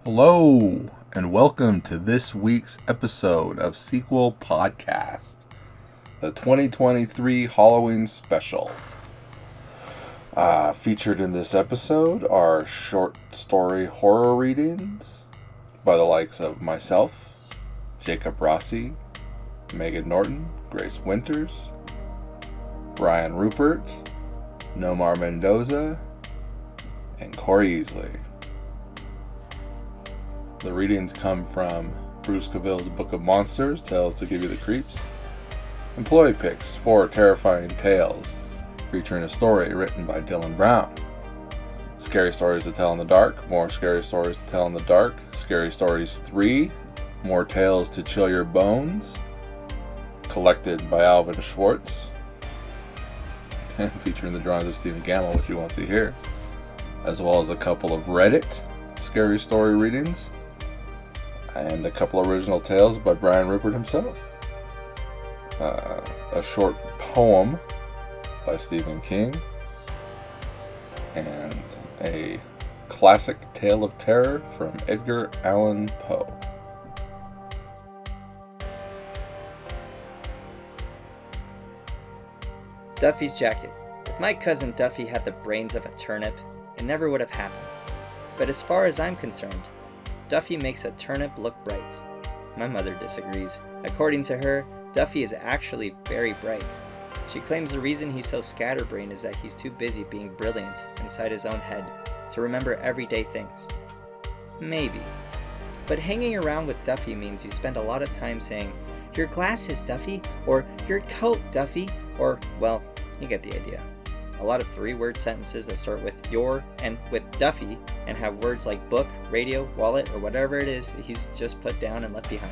Hello, and welcome to this week's episode of Sequel Podcast, the 2023 Halloween special. Featured in this episode are short story horror readings by the likes of myself, Jacob Rossi, Megan Norton, Grace Winters, Ryan Ruppert, Nomar Mendoza, and Cory Easley. The readings come from Bruce Coville's Book of Monsters, Tales to Give You the Creeps, Employee Picks, 4 Terrifying Tales, featuring a story written by Dillon Brown, Scary Stories to Tell in the Dark, More Scary Stories to Tell in the Dark, Scary Stories 3, More Tales to Chill Your Bones, collected by Alvin Schwartz, and featuring the drawings of Stephen Gamble, which you won't see here, as well as a couple of Reddit scary story readings, and a couple original tales by Brian Ruppert himself. A short poem by Stephen King, and a classic tale of terror from Edgar Allen Poe. Duffy's jacket. If my cousin Duffy had the brains of a turnip, it never would have happened. But as far as I'm concerned, Duffy makes a turnip look bright. My mother disagrees. According to her, Duffy is actually very bright. She claims the reason he's so scatterbrained is that he's too busy being brilliant inside his own head to remember everyday things. Maybe. But hanging around with Duffy means you spend a lot of time saying, "Your glasses, Duffy," or "Your coat, Duffy," or, well, you get the idea. A lot of 3-word sentences that start with "your" and with Duffy and have words like book, radio, wallet, or whatever it is that he's just put down and left behind.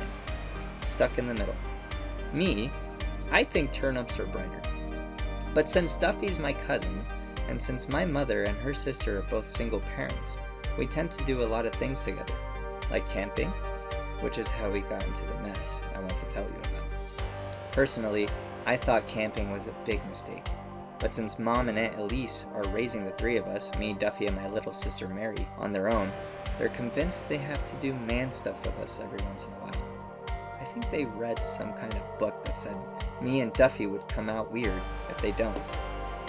Stuck in the middle. Me, I think turnips are brighter. But since Duffy's my cousin, and since my mother and her sister are both single parents, we tend to do a lot of things together, like camping, which is how we got into the mess I want to tell you about. Personally, I thought camping was a big mistake. But since Mom and Aunt Elise are raising the 3 of us, me, Duffy, and my little sister Mary, on their own, they're convinced they have to do man stuff with us every once in a while. I think they read some kind of book that said me and Duffy would come out weird if they don't.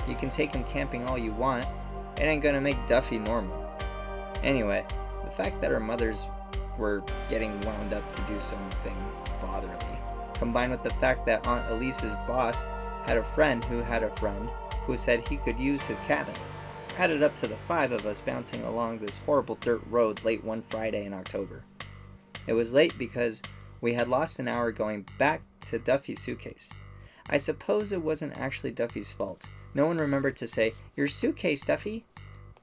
You can take him camping all you want, it ain't gonna make Duffy normal. Anyway, the fact that our mothers were getting wound up to do something fatherly, combined with the fact that Aunt Elise's boss had a friend who said he could use his cabin, added up to the 5 of us bouncing along this horrible dirt road late one Friday in October. It was late because we had lost an hour going back to Duffy's suitcase. I suppose it wasn't actually Duffy's fault. No one remembered to say, "Your suitcase, Duffy,"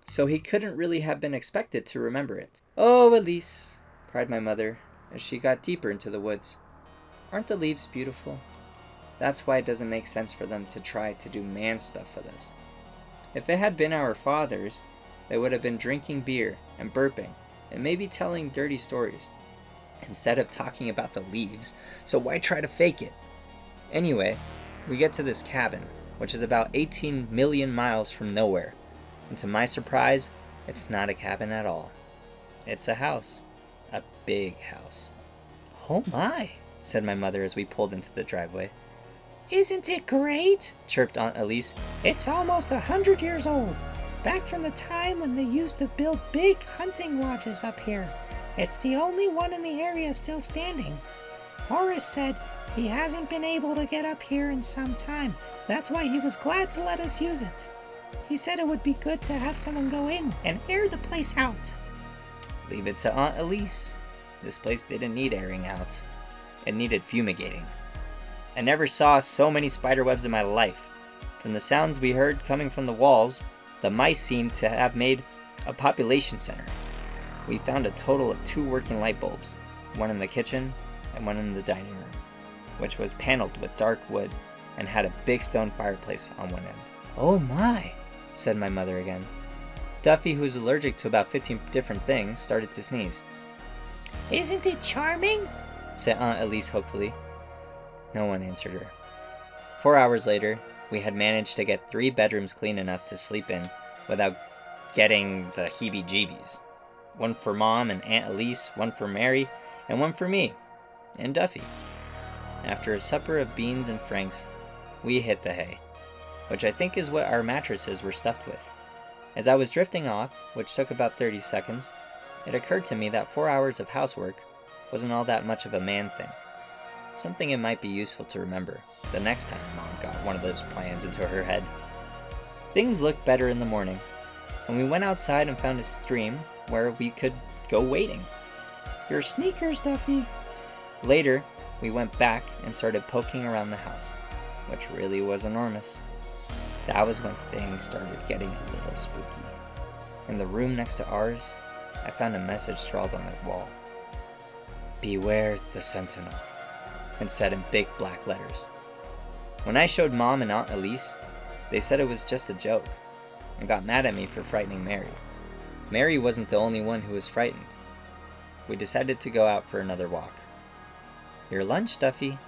so he couldn't really have been expected to remember it. "Oh, Elise," cried my mother as she got deeper into the woods. "Aren't the leaves beautiful? That's why it doesn't make sense for them to try to do man stuff with us. If it had been our fathers, they would have been drinking beer and burping and maybe telling dirty stories instead of talking about the leaves, so why try to fake it?" Anyway, we get to this cabin, which is about 18 million miles from nowhere, and to my surprise, it's not a cabin at all. It's a house. A big house. "Oh my," said my mother as we pulled into the driveway. "Isn't it great?" chirped Aunt Elise. "It's almost 100 years old. Back from the time when they used to build big hunting lodges up here. It's the only one in the area still standing. Horace said he hasn't been able to get up here in some time. That's why he was glad to let us use it. He said it would be good to have someone go in and air the place out." Leave it to Aunt Elise. This place didn't need airing out. It needed fumigating. I never saw so many spider webs in my life. From the sounds we heard coming from the walls, the mice seemed to have made a population center. We found a total of 2 working light bulbs, one in the kitchen and one in the dining room, which was paneled with dark wood and had a big stone fireplace on one end. "Oh my," said my mother again. Duffy, who's allergic to about 15 different things, started to sneeze. "Isn't it charming?" said Aunt Elise hopefully. No one answered her. 4 hours later, we had managed to get 3 bedrooms clean enough to sleep in without getting the heebie-jeebies. One for Mom and Aunt Elise, one for Mary, and one for me and Duffy. After a supper of beans and franks, we hit the hay, which I think is what our mattresses were stuffed with. As I was drifting off, which took about 30 seconds, it occurred to me that 4 hours of housework wasn't all that much of a man thing. Something it might be useful to remember the next time Mom got one of those plans into her head. Things looked better in the morning, and we went outside and found a stream where we could go wading. Your sneakers, Duffy. Later, we went back and started poking around the house, which really was enormous. That was when things started getting a little spooky. In the room next to ours, I found a message scrawled on the wall. Beware the Sentinel, and said in big black letters. When I showed Mom and Aunt Elise, they said it was just a joke, and got mad at me for frightening Mary. Mary wasn't the only one who was frightened. We decided to go out for another walk. Your lunch, Duffy.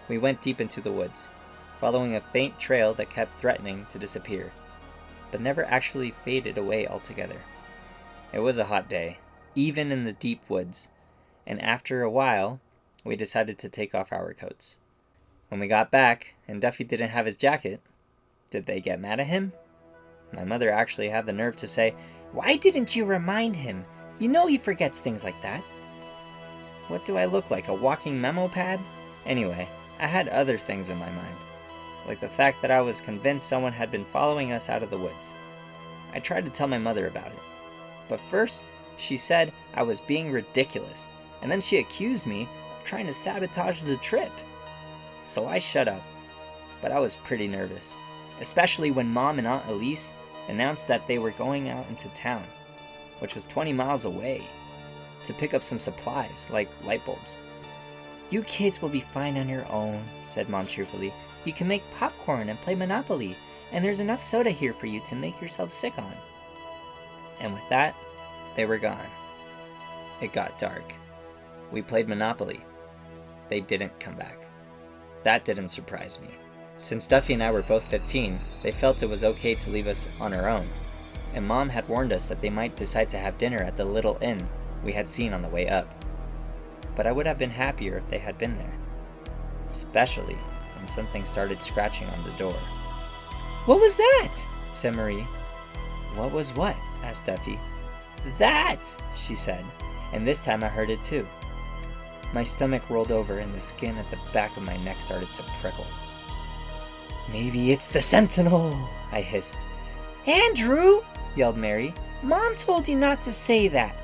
We went deep into the woods, following a faint trail that kept threatening to disappear, but never actually faded away altogether. It was a hot day, even in the deep woods, and after a while, we decided to take off our coats. When we got back, and Duffy didn't have his jacket, did they get mad at him? My mother actually had the nerve to say, "Why didn't you remind him? You know he forgets things like that." What do I look like, a walking memo pad? Anyway, I had other things in my mind, like the fact that I was convinced someone had been following us out of the woods. I tried to tell my mother about it, but first she said I was being ridiculous, and then she accused me of trying to sabotage the trip. So I shut up, but I was pretty nervous, especially when Mom and Aunt Elise announced that they were going out into town, which was 20 miles away, to pick up some supplies, like light bulbs. You kids will be fine on your own, said Mom cheerfully. You can make popcorn and play Monopoly, and there's enough soda here for you to make yourself sick on. And with that, they were gone. It got dark. We played Monopoly. They didn't come back. That didn't surprise me. Since Duffy and I were both 15, they felt it was okay to leave us on our own, and Mom had warned us that they might decide to have dinner at the little inn we had seen on the way up. But I would have been happier if they had been there, especially when something started scratching on the door. What was that? Said Marie. What was what? Asked Duffy. That, she said, and this time I heard it too. My stomach rolled over and the skin at the back of my neck started to prickle. Maybe it's the Sentinel, I hissed. Andrew, yelled Mary, Mom told you not to say that.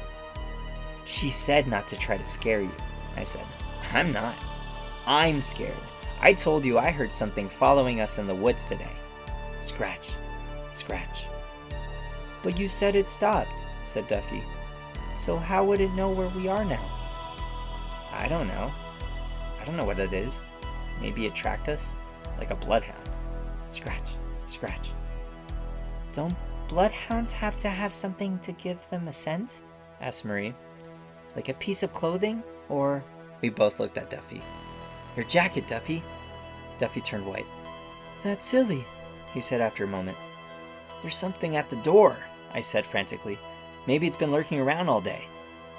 She said not to try to scare you, I said. I'm not. I'm scared. I told you I heard something following us in the woods today. Scratch, scratch. But you said it stopped, said Duffy. So how would it know where we are now? I don't know. I don't know what it is. Maybe it tracked us, like a bloodhound. Scratch, scratch. Don't bloodhounds have to have something to give them a scent? Asked Marie. Like a piece of clothing? Or... We both looked at Duffy. Your jacket, Duffy. Duffy turned white. That's silly, he said after a moment. There's something at the door, I said frantically. Maybe it's been lurking around all day,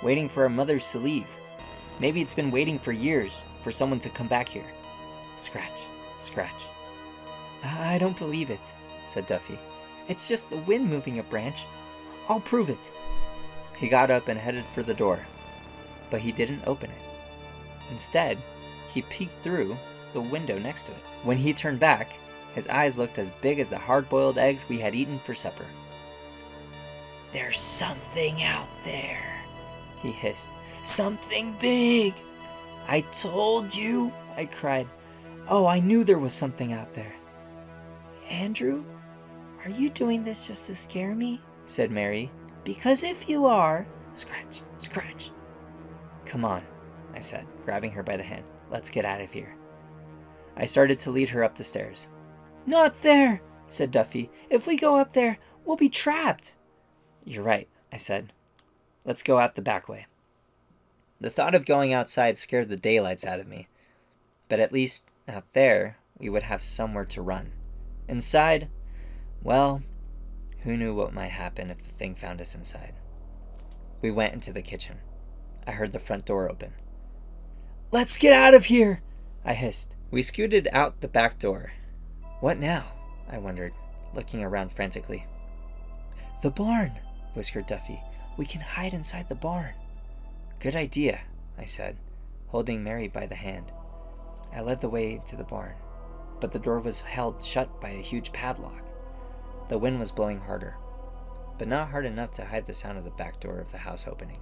waiting for our mothers to leave. Maybe it's been waiting for years for someone to come back here. Scratch, scratch. I don't believe it, said Duffy. It's just the wind moving a branch. I'll prove it. He got up and headed for the door, but he didn't open it. Instead, he peeked through the window next to it. When he turned back, his eyes looked as big as the hard-boiled eggs we had eaten for supper. There's something out there, he hissed. Something big. I told you, I cried. Oh, I knew there was something out there. Andrew, are you doing this just to scare me? Said Mary. Because if you are, scratch, scratch. Come on, I said, grabbing her by the hand. Let's get out of here. I started to lead her up the stairs. Not there, said Duffy. If we go up there, we'll be trapped. You're right, I said. Let's go out the back way. The thought of going outside scared the daylights out of me. But at least out there, we would have somewhere to run. Inside, well, who knew what might happen if the thing found us inside? We went into the kitchen. I heard the front door open. "Let's get out of here!" I hissed. We scooted out the back door. What now? I wondered, looking around frantically. "The barn," whispered Duffy. "We can hide inside the barn." "Good idea," I said, holding Mary by the hand. I led the way to the barn, but the door was held shut by a huge padlock. The wind was blowing harder, but not hard enough to hide the sound of the back door of the house opening,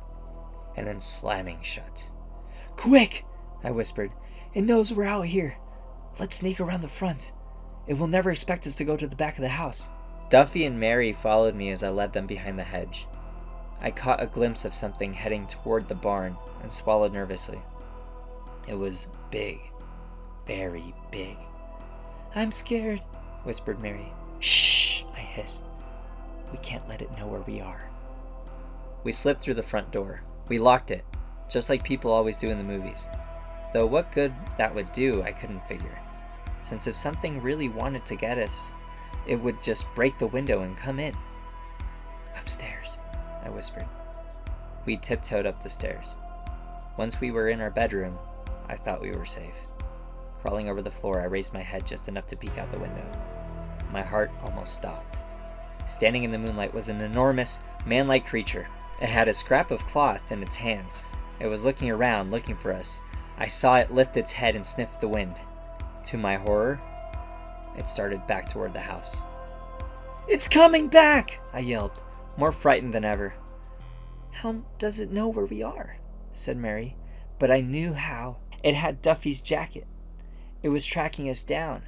and then slamming shut. "Quick!" I whispered. "It knows we're out here. Let's sneak around the front. It will never expect us to go to the back of the house." Duffy and Mary followed me as I led them behind the hedge. I caught a glimpse of something heading toward the barn and swallowed nervously. It was big. Very big. "I'm scared," whispered Mary. "Shh!" I hissed. "We can't let it know where we are." We slipped through the front door. We locked it, just like people always do in the movies. Though what good that would do, I couldn't figure. Since if something really wanted to get us, it would just break the window and come in. "Upstairs," I whispered. We tiptoed up the stairs. Once we were in our bedroom, I thought we were safe. Crawling over the floor, I raised my head just enough to peek out the window. My heart almost stopped. Standing in the moonlight was an enormous, man-like creature. It had a scrap of cloth in its hands. It was looking around, looking for us. I saw it lift its head and sniff the wind. To my horror, it started back toward the house. "It's coming back!" I yelled, more frightened than ever. "How does it know where we are?" said Mary. But I knew how. It had Duffy's jacket. It was tracking us down,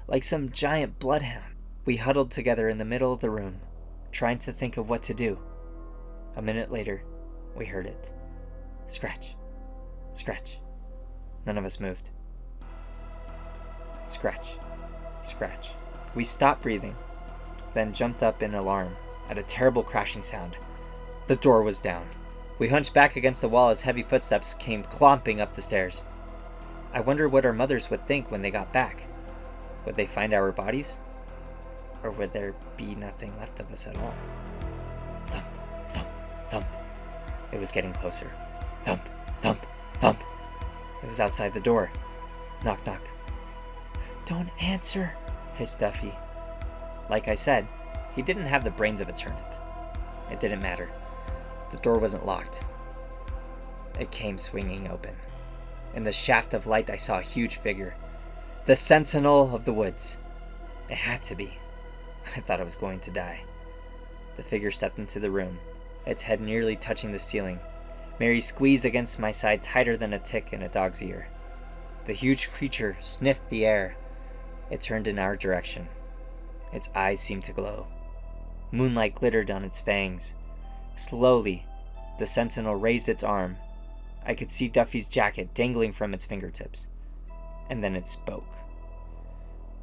like some giant bloodhound. We huddled together in the middle of the room, trying to think of what to do. A minute later, we heard it. Scratch. Scratch. None of us moved. Scratch. Scratch. We stopped breathing, then jumped up in alarm at a terrible crashing sound. The door was down. We hunched back against the wall as heavy footsteps came clomping up the stairs. I wonder what our mothers would think when they got back. Would they find our bodies? Or would there be nothing left of us at all? Thump, thump, thump. It was getting closer. Thump, thump, thump. It was outside the door. Knock, knock. "Don't answer," hissed Duffy. Like I said, he didn't have the brains of a turnip. It didn't matter. The door wasn't locked. It came swinging open. In the shaft of light, I saw a huge figure. The sentinel of the woods. It had to be. I thought I was going to die. The figure stepped into the room, its head nearly touching the ceiling. Mary squeezed against my side tighter than a tick in a dog's ear. The huge creature sniffed the air. It turned in our direction. Its eyes seemed to glow. Moonlight glittered on its fangs. Slowly, the sentinel raised its arm. I could see Duffy's jacket dangling from its fingertips. And then it spoke.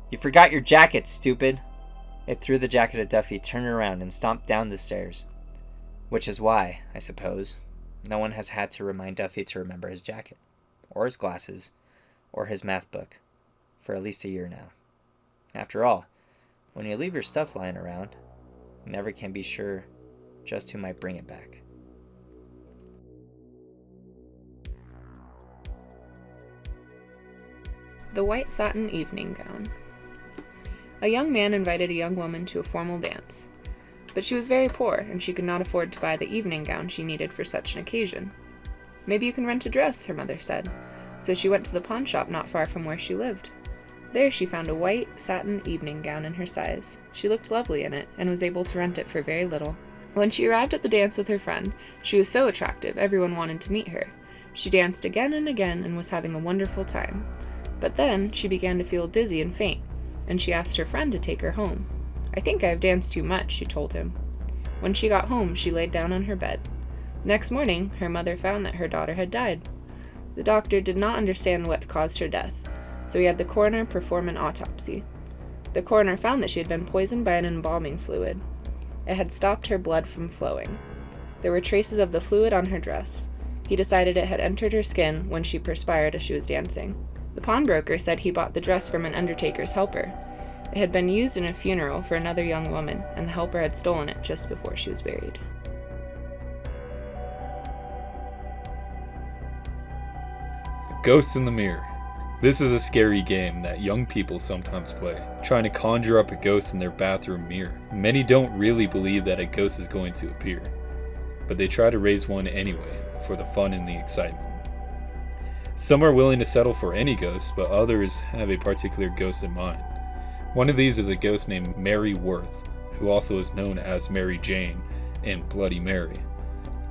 "You forgot your jacket, stupid!" It threw the jacket at Duffy, turned around, and stomped down the stairs. Which is why, I suppose, no one has had to remind Duffy to remember his jacket, or his glasses, or his math book, for at least a year now. After all, when you leave your stuff lying around, you never can be sure just who might bring it back. The White Satin Evening Gown. A young man invited a young woman to a formal dance, but she was very poor and she could not afford to buy the evening gown she needed for such an occasion. "Maybe you can rent a dress," her mother said, so she went to the pawn shop not far from where she lived. There she found a white satin evening gown in her size. She looked lovely in it and was able to rent it for very little. When she arrived at the dance with her friend, she was so attractive everyone wanted to meet her. She danced again and again and was having a wonderful time. But then she began to feel dizzy and faint, and she asked her friend to take her home. "I think I have danced too much," she told him. When she got home, she laid down on her bed. The next morning, her mother found that her daughter had died. The doctor did not understand what caused her death, so he had the coroner perform an autopsy. The coroner found that she had been poisoned by an embalming fluid. It had stopped her blood from flowing. There were traces of the fluid on her dress. He decided it had entered her skin when she perspired as she was dancing. The pawnbroker said he bought the dress from an undertaker's helper. It had been used in a funeral for another young woman, and the helper had stolen it just before she was buried. Ghosts in the Mirror. This is a scary game that young people sometimes play, trying to conjure up a ghost in their bathroom mirror. Many don't really believe that a ghost is going to appear, but they try to raise one anyway, for the fun and the excitement. Some are willing to settle for any ghost, but others have a particular ghost in mind. One of these is a ghost named Mary Worth, who also is known as Mary Jane and Bloody Mary.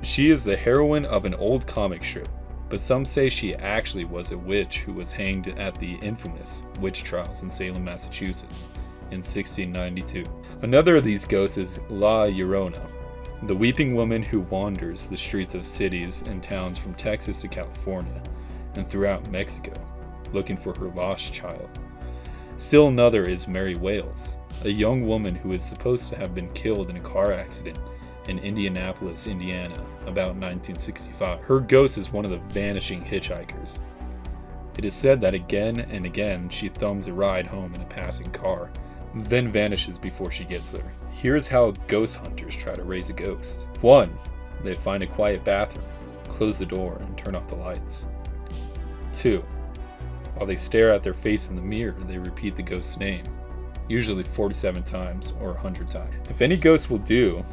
She is the heroine of an old comic strip, but some say she actually was a witch who was hanged at the infamous witch trials in Salem, Massachusetts in 1692. Another of these ghosts is La Llorona, the weeping woman who wanders the streets of cities and towns from Texas to California and throughout Mexico, looking for her lost child. Still another is Mary Wales, a young woman who is supposed to have been killed in a car accident in Indianapolis, Indiana, about 1965. Her ghost is one of the vanishing hitchhikers. It is said that again and again she thumbs a ride home in a passing car, then vanishes before she gets there. Here's how ghost hunters try to raise a ghost. 1. They find a quiet bathroom, close the door, and turn off the lights. 2. While they stare at their face in the mirror, they repeat the ghost's name, usually 47 times or 100 times. If any ghost will do,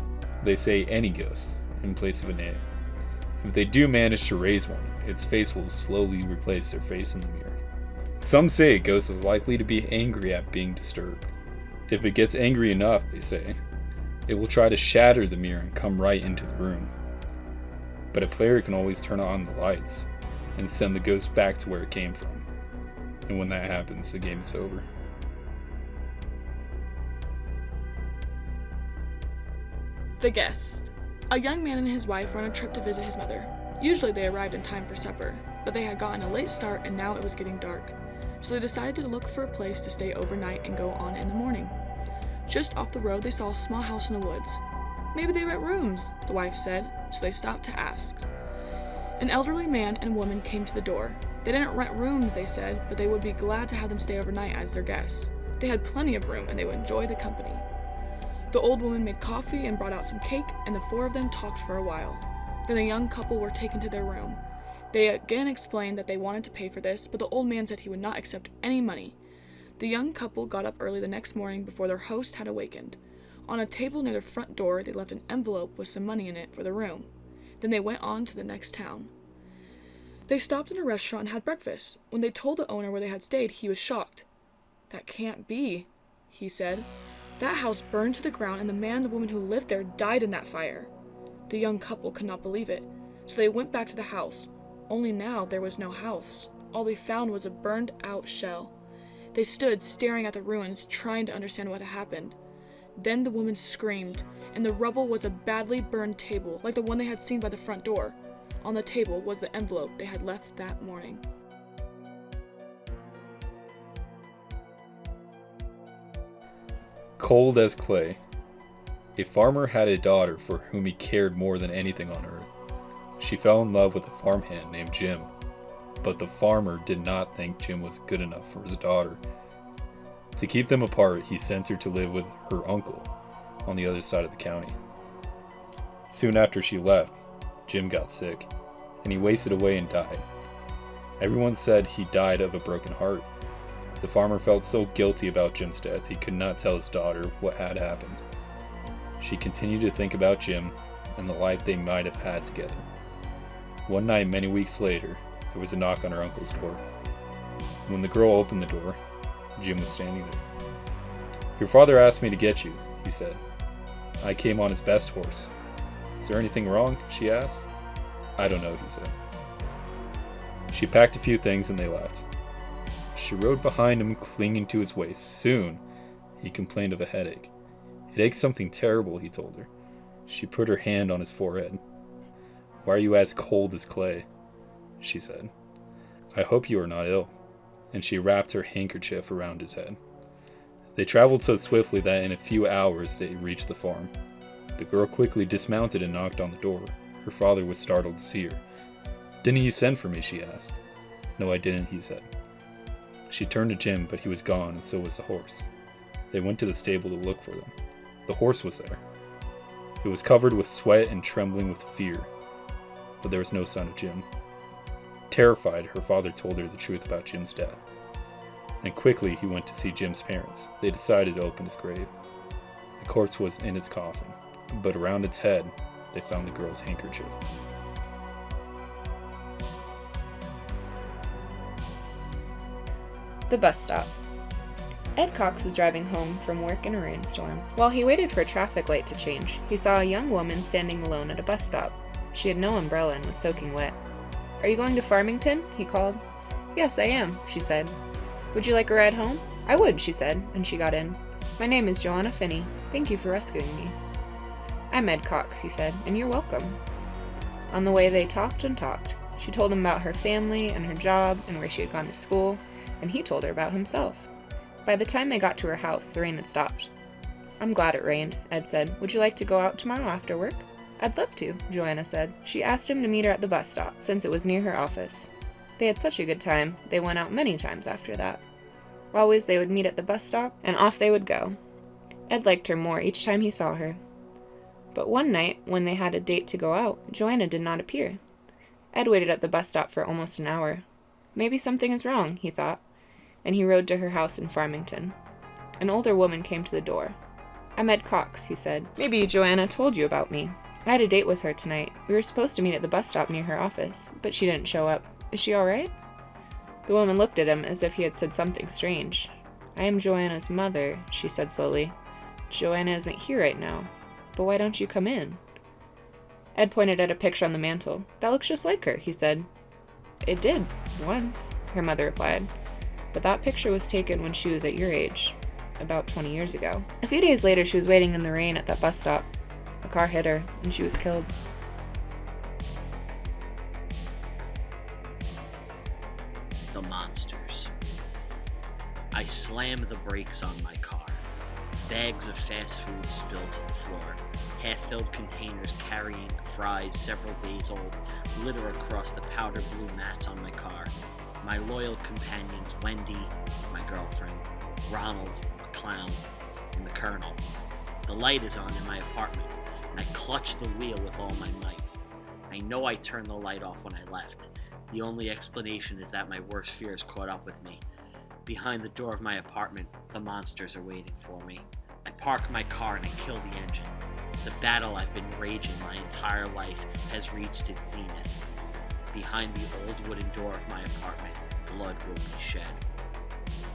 they say any ghost in place of a name. If they do manage to raise one, its face will slowly replace their face in the mirror. Some say a ghost is likely to be angry at being disturbed. If it gets angry enough, they say, it will try to shatter the mirror and come right into the room. But a player can always turn on the lights and send the ghost back to where it came from. And when that happens, the game is over. The Guest. A young man and his wife were on a trip to visit his mother. Usually they arrived in time for supper, but they had gotten a late start and now it was getting dark. So they decided to look for a place to stay overnight and go on in the morning. Just off the road they saw a small house in the woods. Maybe they rent rooms, the wife said, so they stopped to ask. An elderly man and woman came to the door. They didn't rent rooms, they said, but they would be glad to have them stay overnight as their guests. They had plenty of room and they would enjoy the company. The old woman made coffee and brought out some cake, and the four of them talked for a while. Then the young couple were taken to their room. They again explained that they wanted to pay for this, but the old man said he would not accept any money. The young couple got up early the next morning before their host had awakened. On a table near the front door, they left an envelope with some money in it for the room. Then they went on to the next town. They stopped in a restaurant and had breakfast. When they told the owner where they had stayed, he was shocked. "That can't be," he said. "That house burned to the ground and the man and the woman who lived there died in that fire." The young couple could not believe it, so they went back to the house. Only now there was no house. All they found was a burned out shell. They stood staring at the ruins, trying to understand what had happened. Then the woman screamed, and the rubble was a badly burned table, like the one they had seen by the front door. On the table was the envelope they had left that morning. Cold as clay. A farmer had a daughter for whom he cared more than anything on earth. She fell in love with a farmhand named Jim, but the farmer did not think Jim was good enough for his daughter. To keep them apart, he sent her to live with her uncle on the other side of the county. Soon after she left, Jim got sick, and he wasted away and died. Everyone said he died of a broken heart. The farmer felt so guilty about Jim's death he could not tell his daughter what had happened. She continued to think about Jim and the life they might have had together. One night, many weeks later, there was a knock on her uncle's door. When the girl opened the door, Jim was standing there. "Your father asked me to get you," he said. "I came on his best horse." "Is there anything wrong?" she asked. "I don't know," he said. She packed a few things and they left. She rode behind him, clinging to his waist. Soon, he complained of a headache. "It aches something terrible," he told her. She put her hand on his forehead. "Why are you as cold as clay?" she said. "I hope you are not ill." And she wrapped her handkerchief around his head. They traveled so swiftly that in a few hours they reached the farm. The girl quickly dismounted and knocked on the door. Her father was startled to see her. "Didn't you send for me?" she asked. "No, I didn't," he said. She turned to Jim, but he was gone, and so was the horse. They went to the stable to look for them. The horse was there. It was covered with sweat and trembling with fear, but there was no sign of Jim. Terrified, her father told her the truth about Jim's death. And quickly he went to see Jim's parents. They decided to open his grave. The corpse was in its coffin, but around its head, they found the girl's handkerchief. The bus stop. Ed Cox was driving home from work in a rainstorm. While he waited for a traffic light to change, he saw a young woman standing alone at a bus stop. She had no umbrella and was soaking wet. "Are you going to Farmington?" he called. "Yes, I am," she said. "Would you like a ride home?" "I would," she said, and she got in. "My name is Joanna Finney. Thank you for rescuing me." "I'm Ed Cox," he said, "and you're welcome." On the way, they talked and talked. She told him about her family and her job and where she had gone to school, and he told her about himself. By the time they got to her house, the rain had stopped. "I'm glad it rained," Ed said. "Would you like to go out tomorrow after work?" "I'd love to," Joanna said. She asked him to meet her at the bus stop, since it was near her office. They had such a good time, they went out many times after that. Always they would meet at the bus stop, and off they would go. Ed liked her more each time he saw her. But one night, when they had a date to go out, Joanna did not appear. Ed waited at the bus stop for almost an hour. Maybe something is wrong, he thought, and he rode to her house in Farmington. An older woman came to the door. "I'm Ed Cox," he said. "Maybe Joanna told you about me. I had a date with her tonight. We were supposed to meet at the bus stop near her office, but she didn't show up. Is she all right?" The woman looked at him as if he had said something strange. "I am Joanna's mother," she said slowly. "Joanna isn't here right now. But why don't you come in?" Ed pointed at a picture on the mantel. "That looks just like her," he said. "It did, once," her mother replied. "But that picture was taken when she was at your age, about 20 years ago." A few days later, she was waiting in the rain at that bus stop. A car hit her, and she was killed. The monsters. I slammed the brakes on my car. Bags of fast food spilled to the floor. Half-filled containers carrying fries several days old litter across the powder blue mats on my car. My loyal companions, Wendy, my girlfriend, Ronald, a clown, and the Colonel. The light is on in my apartment, and I clutch the wheel with all my might. I know I turned the light off when I left. The only explanation is that my worst fears caught up with me. Behind the door of my apartment, the monsters are waiting for me. I park my car and I kill the engine. The battle I've been raging my entire life has reached its zenith. Behind the old wooden door of my apartment, blood will be shed.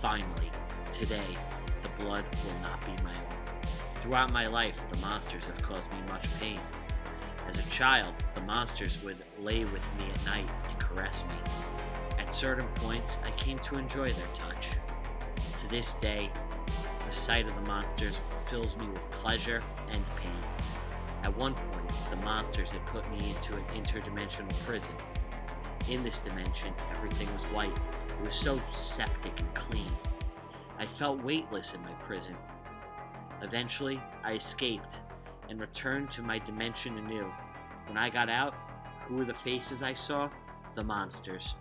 Finally, today, the blood will not be my own. Throughout my life, the monsters have caused me much pain. As a child, the monsters would lay with me at night and caress me. At certain points, I came to enjoy their touch. To this day, the sight of the monsters fills me with pleasure and pain. At one point, the monsters had put me into an interdimensional prison. In this dimension, everything was white. It was so septic and clean. I felt weightless in my prison. Eventually, I escaped and returned to my dimension anew. When I got out, who were the faces I saw? The monsters.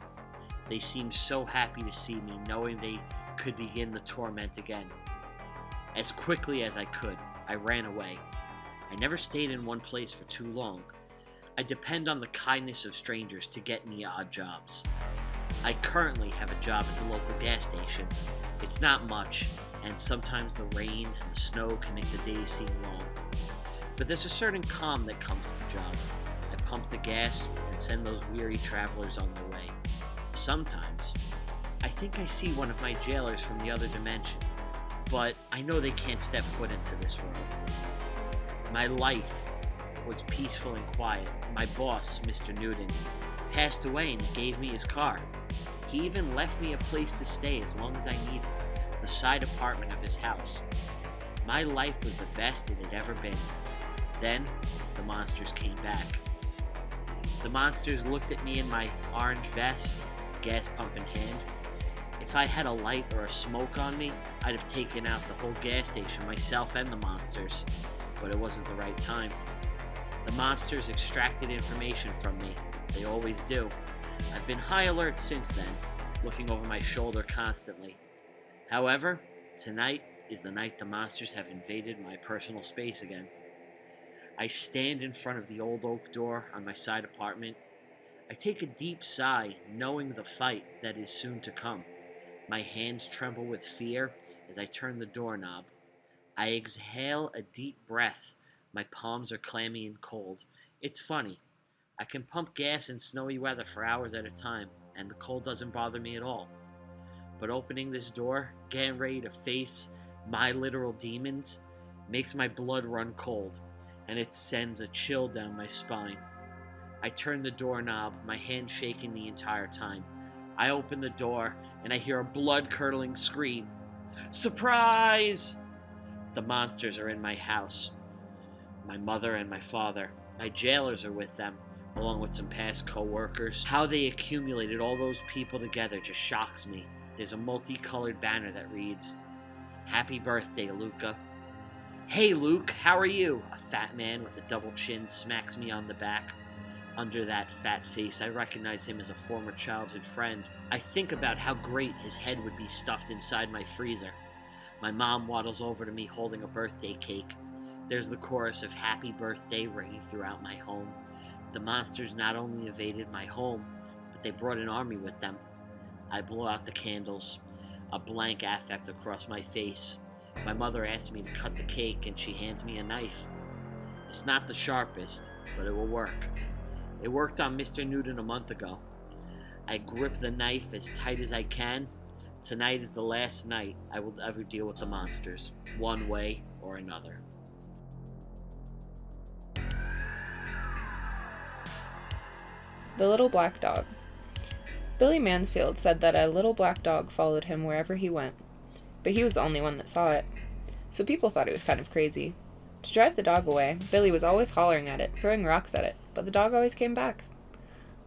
They seemed so happy to see me, knowing they could begin the torment again. As quickly as I could, I ran away. I never stayed in one place for too long. I depend on the kindness of strangers to get me odd jobs. I currently have a job at the local gas station. It's not much, and sometimes the rain and the snow can make the days seem long. But there's a certain calm that comes with the job. I pump the gas and send those weary travelers on their way. Sometimes, I think I see one of my jailers from the other dimension, but I know they can't step foot into this world. My life was peaceful and quiet. My boss, Mr. Newton, passed away and he gave me his car. He even left me a place to stay as long as I needed, the side apartment of his house. My life was the best it had ever been. Then, the monsters came back. The monsters looked at me in my orange vest, gas pump in hand. If I had a light or a smoke on me, I'd have taken out the whole gas station, myself and the monsters. But it wasn't the right time. The monsters extracted information from me. They always do. I've been high alert since then, looking over my shoulder constantly. However, tonight is the night the monsters have invaded my personal space again. I stand in front of the old oak door on my side apartment. I take a deep sigh, knowing the fight that is soon to come. My hands tremble with fear as I turn the doorknob. I exhale a deep breath. My palms are clammy and cold. It's funny. I can pump gas in snowy weather for hours at a time, and the cold doesn't bother me at all. But opening this door, getting ready to face my literal demons, makes my blood run cold, and it sends a chill down my spine. I turn the doorknob, my hand shaking the entire time. I open the door, and I hear a blood-curdling scream. Surprise! The monsters are in my house. My mother and my father. My jailers are with them, along with some past co-workers. How they accumulated all those people together just shocks me. There's a multicolored banner that reads, "Happy birthday, Luca." "Hey, Luke, how are you?" A fat man with a double chin smacks me on the back. Under that fat face, I recognize him as a former childhood friend. I think about how great his head would be stuffed inside my freezer. My mom waddles over to me holding a birthday cake. There's the chorus of "Happy Birthday" ringing throughout my home. The monsters not only invaded my home, but they brought an army with them. I blow out the candles, a blank affect across my face. My mother asks me to cut the cake, and she hands me a knife. It's not the sharpest, but it will work. It worked on Mr. Newton a month ago. I grip the knife as tight as I can. Tonight is the last night I will ever deal with the monsters, one way or another. The Little Black Dog. Billy Mansfield said that a little black dog followed him wherever he went, but he was the only one that saw it, so people thought he was kind of crazy. To drive the dog away, Billy was always hollering at it, throwing rocks at it, but the dog always came back.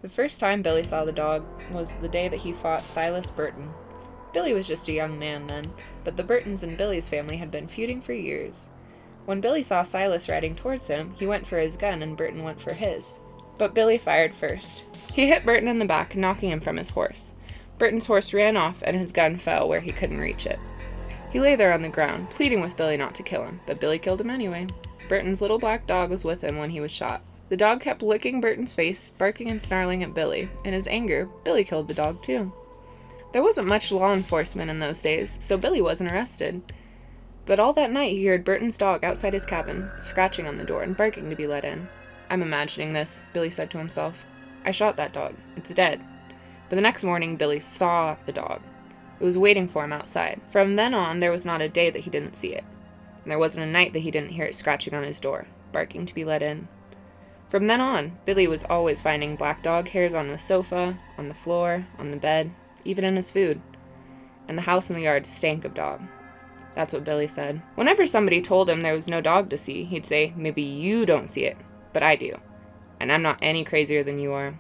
The first time Billy saw the dog was the day that he fought Silas Burton. Billy was just a young man then, but the Burtons and Billy's family had been feuding for years. When Billy saw Silas riding towards him, he went for his gun and Burton went for his. But Billy fired first. He hit Burton in the back, knocking him from his horse. Burton's horse ran off and his gun fell where he couldn't reach it. He lay there on the ground, pleading with Billy not to kill him, but Billy killed him anyway. Burton's little black dog was with him when he was shot. The dog kept licking Burton's face, barking and snarling at Billy. In his anger, Billy killed the dog too. There wasn't much law enforcement in those days, so Billy wasn't arrested. But all that night he heard Burton's dog outside his cabin, scratching on the door and barking to be let in. "I'm imagining this," Billy said to himself. "I shot that dog. It's dead." But the next morning, Billy saw the dog. It was waiting for him outside. From then on, there was not a day that he didn't see it. And there wasn't a night that he didn't hear it scratching on his door, barking to be let in. From then on, Billy was always finding black dog hairs on the sofa, on the floor, on the bed, even in his food. And the house and the yard stank of dog. That's what Billy said. Whenever somebody told him there was no dog to see, he'd say, "Maybe you don't see it, but I do. And I'm not any crazier than you are."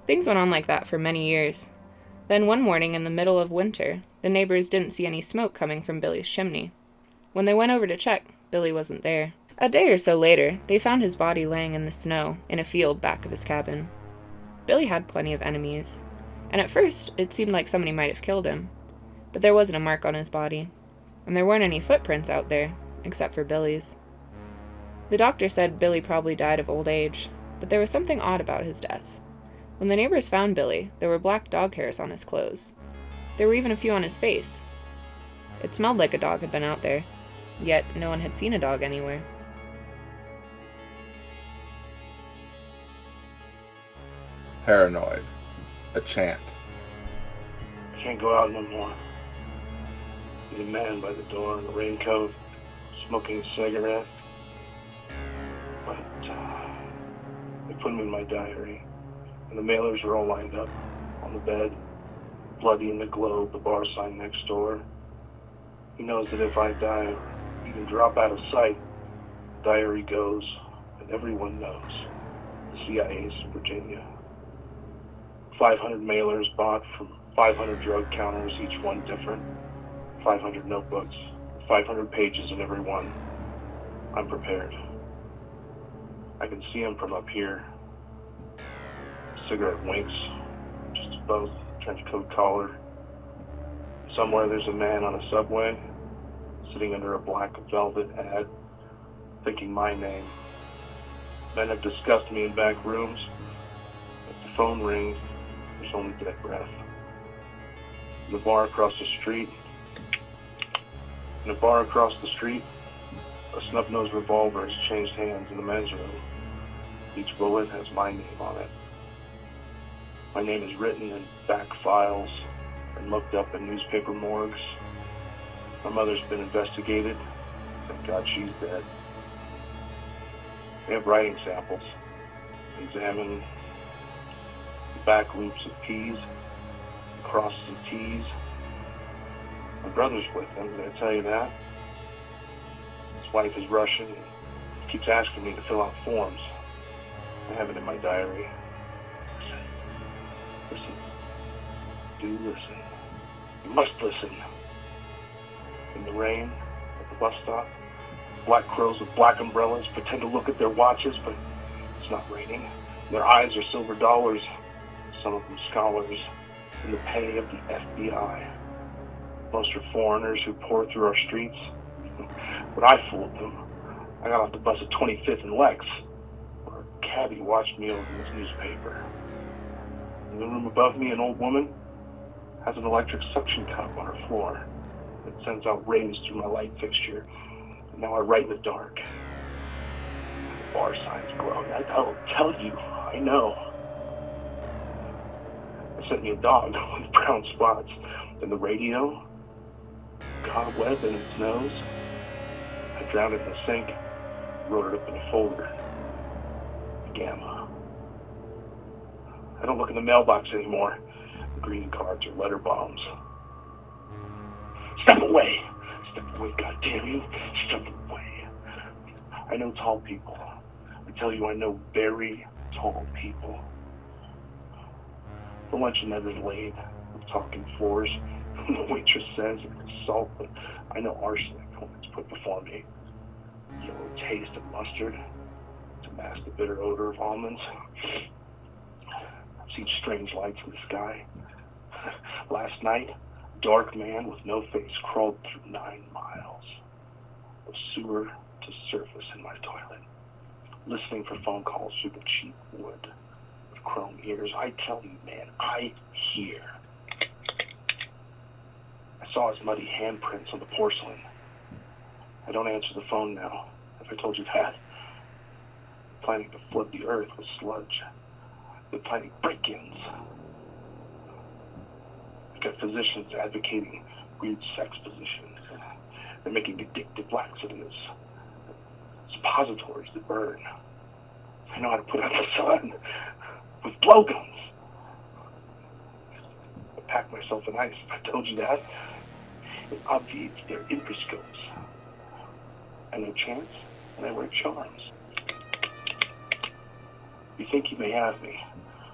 Things went on like that for many years. Then one morning in the middle of winter, the neighbors didn't see any smoke coming from Billy's chimney. When they went over to check, Billy wasn't there. A day or so later, they found his body laying in the snow in a field back of his cabin. Billy had plenty of enemies, and at first it seemed like somebody might have killed him, but there wasn't a mark on his body, and there weren't any footprints out there, except for Billy's. The doctor said Billy probably died of old age, but there was something odd about his death. When the neighbors found Billy, there were black dog hairs on his clothes. There were even a few on his face. It smelled like a dog had been out there, yet no one had seen a dog anywhere. Paranoid. A chant. Can't go out no more. There's a man by the door in a raincoat, smoking a cigarette. But they put him in my diary, and the mailers are all lined up on the bed, bloody in the globe, the bar sign next door. He knows that if I die, even drop out of sight, the diary goes, and everyone knows. The CIA's in Virginia. 500 mailers bought from 500 drug counters, each one different. 500 notebooks, 500 pages in every one. I'm prepared. I can see him from up here. Cigarette winks, just above the trench coat collar. Somewhere there's a man on a subway, sitting under a black velvet ad, thinking my name. Men have discussed me in back rooms, but The phone rings. There's only dead breath. In the bar across the street, a snub-nosed revolver has changed hands in the men's room. Each bullet has my name on it. My name is written in back files and looked up in newspaper morgues. My mother's been investigated. Thank God she's dead. They have writing samples. Examine the back loops of P's, the crosses of T's. My brother's with them, did I tell you that? His wife is Russian and keeps asking me to fill out forms. I have it in my diary. Listen. Do listen. You must listen. In the rain, at the bus stop, black crows with black umbrellas pretend to look at their watches, but it's not raining. Their eyes are silver dollars, some of them scholars, in the pay of the FBI. Most are foreigners who pour through our streets. But I fooled them. I got off the bus at 25th and Lex, where a cabbie watched me over his newspaper. In the room above me, an old woman has an electric suction cup on her floor that sends out rays through my light fixture. And now I write in the dark. The bar signs glow. I'll tell you, I know. They sent me a dog with brown spots. And the radio, cobweb in its nose. I drowned it in the sink, wrote it up in a folder. Gamma. I don't look in the mailbox anymore. The green cards are letter bombs. Step away! Step away, goddammit! Step away. I know tall people. I tell you, I know very tall people. The luncheon is laid with talking fours. The waitress says it's salt, but I know arsenic when it's put before me. Yellow taste of mustard to mask the bitter odor of almonds. I've seen strange lights in the sky. Last night, a dark man with no face crawled through 9 miles of sewer to surface in my toilet, listening for phone calls through the cheap wood with chrome ears. I tell you, man, I hear. I saw his muddy handprints on the porcelain. I don't answer the phone now. Have I told you that? They're planning to flood the earth with sludge. They're planning break-ins. I've got physicians advocating weird sex positions. They're making addictive laxatives. Suppositories that burn. I know how to put out the sun with blowguns. I pack myself in ice. Have I told you that? It obviates their infrascopes. I know chance, and I wear charms. You think you may have me,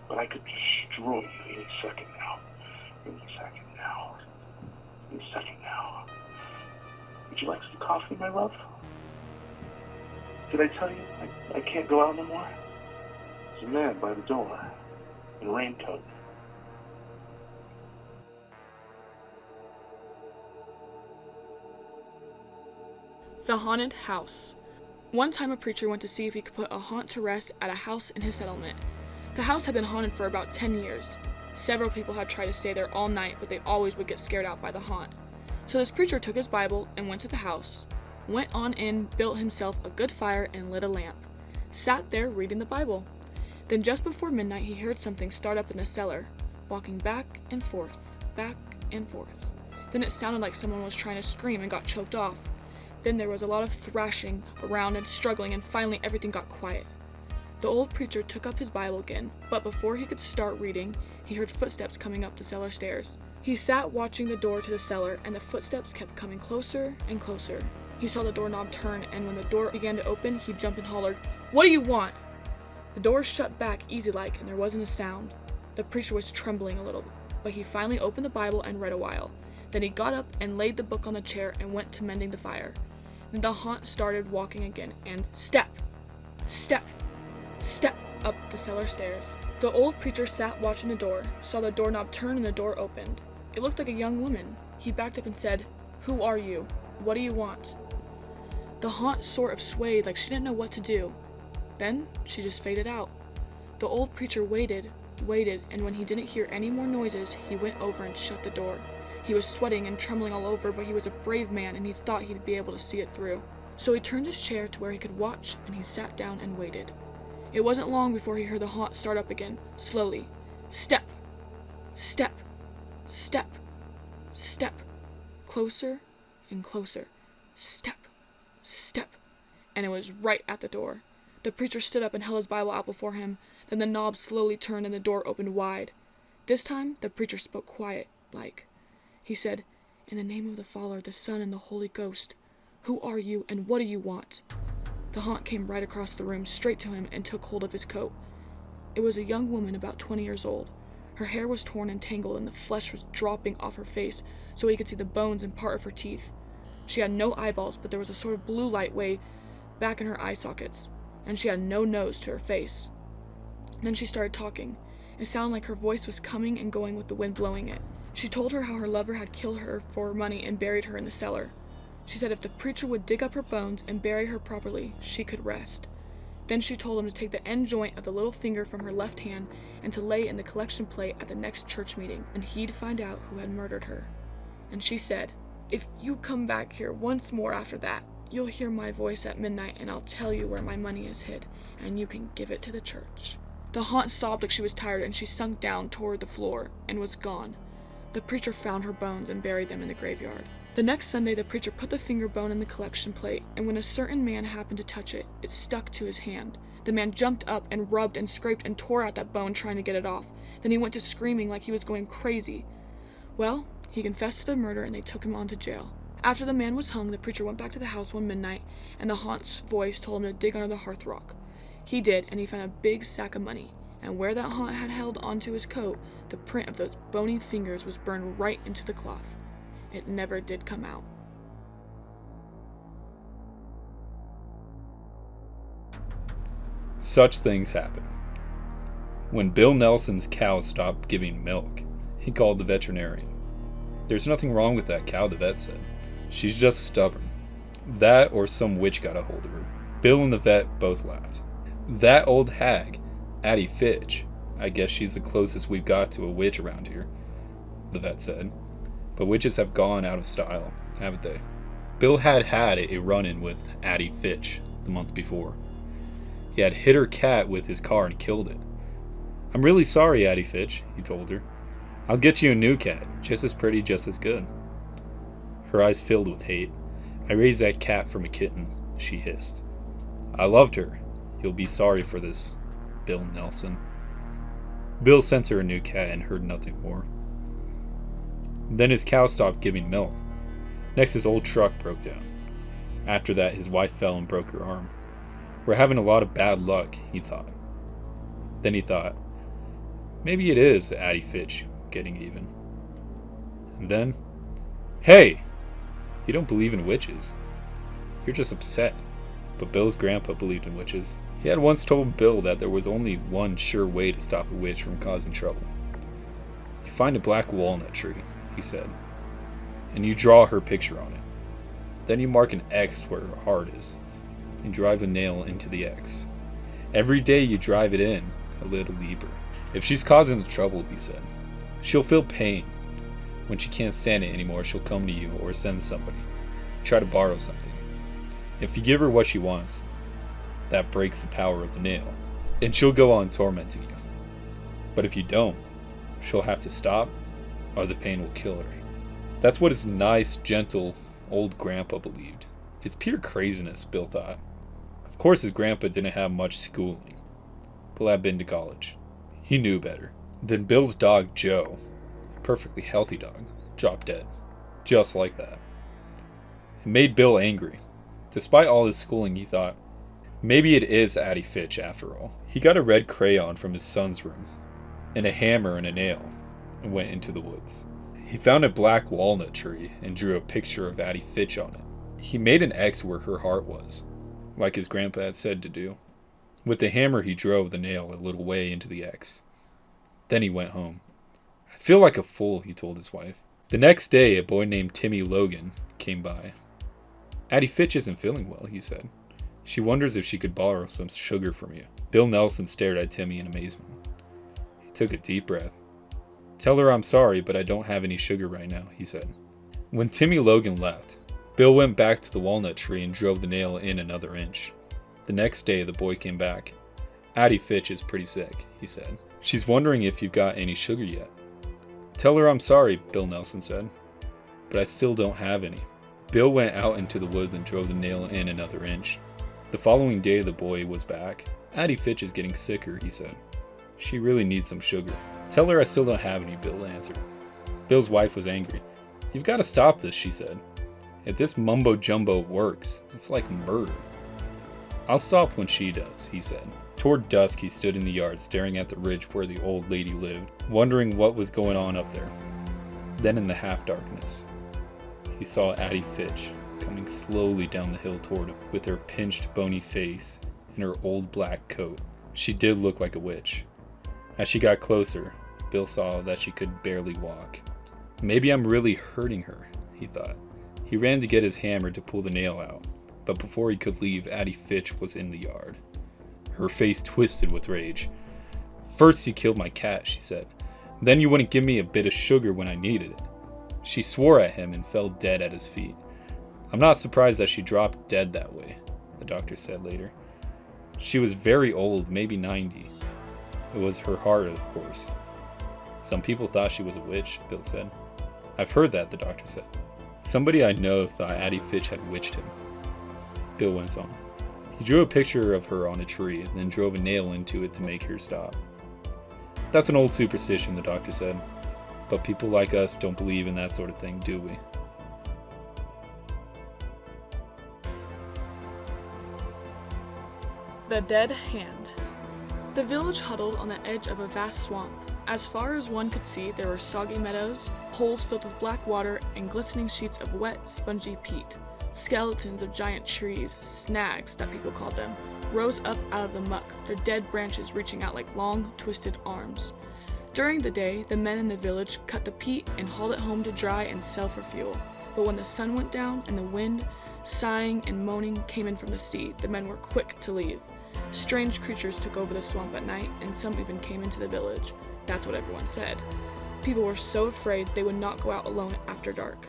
but I could destroy you any second now. Any second now. Any second now. Would you like some coffee, my love? Did I tell you I can't go out no more? There's a man by the door in a raincoat. The Haunted House. One time a preacher went to see if he could put a haunt to rest at a house in his settlement. The house had been haunted for about 10 years. Several people had tried to stay there all night, but they always would get scared out by the haunt. So this preacher took his Bible and went to the house, went on in, built himself a good fire and lit a lamp, sat there reading the Bible. Then just before midnight he heard something start up in the cellar, walking back and forth, back and forth. Then it sounded like someone was trying to scream and got choked off. Then there was a lot of thrashing around and struggling, and finally everything got quiet. The old preacher took up his Bible again, but before he could start reading, he heard footsteps coming up the cellar stairs. He sat watching the door to the cellar, and the footsteps kept coming closer and closer. He saw the doorknob turn, and when the door began to open, he jumped and hollered, "What do you want?" The door shut back easy-like, and there wasn't a sound. The preacher was trembling a little, but he finally opened the Bible and read a while. Then he got up and laid the book on the chair and went to mending the fire. Then the haunt started walking again, and step, step, step up the cellar stairs. The old preacher sat watching the door, saw the doorknob turn and the door opened. It looked like a young woman. He backed up and said, "Who are you? What do you want?" The haunt sort of swayed like she didn't know what to do. Then she just faded out. The old preacher waited, waited, and when he didn't hear any more noises, he went over and shut the door. He was sweating and trembling all over, but he was a brave man and he thought he'd be able to see it through. So he turned his chair to where he could watch, and he sat down and waited. It wasn't long before he heard the haunt start up again, slowly. Step, step, step, step. Closer and closer. Step, step. And it was right at the door. The preacher stood up and held his Bible out before him. Then the knob slowly turned and the door opened wide. This time, the preacher spoke quiet, like. He said, "In the name of the Father, the Son, and the Holy Ghost, who are you and what do you want?" The haunt came right across the room, straight to him, and took hold of his coat. It was a young woman about 20 years old. Her hair was torn and tangled, and the flesh was dropping off her face, so he could see the bones and part of her teeth. She had no eyeballs, but there was a sort of blue light way back in her eye sockets, and she had no nose to her face. Then she started talking. It sounded like her voice was coming and going with the wind blowing it. She told her how her lover had killed her for money and buried her in the cellar. She said if the preacher would dig up her bones and bury her properly, she could rest. Then she told him to take the end joint of the little finger from her left hand and to lay in the collection plate at the next church meeting, and he'd find out who had murdered her. And she said, "If you come back here once more after that, you'll hear my voice at midnight, and I'll tell you where my money is hid, and you can give it to the church." The haunt sobbed like she was tired, and she sunk down toward the floor and was gone. The preacher found her bones and buried them in the graveyard. The next Sunday, the preacher put the finger bone in the collection plate, and when a certain man happened to touch it, it stuck to his hand. The man jumped up and rubbed and scraped and tore out that bone trying to get it off. Then he went to screaming like he was going crazy. Well, he confessed to the murder, and they took him on to jail. After the man was hung, the preacher went back to the house one midnight, and the haunt's voice told him to dig under the hearth rock. He did, and he found a big sack of money. And where that haunt had held onto his coat, the print of those bony fingers was burned right into the cloth. It never did come out. Such things happen. When Bill Nelson's cow stopped giving milk, he called the veterinarian. "There's nothing wrong with that cow," the vet said. "She's just stubborn. That or some witch got a hold of her." Bill and the vet both laughed. "That old hag, Addie Fitch, I guess she's the closest we've got to a witch around here," the vet said. "But witches have gone out of style, haven't they?" Bill had a run-in with Addie Fitch the month before. He had hit her cat with his car and killed it. "I'm really sorry, Addie Fitch," he told her. "I'll get you a new cat, just as pretty, just as good." Her eyes filled with hate. "I raised that cat from a kitten," she hissed. "I loved her. You'll be sorry for this, Bill Nelson." Bill sent her a new cat and heard nothing more. Then his cow stopped giving milk. Next, his old truck broke down. After that, his wife fell and broke her arm. "We're having a lot of bad luck," he thought. Then he thought, maybe it is Addie Fitch getting even. And then, "Hey! You don't believe in witches. You're just upset." But Bill's grandpa believed in witches. He had once told Bill that there was only one sure way to stop a witch from causing trouble. "You find a black walnut tree," he said, "and you draw her picture on it. Then you mark an X where her heart is, and drive a nail into the X. Every day you drive it in a little deeper. If she's causing the trouble," he said, "she'll feel pain. When she can't stand it anymore, she'll come to you or send somebody, try to borrow something. If you give her what she wants, that breaks the power of the nail, and she'll go on tormenting you. But if you don't, she'll have to stop, or the pain will kill her." That's what his nice, gentle, old grandpa believed. It's pure craziness, Bill thought. Of course his grandpa didn't have much schooling. Bill had been to college. He knew better. Then Bill's dog, Joe, a perfectly healthy dog, dropped dead. Just like that. It made Bill angry. Despite all his schooling, he thought, maybe it is Addie Fitch after all. He got a red crayon from his son's room, and a hammer and a nail, and went into the woods. He found a black walnut tree and drew a picture of Addie Fitch on it. He made an X where her heart was, like his grandpa had said to do. With the hammer, he drove the nail a little way into the X. Then he went home. "I feel like a fool," he told his wife. The next day, a boy named Timmy Logan came by. "Addie Fitch isn't feeling well," he said. "She wonders if she could borrow some sugar from you." Bill Nelson stared at Timmy in amazement. took a deep breath. "Tell her I'm sorry, but I don't have any sugar right now," he said. When Timmy Logan left, Bill went back to the walnut tree and drove the nail in another inch. The next day, the boy came back. "Addie Fitch is pretty sick," he said. "She's wondering if you've got any sugar yet." "Tell her I'm sorry," Bill Nelson said, "but I still don't have any." Bill went out into the woods and drove the nail in another inch. The following day, the boy was back. "Addie Fitch is getting sicker," he said. "She really needs some sugar." "Tell her I still don't have any," Bill answered. Bill's wife was angry. "You've got to stop this," she said. "If this mumbo-jumbo works, it's like murder." "I'll stop when she does," he said. Toward dusk, he stood in the yard staring at the ridge where the old lady lived, wondering what was going on up there. Then in the half-darkness, he saw Addie Fitch coming slowly down the hill toward him, with her pinched, bony face and her old black coat. She did look like a witch. As she got closer, Bill saw that she could barely walk. "Maybe I'm really hurting her," he thought. He ran to get his hammer to pull the nail out, but before he could leave, Addie Fitch was in the yard. Her face twisted with rage. "First you killed my cat," she said. "Then you wouldn't give me a bit of sugar when I needed it." She swore at him and fell dead at his feet. "I'm not surprised that she dropped dead that way," the doctor said later. "She was very old, maybe 90. It was her heart, of course." "Some people thought she was a witch," Bill said. "I've heard that," the doctor said. "Somebody I know thought Addie Fitch had witched him." Bill went on. He drew a picture of her on a tree, and then drove a nail into it to make her stop. "That's an old superstition," the doctor said. "But people like us don't believe in that sort of thing, do we?" The Dead Hand. The village huddled on the edge of a vast swamp. As far as one could see, there were soggy meadows, holes filled with black water, and glistening sheets of wet, spongy peat. Skeletons of giant trees, snags that people called them, rose up out of the muck, their dead branches reaching out like long, twisted arms. During the day, the men in the village cut the peat and hauled it home to dry and sell for fuel. But when the sun went down and the wind, sighing and moaning, came in from the sea, the men were quick to leave. Strange creatures took over the swamp at night, and some even came into the village. That's what everyone said. People were so afraid they would not go out alone after dark.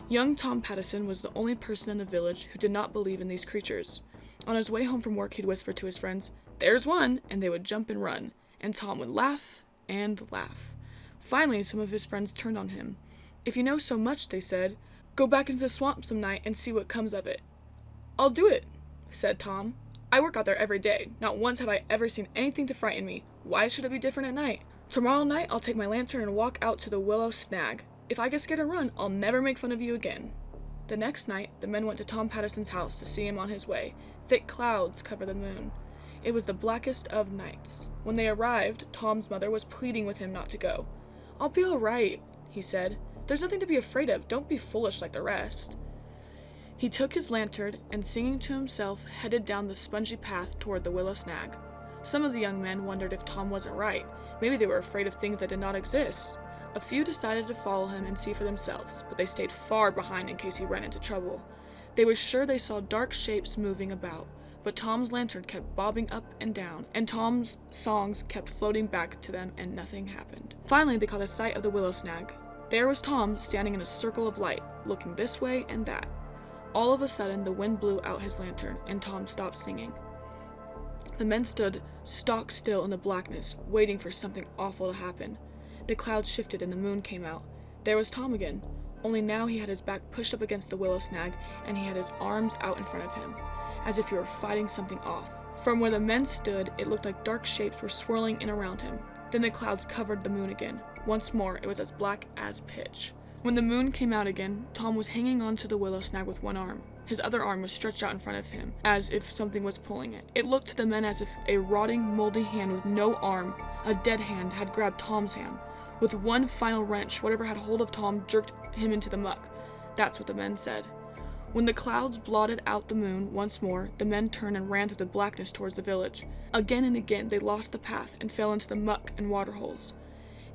Young Tom Pattison was the only person in the village who did not believe in these creatures. On his way home from work, he'd whisper to his friends, "There's one," and they would jump and run, and Tom would laugh and laugh. Finally, some of his friends turned on him. "If you know so much," they said, "go back into the swamp some night and see what comes of it." "I'll do it," said Tom. "I work out there every day. Not once have I ever seen anything to frighten me. Why should it be different at night? Tomorrow night, I'll take my lantern and walk out to the willow snag. If I get scared and run, I'll never make fun of you again." The next night, the men went to Tom Pattison's house to see him on his way. Thick clouds covered the moon. It was the blackest of nights. When they arrived, Tom's mother was pleading with him not to go. "I'll be all right," he said. "There's nothing to be afraid of. Don't be foolish like the rest." He took his lantern and, singing to himself, headed down the spongy path toward the willow snag. Some of the young men wondered if Tom wasn't right. Maybe they were afraid of things that did not exist. A few decided to follow him and see for themselves, but they stayed far behind in case he ran into trouble. They were sure they saw dark shapes moving about, but Tom's lantern kept bobbing up and down, and Tom's songs kept floating back to them, and nothing happened. Finally, they caught a sight of the willow snag. There was Tom, standing in a circle of light, looking this way and that. All of a sudden, the wind blew out his lantern, and Tom stopped singing. The men stood stock still in the blackness, waiting for something awful to happen. The clouds shifted and the moon came out. There was Tom again, only now he had his back pushed up against the willow snag, and he had his arms out in front of him, as if he were fighting something off. From where the men stood, it looked like dark shapes were swirling in around him. Then the clouds covered the moon again. Once more, it was as black as pitch. When the moon came out again, Tom was hanging onto the willow snag with one arm. His other arm was stretched out in front of him, as if something was pulling it. It looked to the men as if a rotting, moldy hand with no arm, a dead hand, had grabbed Tom's hand. With one final wrench, whatever had hold of Tom jerked him into the muck. That's what the men said. When the clouds blotted out the moon once more, the men turned and ran through the blackness towards the village. Again and again they lost the path and fell into the muck and water holes.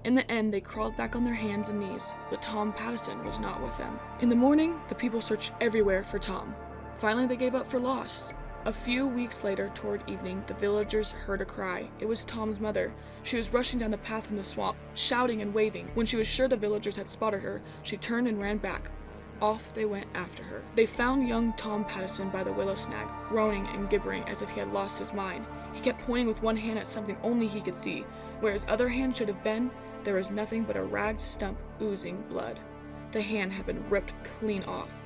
In the end, they crawled back on their hands and knees, but Tom Pattison was not with them. In the morning, the people searched everywhere for Tom. Finally, they gave up for lost. A few weeks later, toward evening, the villagers heard a cry. It was Tom's mother. She was rushing down the path in the swamp, shouting and waving. When she was sure the villagers had spotted her, she turned and ran back. Off they went after her. They found young Tom Pattison by the willow snag, groaning and gibbering as if he had lost his mind. He kept pointing with one hand at something only he could see. Where his other hand should have been, there was nothing but a ragged stump oozing blood. The hand had been ripped clean off.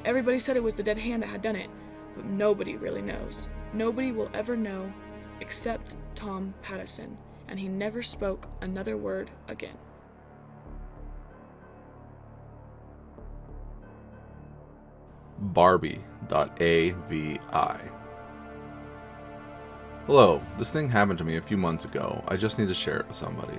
Everybody said it was the dead hand that had done it, but nobody really knows. Nobody will ever know except Tom Pattison, and he never spoke another word again. Barbie.avi. Hello, this thing happened to me a few months ago. I just need to share it with somebody.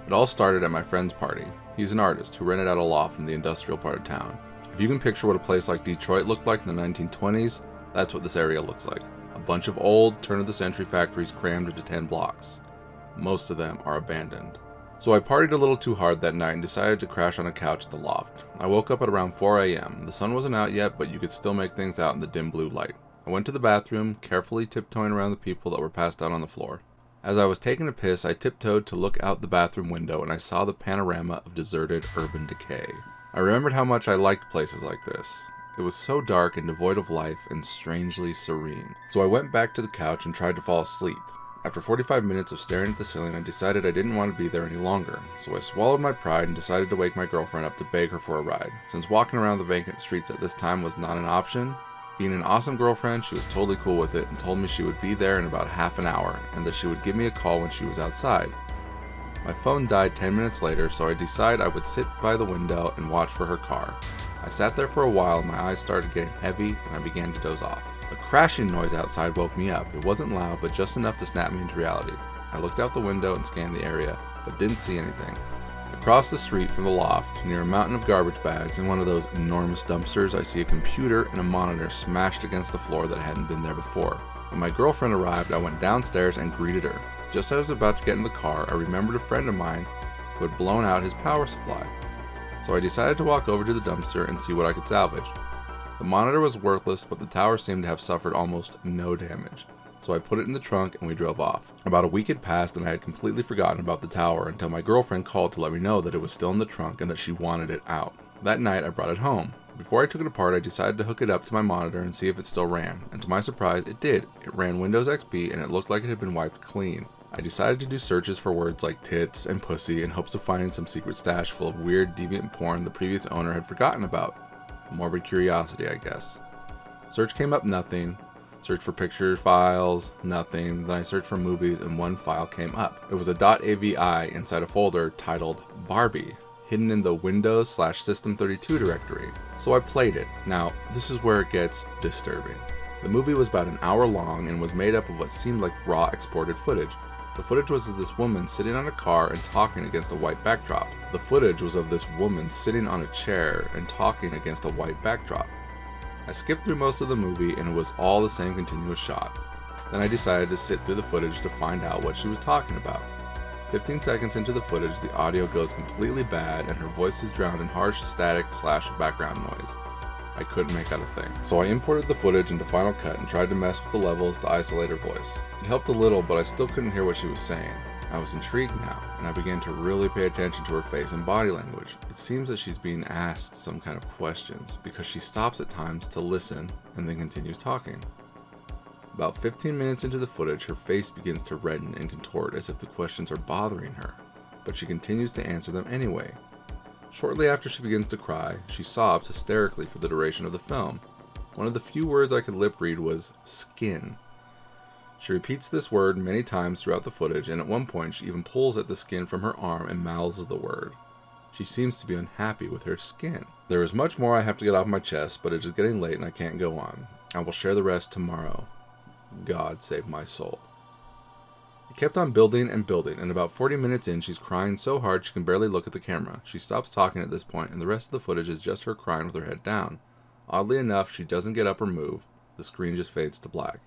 It all started at my friend's party. He's an artist who rented out a loft in the industrial part of town. If you can picture what a place like Detroit looked like in the 1920s, that's what this area looks like. A bunch of old, turn-of-the-century factories crammed into 10 blocks. Most of them are abandoned. So I partied a little too hard that night and decided to crash on a couch at the loft. I woke up at around 4 a.m. The sun wasn't out yet, but you could still make things out in the dim blue light. I went to the bathroom, carefully tiptoeing around the people that were passed out on the floor. As I was taking a piss, I tiptoed to look out the bathroom window and I saw the panorama of deserted urban decay. I remembered how much I liked places like this. It was so dark and devoid of life and strangely serene. So I went back to the couch and tried to fall asleep. After 45 minutes of staring at the ceiling, I decided I didn't want to be there any longer. So I swallowed my pride and decided to wake my girlfriend up to beg her for a ride. Since walking around the vacant streets at this time was not an option, being an awesome girlfriend, she was totally cool with it and told me she would be there in about half an hour and that she would give me a call when she was outside. My phone died 10 minutes later, so I decided I would sit by the window and watch for her car. I sat there for a while and my eyes started getting heavy and I began to doze off. A crashing noise outside woke me up. It wasn't loud, but just enough to snap me into reality. I looked out the window and scanned the area, but didn't see anything. Across the street from the loft, near a mountain of garbage bags and one of those enormous dumpsters, I see a computer and a monitor smashed against the floor that hadn't been there before. When my girlfriend arrived, I went downstairs and greeted her. Just as I was about to get in the car, I remembered a friend of mine who had blown out his power supply. So I decided to walk over to the dumpster and see what I could salvage. The monitor was worthless, but the tower seemed to have suffered almost no damage. So I put it in the trunk and we drove off. About a week had passed and I had completely forgotten about the tower until my girlfriend called to let me know that it was still in the trunk and that she wanted it out. That night I brought it home. Before I took it apart, I decided to hook it up to my monitor and see if it still ran, and to my surprise, it did. It ran Windows XP and it looked like it had been wiped clean. I decided to do searches for words like tits and pussy in hopes of finding some secret stash full of weird, deviant porn the previous owner had forgotten about. Morbid curiosity, I guess. Search came up nothing. Search for picture files, nothing. Then I searched for movies and one file came up. It was a .avi inside a folder titled Barbie, hidden in the Windows/System32 directory. So I played it. Now, this is where it gets disturbing. The movie was about an hour long and was made up of what seemed like raw exported footage. The footage was of this woman sitting on a car and talking against a white backdrop. The footage was of this woman sitting on a chair and talking against a white backdrop. I skipped through most of the movie and it was all the same continuous shot. Then I decided to sit through the footage to find out what she was talking about. 15 seconds into the footage, the audio goes completely bad and her voice is drowned in harsh static/background noise. I couldn't make out a thing. So I imported the footage into Final Cut and tried to mess with the levels to isolate her voice. It helped a little, but I still couldn't hear what she was saying. I was intrigued now, and I began to really pay attention to her face and body language. It seems that she's being asked some kind of questions, because she stops at times to listen and then continues talking. About 15 minutes into the footage, her face begins to redden and contort as if the questions are bothering her, but she continues to answer them anyway. Shortly after she begins to cry, she sobs hysterically for the duration of the film. One of the few words I could lip read was skin. She repeats this word many times throughout the footage, and at one point she even pulls at the skin from her arm and mouths the word. She seems to be unhappy with her skin. There is much more I have to get off my chest, but it is getting late and I can't go on. I will share the rest tomorrow. God save my soul. It kept on building and building, and about 40 minutes in, she's crying so hard she can barely look at the camera. She stops talking at this point, and the rest of the footage is just her crying with her head down. Oddly enough, she doesn't get up or move. The screen just fades to black.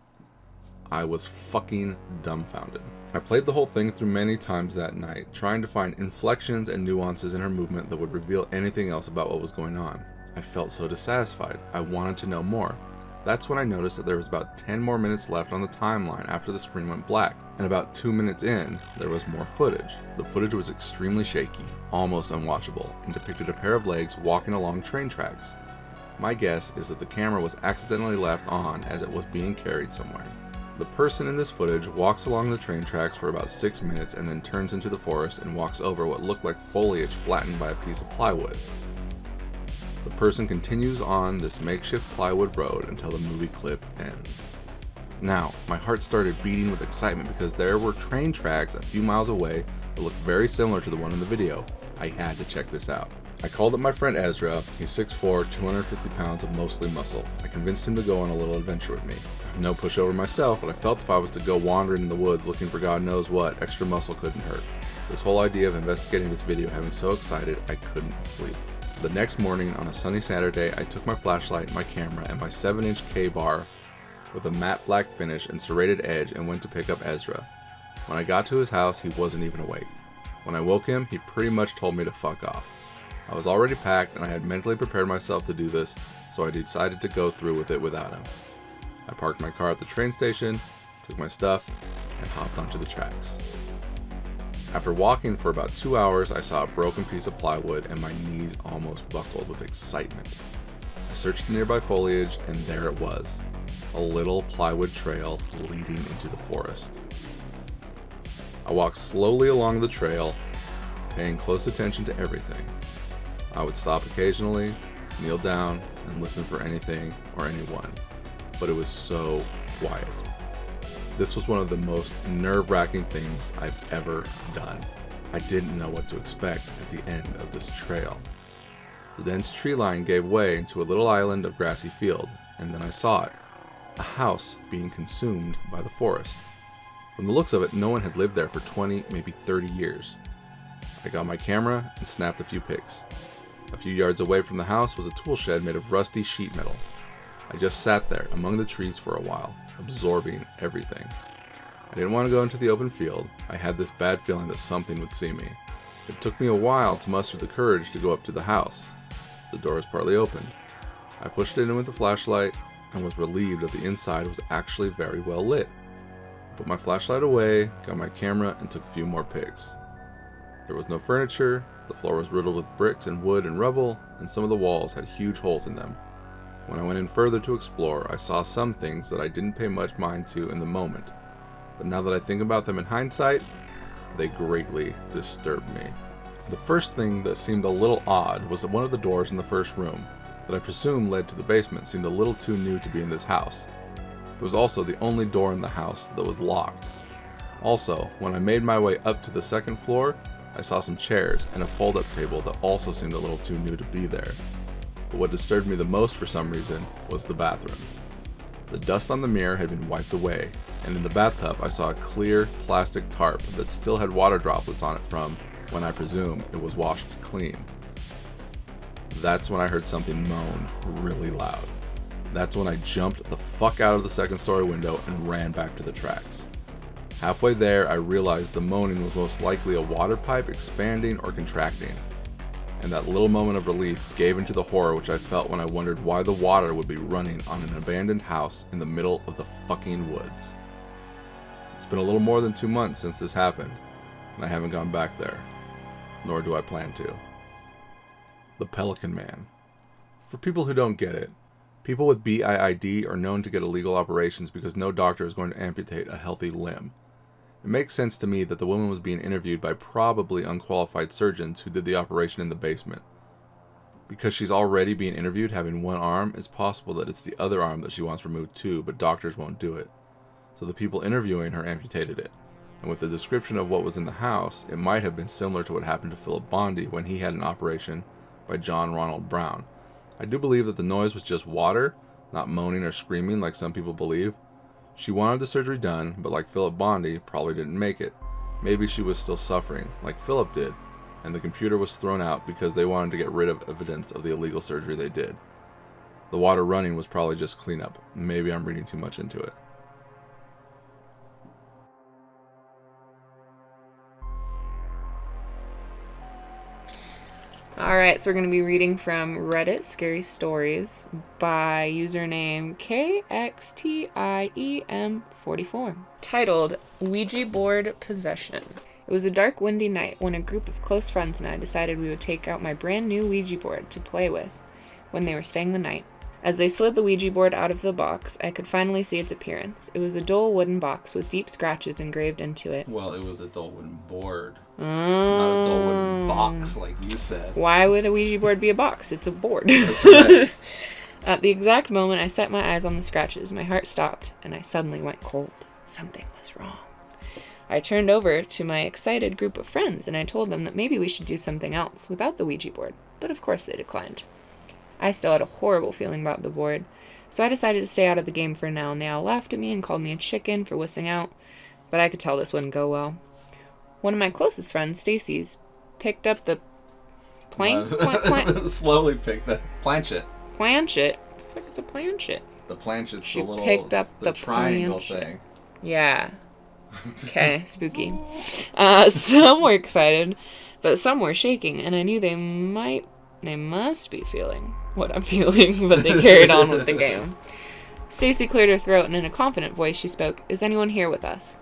I was fucking dumbfounded. I played the whole thing through many times that night, trying to find inflections and nuances in her movement that would reveal anything else about what was going on. I felt so dissatisfied. I wanted to know more. That's when I noticed that there was about 10 more minutes left on the timeline after the screen went black, and about 2 minutes in, there was more footage. The footage was extremely shaky, almost unwatchable, and depicted a pair of legs walking along train tracks. My guess is that the camera was accidentally left on as it was being carried somewhere. The person in this footage walks along the train tracks for about 6 minutes and then turns into the forest and walks over what looked like foliage flattened by a piece of plywood. The person continues on this makeshift plywood road until the movie clip ends. Now, my heart started beating with excitement because there were train tracks a few miles away that looked very similar to the one in the video. I had to check this out. I called up my friend Ezra. He's 6'4", 250 pounds of mostly muscle. I convinced him to go on a little adventure with me. I'm no pushover myself, but I felt if I was to go wandering in the woods looking for God knows what, extra muscle couldn't hurt. This whole idea of investigating this video had me so excited I couldn't sleep. The next morning, on a sunny Saturday, I took my flashlight, my camera, and my 7-inch K-bar with a matte black finish and serrated edge and went to pick up Ezra. When I got to his house, he wasn't even awake. When I woke him, he pretty much told me to fuck off. I was already packed and I had mentally prepared myself to do this, so I decided to go through with it without him. I parked my car at the train station, took my stuff, and hopped onto the tracks. After walking for about 2 hours, I saw a broken piece of plywood and my knees almost buckled with excitement. I searched the nearby foliage and there it was, a little plywood trail leading into the forest. I walked slowly along the trail, paying close attention to everything. I would stop occasionally, kneel down, and listen for anything or anyone, but it was so quiet. This was one of the most nerve-wracking things I've ever done. I didn't know what to expect at the end of this trail. The dense tree line gave way into a little island of grassy field, and then I saw it, a house being consumed by the forest. From the looks of it, no one had lived there for 20, maybe 30 years. I got my camera and snapped a few pics. A few yards away from the house was a tool shed made of rusty sheet metal. I just sat there among the trees for a while, absorbing everything. I didn't want to go into the open field. I had this bad feeling that something would see me. It took me a while to muster the courage to go up to the house. The door was partly open. I pushed it in with the flashlight and was relieved that the inside was actually very well lit. I put my flashlight away, got my camera, and took a few more pics. There was no furniture, the floor was riddled with bricks and wood and rubble, and some of the walls had huge holes in them. When I went in further to explore, I saw some things that I didn't pay much mind to in the moment, but now that I think about them in hindsight, they greatly disturbed me. The first thing that seemed a little odd was that one of the doors in the first room, that I presume led to the basement, seemed a little too new to be in this house. It was also the only door in the house that was locked. Also, when I made my way up to the second floor, I saw some chairs and a fold-up table that also seemed a little too new to be there. But what disturbed me the most for some reason was the bathroom. The dust on the mirror had been wiped away, and in the bathtub I saw a clear plastic tarp that still had water droplets on it from when I presume it was washed clean. That's when I heard something moan really loud. That's when I jumped the fuck out of the second story window and ran back to the tracks. Halfway there, I realized the moaning was most likely a water pipe expanding or contracting. And that little moment of relief gave into the horror which I felt when I wondered why the water would be running on an abandoned house in the middle of the fucking woods. It's been a little more than 2 months since this happened, and I haven't gone back there, nor do I plan to. The Pelican Man. For people who don't get it, people with BIID are known to get illegal operations because no doctor is going to amputate a healthy limb. It makes sense to me that the woman was being interviewed by probably unqualified surgeons who did the operation in the basement. Because she's already being interviewed having one arm, it's possible that it's the other arm that she wants removed too, but doctors won't do it. So the people interviewing her amputated it. And with the description of what was in the house, it might have been similar to what happened to Philip Bondi when he had an operation by John Ronald Brown. I do believe that the noise was just water, not moaning or screaming like some people believe. She wanted the surgery done, but like Philip Bondi, probably didn't make it. Maybe she was still suffering, like Philip did, and the computer was thrown out because they wanted to get rid of evidence of the illegal surgery they did. The water running was probably just cleanup. Maybe I'm reading too much into it. Alright, so we're going to be reading from Reddit Scary Stories by username KXTIEM44. Titled, Ouija Board Possession. It was a dark, windy night when a group of close friends and I decided we would take out my brand new Ouija board to play with when they were staying the night. As they slid the Ouija board out of the box, I could finally see its appearance. It was a dull wooden box with deep scratches engraved into it. Well, it was a dull wooden board. Oh. Not a dull wooden box, like you said. Why would a Ouija board be a box? It's a board. That's right. At the exact moment I set my eyes on the scratches, my heart stopped, and I suddenly went cold. Something was wrong. I turned over to my excited group of friends, and I told them that maybe we should do something else without the Ouija board, but of course they declined. I still had a horrible feeling about the board, so I decided to stay out of the game for now, and they all laughed at me and called me a chicken for wussing out, but I could tell this wouldn't go well. One of my closest friends, Stacy's, picked up the Slowly picked the planchet. Planchet? What the fuck is a planchet? The planchet's She the little picked up the triangle planchet. thing. Yeah. Okay, spooky. Some were excited, but some were shaking, and I knew they must be feeling what I'm feeling, but they carried on with the game. Stacy cleared her throat, and in a confident voice she spoke, "Is anyone here with us?"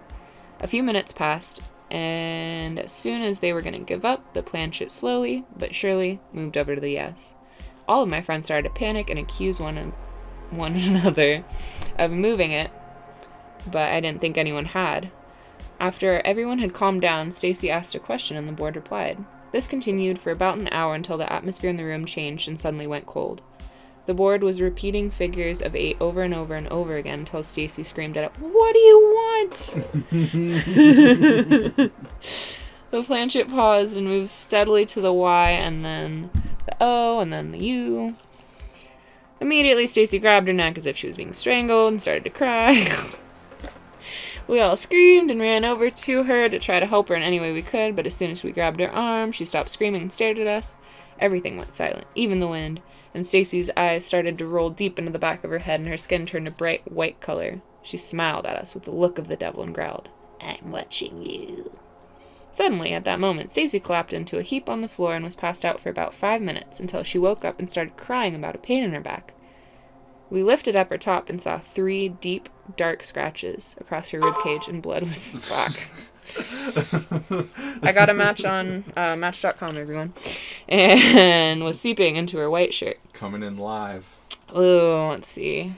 A few minutes passed, and as soon as they were going to give up, the planchet slowly but surely moved over to the yes. All of my friends started to panic and accuse one another of moving it, but I didn't think anyone had. After everyone had calmed down, Stacy asked a question and the board replied. This continued for about an hour until the atmosphere in the room changed and suddenly went cold. The board was repeating figures of 8 over and over and over again until Stacy screamed at it, "What do you want?" The planchet paused and moved steadily to the Y and then the O and then the U. Immediately, Stacy grabbed her neck as if she was being strangled and started to cry. We all screamed and ran over to her to try to help her in any way we could, but as soon as we grabbed her arm, she stopped screaming and stared at us. Everything went silent, even the wind, and Stacy's eyes started to roll deep into the back of her head and her skin turned a bright white color. She smiled at us with the look of the devil and growled, "I'm watching you." Suddenly, at that moment, Stacy collapsed into a heap on the floor and was passed out for about 5 minutes until she woke up and started crying about a pain in her back. We lifted up her top and saw 3 deep, dark scratches across her ribcage, and blood was fuck. I got a match on Match.com, everyone, and was seeping into her white shirt. Coming in live. Oh, let's see.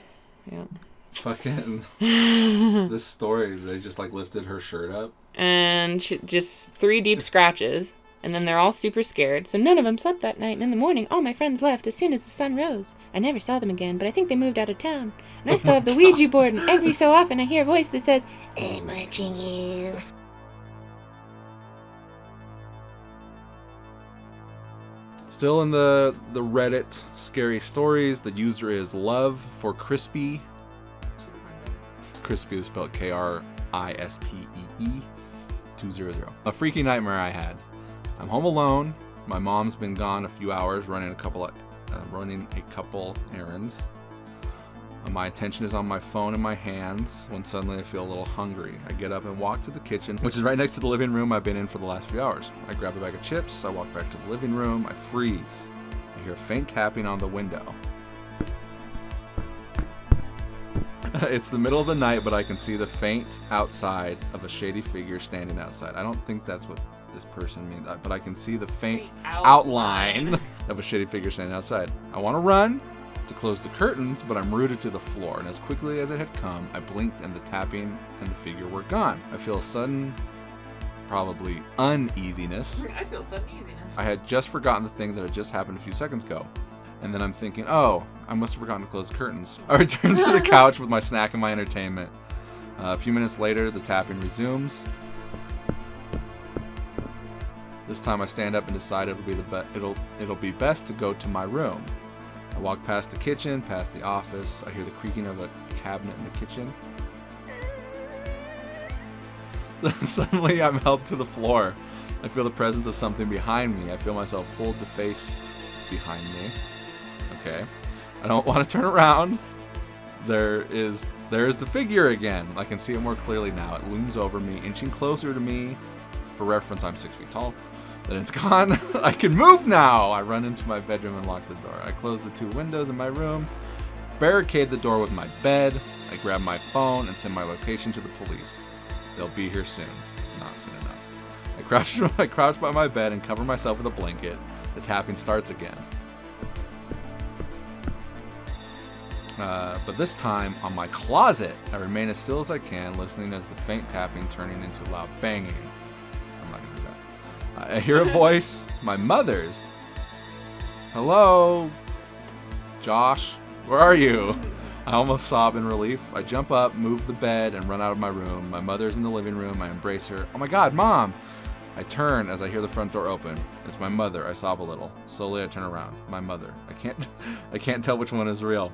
Yeah. Fucking this story, they just like lifted her shirt up. And just 3 deep scratches. And then they're all super scared, so none of them slept that night, and in the morning, all my friends left as soon as the sun rose. I never saw them again, but I think they moved out of town. And I still have the Ouija board, and every so often I hear a voice that says, "I'm watching you." Still in the Reddit scary stories, the user is Love for Crispy. Crispy is spelled KRISPEE 200. A freaky nightmare I had. I'm home alone. My mom's been gone a few hours running a couple errands. My attention is on my phone in my hands when suddenly I feel a little hungry. I get up and walk to the kitchen, which is right next to the living room I've been in for the last few hours. I grab a bag of chips. I walk back to the living room. I freeze. I hear a faint tapping on the window. It's the middle of the night, but I can see the faint outside of a shady figure standing outside. I don't think that's what this person means, but I can see the faint outline of a shady figure standing outside. I want to run to close the curtains, but I'm rooted to the floor, and as quickly as it had come, I blinked and the tapping and the figure were gone. I feel a sudden, probably uneasiness. I feel sudden easiness. I had just forgotten the thing that had just happened a few seconds ago. And then I'm thinking, oh, I must have forgotten to close the curtains. I return to the couch with my snack and my entertainment. A few minutes later, the tapping resumes. This time I stand up and decide it'll be best to go to my room. I walk past the kitchen, past the office. I hear the creaking of a cabinet in the kitchen. Suddenly I'm held to the floor. I feel the presence of something behind me. I feel myself pulled to face behind me. Okay. I don't want to turn around. There is the figure again. I can see it more clearly now. It looms over me, inching closer to me. For reference, I'm 6 feet tall. Then it's gone. I can move now. I run into my bedroom and lock the door. I close the 2 windows in my room, barricade the door with my bed. I grab my phone and send my location to the police. They'll be here soon. Not soon enough. I crouch by my bed and cover myself with a blanket. The tapping starts again. But this time, on my closet, I remain as still as I can, listening as the faint tapping turning into loud banging. I'm not going to do that. I hear a voice, my mother's. Hello? Josh, where are you? I almost sob in relief. I jump up, move the bed, and run out of my room. My mother's in the living room. I embrace her. Oh my God, Mom! I turn as I hear the front door open. It's my mother. I sob a little. Slowly, I turn around. My mother. I can't tell which one is real.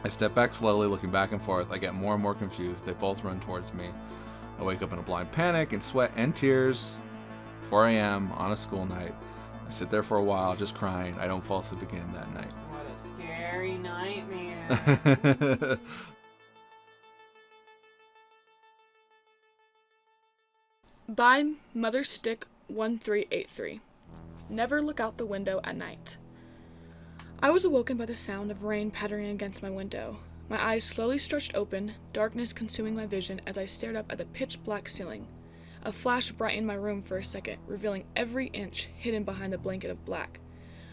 I step back slowly, looking back and forth. I get more and more confused. They both run towards me. I wake up in a blind panic and sweat and tears. 4 a.m. on a school night. I sit there for a while, just crying. I don't fall asleep again that night. What a scary nightmare. By Mother Stick 1383. Never look out the window at night. I was awoken by the sound of rain pattering against my window. My eyes slowly stretched open, darkness consuming my vision as I stared up at the pitch-black ceiling. A flash brightened my room for a second, revealing every inch hidden behind the blanket of black.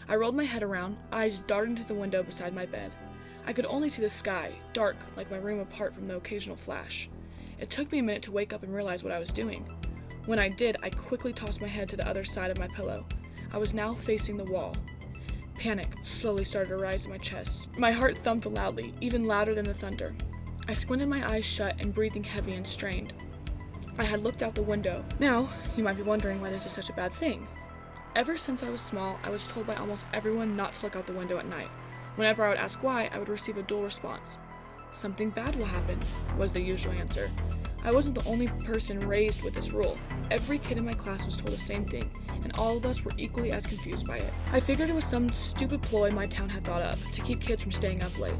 I rolled my head around, eyes darted into the window beside my bed. I could only see the sky, dark like my room apart from the occasional flash. It took me a minute to wake up and realize what I was doing. When I did, I quickly tossed my head to the other side of my pillow. I was now facing the wall. Panic slowly started to rise in my chest. My heart thumped loudly, even louder than the thunder. I squinted my eyes shut and breathing heavy and strained. I had looked out the window. Now, you might be wondering why this is such a bad thing. Ever since I was small, I was told by almost everyone not to look out the window at night. Whenever I would ask why, I would receive a dual response. Something bad will happen, was the usual answer. I wasn't the only person raised with this rule. Every kid in my class was told the same thing, and all of us were equally as confused by it. I figured it was some stupid ploy my town had thought up to keep kids from staying up late.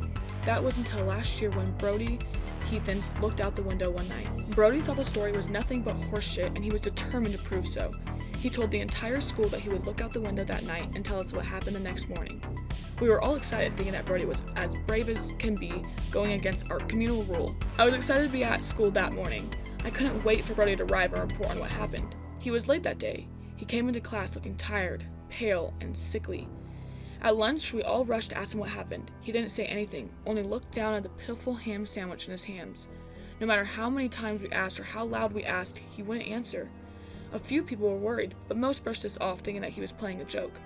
That was until last year when Brody Heathens looked out the window one night. Brody thought the story was nothing but horseshit, and he was determined to prove so. He told the entire school that he would look out the window that night and tell us what happened the next morning. We were all excited, thinking that Brody was as brave as can be, going against our communal rule. I was excited to be at school that morning. I couldn't wait for Brody to arrive and report on what happened. He was late that day. He came into class looking tired, pale, and sickly. At lunch, we all rushed to ask him what happened. He didn't say anything, only looked down at the pitiful ham sandwich in his hands. No matter how many times we asked or how loud we asked, he wouldn't answer. A few people were worried, but most brushed this off, thinking that he was playing a joke.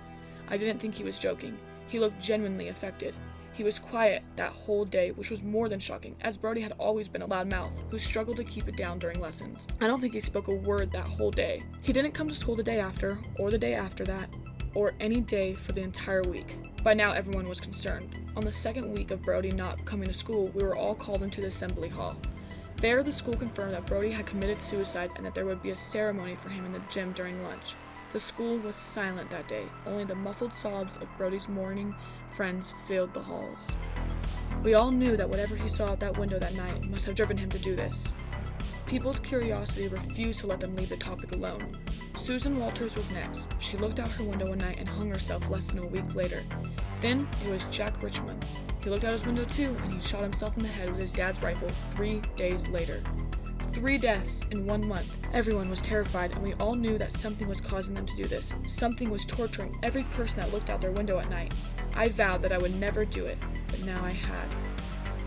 I didn't think he was joking. He looked genuinely affected. He was quiet that whole day, which was more than shocking, as Brody had always been a loud mouth who struggled to keep it down during lessons. I don't think he spoke a word that whole day. He didn't come to school the day after, or the day after that, or any day for the entire week. By now, everyone was concerned. On the second week of Brody not coming to school, we were all called into the assembly hall. There, the school confirmed that Brody had committed suicide and that there would be a ceremony for him in the gym during lunch. The school was silent that day. Only the muffled sobs of Brody's mourning friends filled the halls. We all knew that whatever he saw out that window that night must have driven him to do this. People's curiosity refused to let them leave the topic alone. Susan Walters was next. She looked out her window one night and hung herself less than a week later. Then it was Jack Richmond. He looked out his window too, and he shot himself in the head with his dad's rifle 3 days later. 3 deaths in 1 month. Everyone was terrified, and we all knew that something was causing them to do this. Something was torturing every person that looked out their window at night. I vowed that I would never do it, but now I had.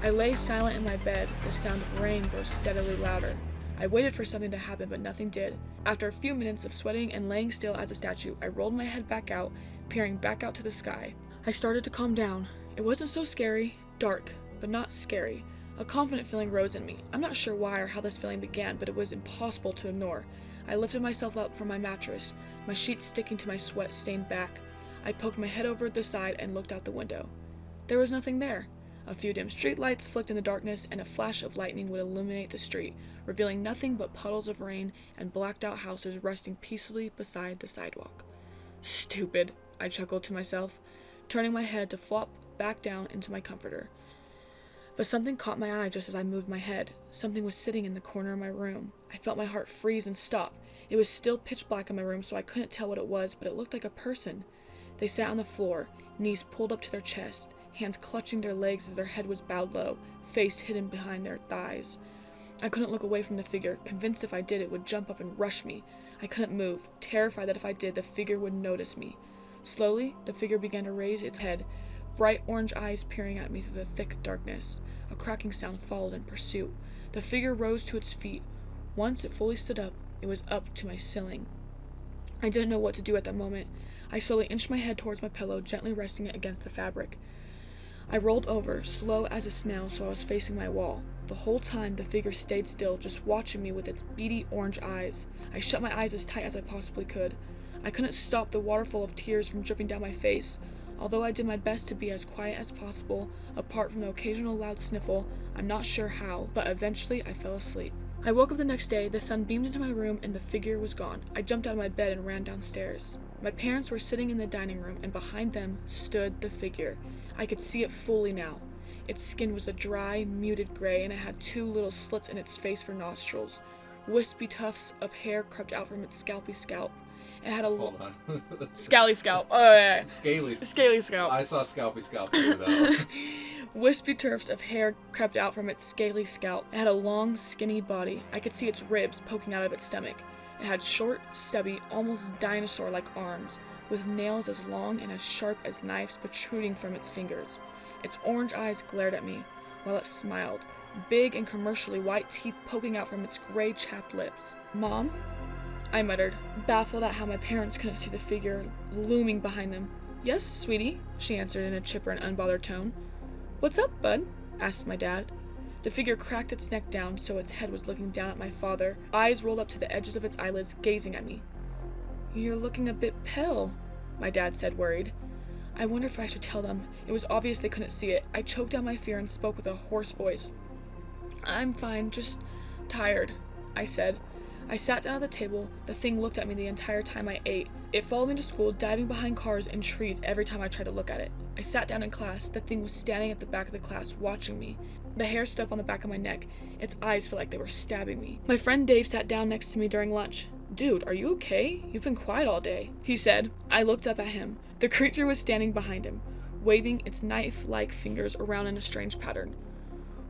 I lay silent in my bed. The sound of rain grew steadily louder. I waited for something to happen, but nothing did. After a few minutes of sweating and laying still as a statue, I rolled my head back out, peering back out to the sky. I started to calm down. It wasn't so scary, dark, but not scary. A confident feeling rose in me. I'm not sure why or how this feeling began, but it was impossible to ignore. I lifted myself up from my mattress, my sheets sticking to my sweat-stained back. I poked my head over the side and looked out the window. There was nothing there. A few dim streetlights flicked in the darkness, and a flash of lightning would illuminate the street, revealing nothing but puddles of rain and blacked-out houses resting peacefully beside the sidewalk. Stupid, I chuckled to myself, turning my head to flop back down into my comforter. But something caught my eye just as I moved my head. Something was sitting in the corner of my room. I felt my heart freeze and stop. It was still pitch black in my room, so I couldn't tell what it was, but it looked like a person. They sat on the floor, knees pulled up to their chest, hands clutching their legs as their head was bowed low, face hidden behind their thighs. I couldn't look away from the figure, convinced if I did it would jump up and rush me. I couldn't move, terrified that if I did, the figure would notice me. Slowly, the figure began to raise its head, bright orange eyes peering at me through the thick darkness. A cracking sound followed in pursuit. The figure rose to its feet. Once it fully stood up, it was up to my ceiling. I didn't know what to do at that moment. I slowly inched my head towards my pillow, gently resting it against the fabric. I rolled over, slow as a snail, so I was facing my wall. The whole time, the figure stayed still, just watching me with its beady orange eyes. I shut my eyes as tight as I possibly could. I couldn't stop the waterfall of tears from dripping down my face. Although I did my best to be as quiet as possible, apart from the occasional loud sniffle, I'm not sure how, but eventually I fell asleep. I woke up the next day, the sun beamed into my room, and the figure was gone. I jumped out of my bed and ran downstairs. My parents were sitting in the dining room, and behind them stood the figure. I could see it fully now. Its skin was a dry, muted gray, and it had 2 little slits in its face for nostrils. Wispy tufts of hair crept out from its scalpy scalp. It had a Hold on. scally scalp. Oh, yeah. Scaly. Scaly scalp. I saw scalpy scalp too, though. Wispy tufts of hair crept out from its scaly scalp. It had a long, skinny body. I could see its ribs poking out of its stomach. It had short, stubby, almost dinosaur-like arms, with nails as long and as sharp as knives protruding from its fingers. Its orange eyes glared at me, while it smiled, big and commercially white teeth poking out from its gray, chapped lips. "Mom?" I muttered, baffled at how my parents couldn't see the figure looming behind them. "Yes, sweetie," she answered in a chipper and unbothered tone. "What's up, bud?" asked my dad. The figure cracked its neck down so its head was looking down at my father, eyes rolled up to the edges of its eyelids, gazing at me. "You're looking a bit pale," my dad said, worried. I wonder if I should tell them. It was obvious they couldn't see it. I choked down my fear and spoke with a hoarse voice. "I'm fine, just tired," I said. I sat down at the table. The thing looked at me the entire time I ate. It followed me to school, diving behind cars and trees every time I tried to look at it. I sat down in class. The thing was standing at the back of the class, watching me. The hair stood up on the back of my neck. Its eyes felt like they were stabbing me. My friend Dave sat down next to me during lunch. "Dude, are you okay? You've been quiet all day," he said. I looked up at him. The creature was standing behind him, waving its knife-like fingers around in a strange pattern.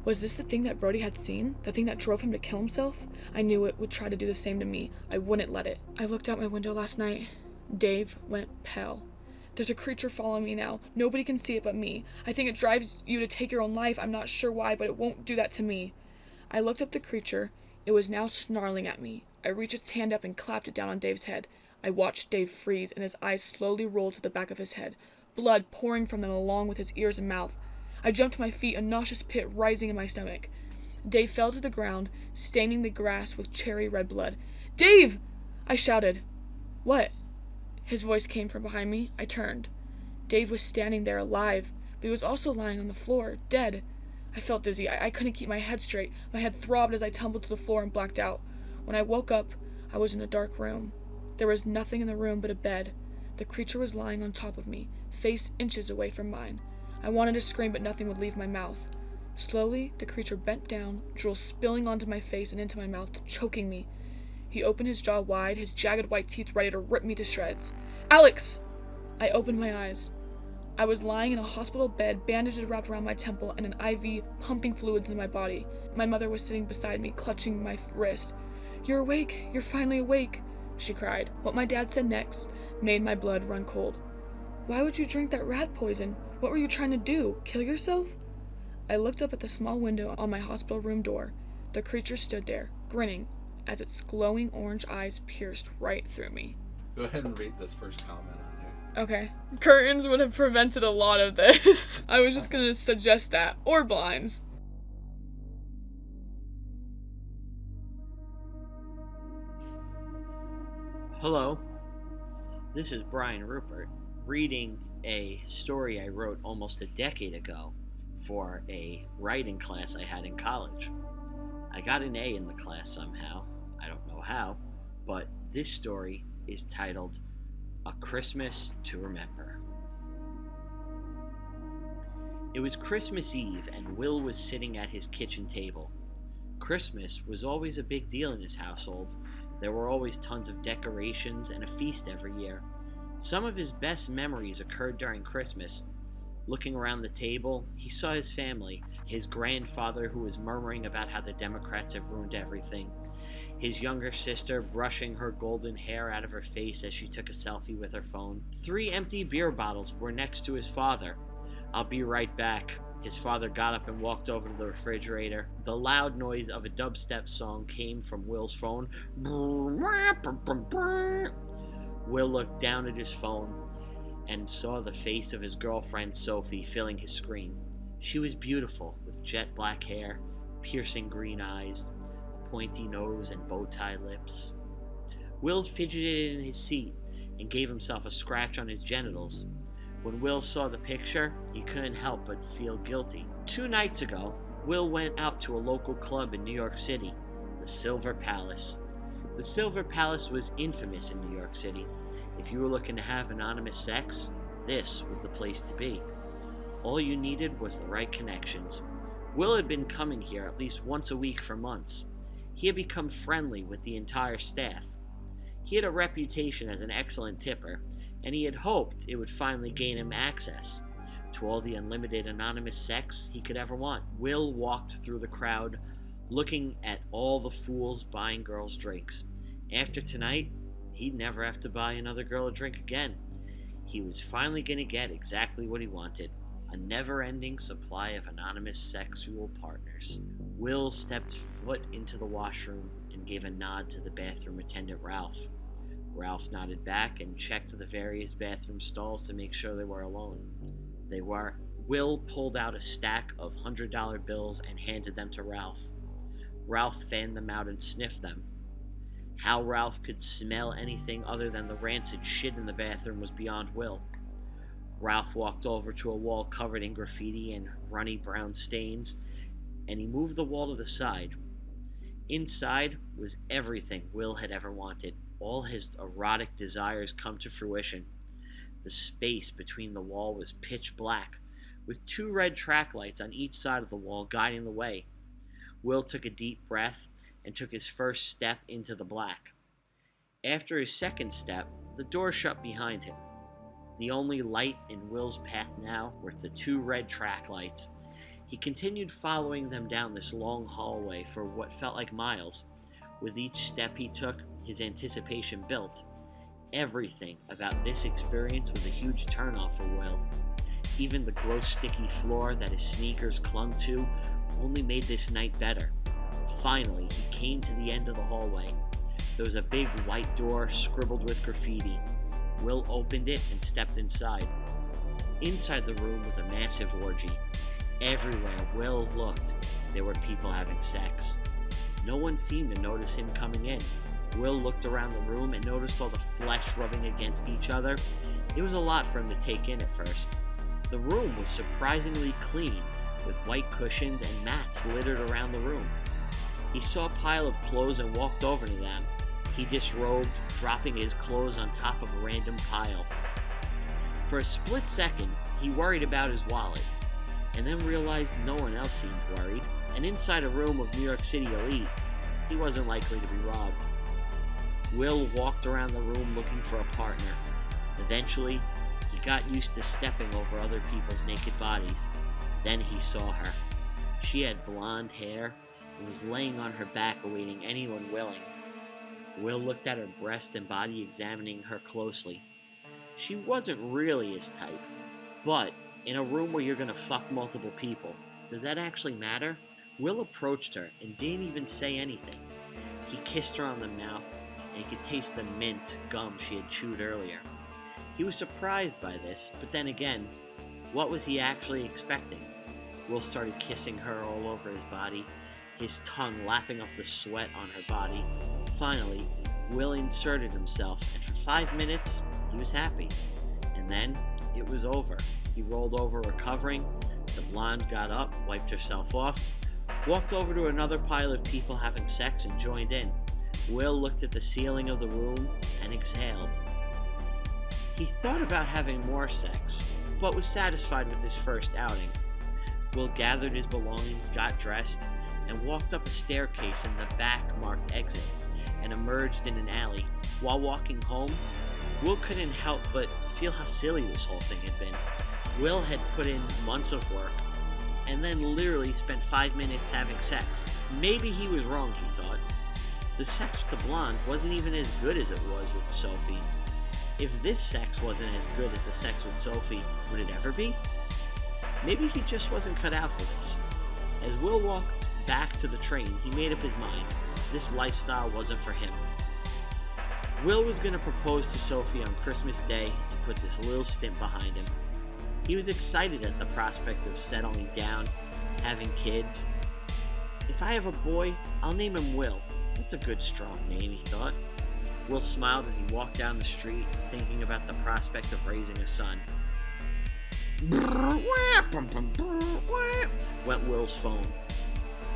Was this the thing that Brody had seen? The thing that drove him to kill himself? I knew it would try to do the same to me. I wouldn't let it. I looked out my window last night. Dave went pale. "There's a creature following me now. Nobody can see it but me. I think it drives you to take your own life. I'm not sure why, but it won't do that to me." I looked up the creature. It was now snarling at me. I reached its hand up and clapped it down on Dave's head. I watched Dave freeze, and his eyes slowly rolled to the back of his head, blood pouring from them along with his ears and mouth. I jumped to my feet, a nauseous pit rising in my stomach. Dave fell to the ground, staining the grass with cherry red blood. "Dave!" I shouted. "What?" His voice came from behind me. I turned. Dave was standing there alive, but he was also lying on the floor, dead. I felt dizzy. I couldn't keep my head straight. My head throbbed as I tumbled to the floor and blacked out. When I woke up, I was in a dark room. There was nothing in the room but a bed. The creature was lying on top of me, face inches away from mine. I wanted to scream, but nothing would leave my mouth. Slowly, the creature bent down, drool spilling onto my face and into my mouth, choking me. He opened his jaw wide, his jagged white teeth ready to rip me to shreds. "Alex!" I opened my eyes. I was lying in a hospital bed, bandages wrapped around my temple, and an IV pumping fluids in my body. My mother was sitting beside me, clutching my wrist. "You're awake! You're finally awake!" she cried. What my dad said next made my blood run cold. "Why would you drink that rat poison? What were you trying to do? Kill yourself?" I looked up at the small window on my hospital room door. The creature stood there, grinning, as its glowing orange eyes pierced right through me. Go ahead and read this first comment on here. Okay. Curtains would have prevented a lot of this. I was just gonna suggest that. Or blinds. Hello, this is Brian Ruppert reading a story I wrote almost a decade ago for a writing class I had in college. I got an A in the class somehow. I don't know how, but this story is titled A Christmas to Remember. It was Christmas Eve and Will was sitting at his kitchen table. Christmas was always a big deal in his household. There were always tons of decorations and a feast every year. Some of his best memories occurred during Christmas. Looking around the table, he saw his family, his grandfather who was murmuring about how the Democrats have ruined everything, his younger sister brushing her golden hair out of her face as she took a selfie with her phone. 3 empty beer bottles were next to his father. "I'll be right back." His father got up and walked over to the refrigerator. The loud noise of a dubstep song came from Will's phone. Will looked down at his phone and saw the face of his girlfriend Sophie filling his screen. She was beautiful, with jet black hair, piercing green eyes, pointy nose, and bow tie lips. Will fidgeted in his seat and gave himself a scratch on his genitals. When Will saw the picture, he couldn't help but feel guilty. 2 nights ago, Will went out to a local club in New York City, the Silver Palace. The Silver Palace was infamous in New York City. If you were looking to have anonymous sex, this was the place to be. All you needed was the right connections. Will had been coming here at least once a week for months. He had become friendly with the entire staff. He had a reputation as an excellent tipper, and he had hoped it would finally gain him access to all the unlimited anonymous sex he could ever want. Will walked through the crowd, looking at all the fools buying girls drinks. After tonight, he'd never have to buy another girl a drink again. He was finally going to get exactly what he wanted, a never-ending supply of anonymous sexual partners. Will stepped foot into the washroom and gave a nod to the bathroom attendant, Ralph. Ralph nodded back and checked the various bathroom stalls to make sure they were alone. They were. Will pulled out a stack of $100 bills and handed them to Ralph. Ralph fanned them out and sniffed them. How Ralph could smell anything other than the rancid shit in the bathroom was beyond Will. Ralph walked over to a wall covered in graffiti and runny brown stains, and he moved the wall to the side. Inside was everything Will had ever wanted. All his erotic desires come to fruition. The space between the wall was pitch black, with 2 red track lights on each side of the wall guiding the way. Will took a deep breath and took his first step into the black. After his second step, the door shut behind him. The only light in Will's path now were the 2 red track lights. He continued following them down this long hallway for what felt like miles. With each step he took, his anticipation built. Everything about this experience was a huge turnoff for Will. Even the gross sticky floor that his sneakers clung to only made this night better. Finally, he came to the end of the hallway. There was a big white door scribbled with graffiti. Will opened it and stepped inside. Inside the room was a massive orgy. Everywhere Will looked, there were people having sex. No one seemed to notice him coming in. Will looked around the room and noticed all the flesh rubbing against each other. It was a lot for him to take in at first. The room was surprisingly clean, with white cushions and mats littered around the room. He saw a pile of clothes and walked over to them. He disrobed, dropping his clothes on top of a random pile. For a split second, he worried about his wallet, and then realized no one else seemed worried, and inside a room of New York City elite, he wasn't likely to be robbed. Will walked around the room looking for a partner. Eventually, he got used to stepping over other people's naked bodies. Then he saw her. She had blonde hair and was laying on her back awaiting anyone willing. Will looked at her breast and body, examining her closely. She wasn't really his type, but in a room where you're gonna fuck multiple people, does that actually matter? Will approached her and didn't even say anything. He kissed her on the mouth, and he could taste the mint gum she had chewed earlier. He was surprised by this, but then again, what was he actually expecting? Will started kissing her all over his body, his tongue lapping up the sweat on her body. Finally, Will inserted himself, and for 5 minutes, he was happy. And then, it was over. He rolled over recovering. The blonde got up, wiped herself off, walked over to another pile of people having sex, and joined in. Will looked at the ceiling of the room and exhaled. He thought about having more sex, but was satisfied with his first outing. Will gathered his belongings, got dressed, and walked up a staircase in the back marked exit. and emerged in an alley. While walking home, Will couldn't help but feel how silly this whole thing had been. Will had put in months of work, and then literally spent 5 minutes having sex. Maybe he was wrong, he thought. The sex with the blonde wasn't even as good as it was with Sophie. If this sex wasn't as good as the sex with Sophie, would it ever be? Maybe he just wasn't cut out for this. As Will walked back to the train, he made up his mind. This lifestyle wasn't for him. Will was going to propose to Sophie on Christmas Day and put this little stint behind him. He was excited at the prospect of settling down, having kids. If I have a boy, I'll name him Will. That's a good, strong name, he thought. Will smiled as he walked down the street, thinking about the prospect of raising a son. Went Will's phone.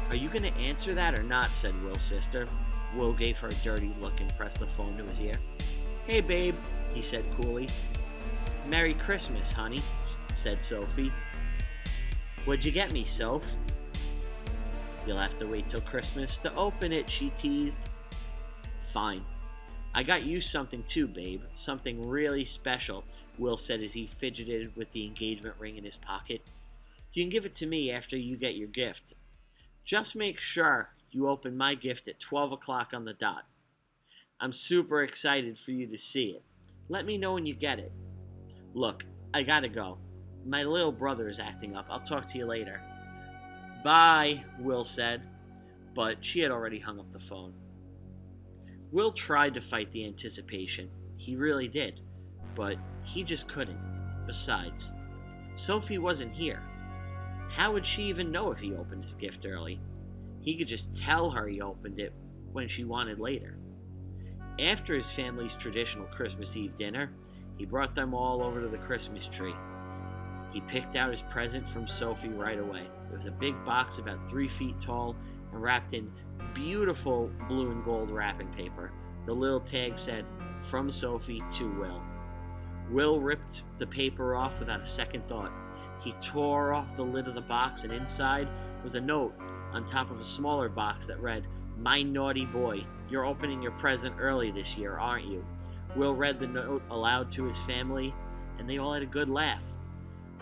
"Are you going to answer that or not?" said Will's sister. Will gave her a dirty look and pressed the phone to his ear. "Hey, babe," he said coolly. "Merry Christmas, honey," said Sophie. "What'd you get me, Soph?" "You'll have to wait till Christmas to open it," she teased. "Fine. I got you something too, babe. Something really special," Will said as he fidgeted with the engagement ring in his pocket. "You can give it to me after you get your gift. Just make sure you open my gift at 12 o'clock on the dot. I'm super excited for you to see it. Let me know when you get it. Look, I gotta go. My little brother is acting up. I'll talk to you later." "Bye," Will said, but she had already hung up the phone. Will tried to fight the anticipation. He really did, but he just couldn't. Besides, Sophie wasn't here. How would she even know if he opened his gift early? He could just tell her he opened it when she wanted later. After his family's traditional Christmas Eve dinner, he brought them all over to the Christmas tree. He picked out his present from Sophie right away. It was a big box about 3 feet tall and wrapped in beautiful blue and gold wrapping paper. The little tag said, "From Sophie to Will." Will ripped the paper off without a second thought. He tore off the lid of the box, and inside was a note on top of a smaller box that read, "My naughty boy, you're opening your present early this year, aren't you?" Will read the note aloud to his family, and they all had a good laugh.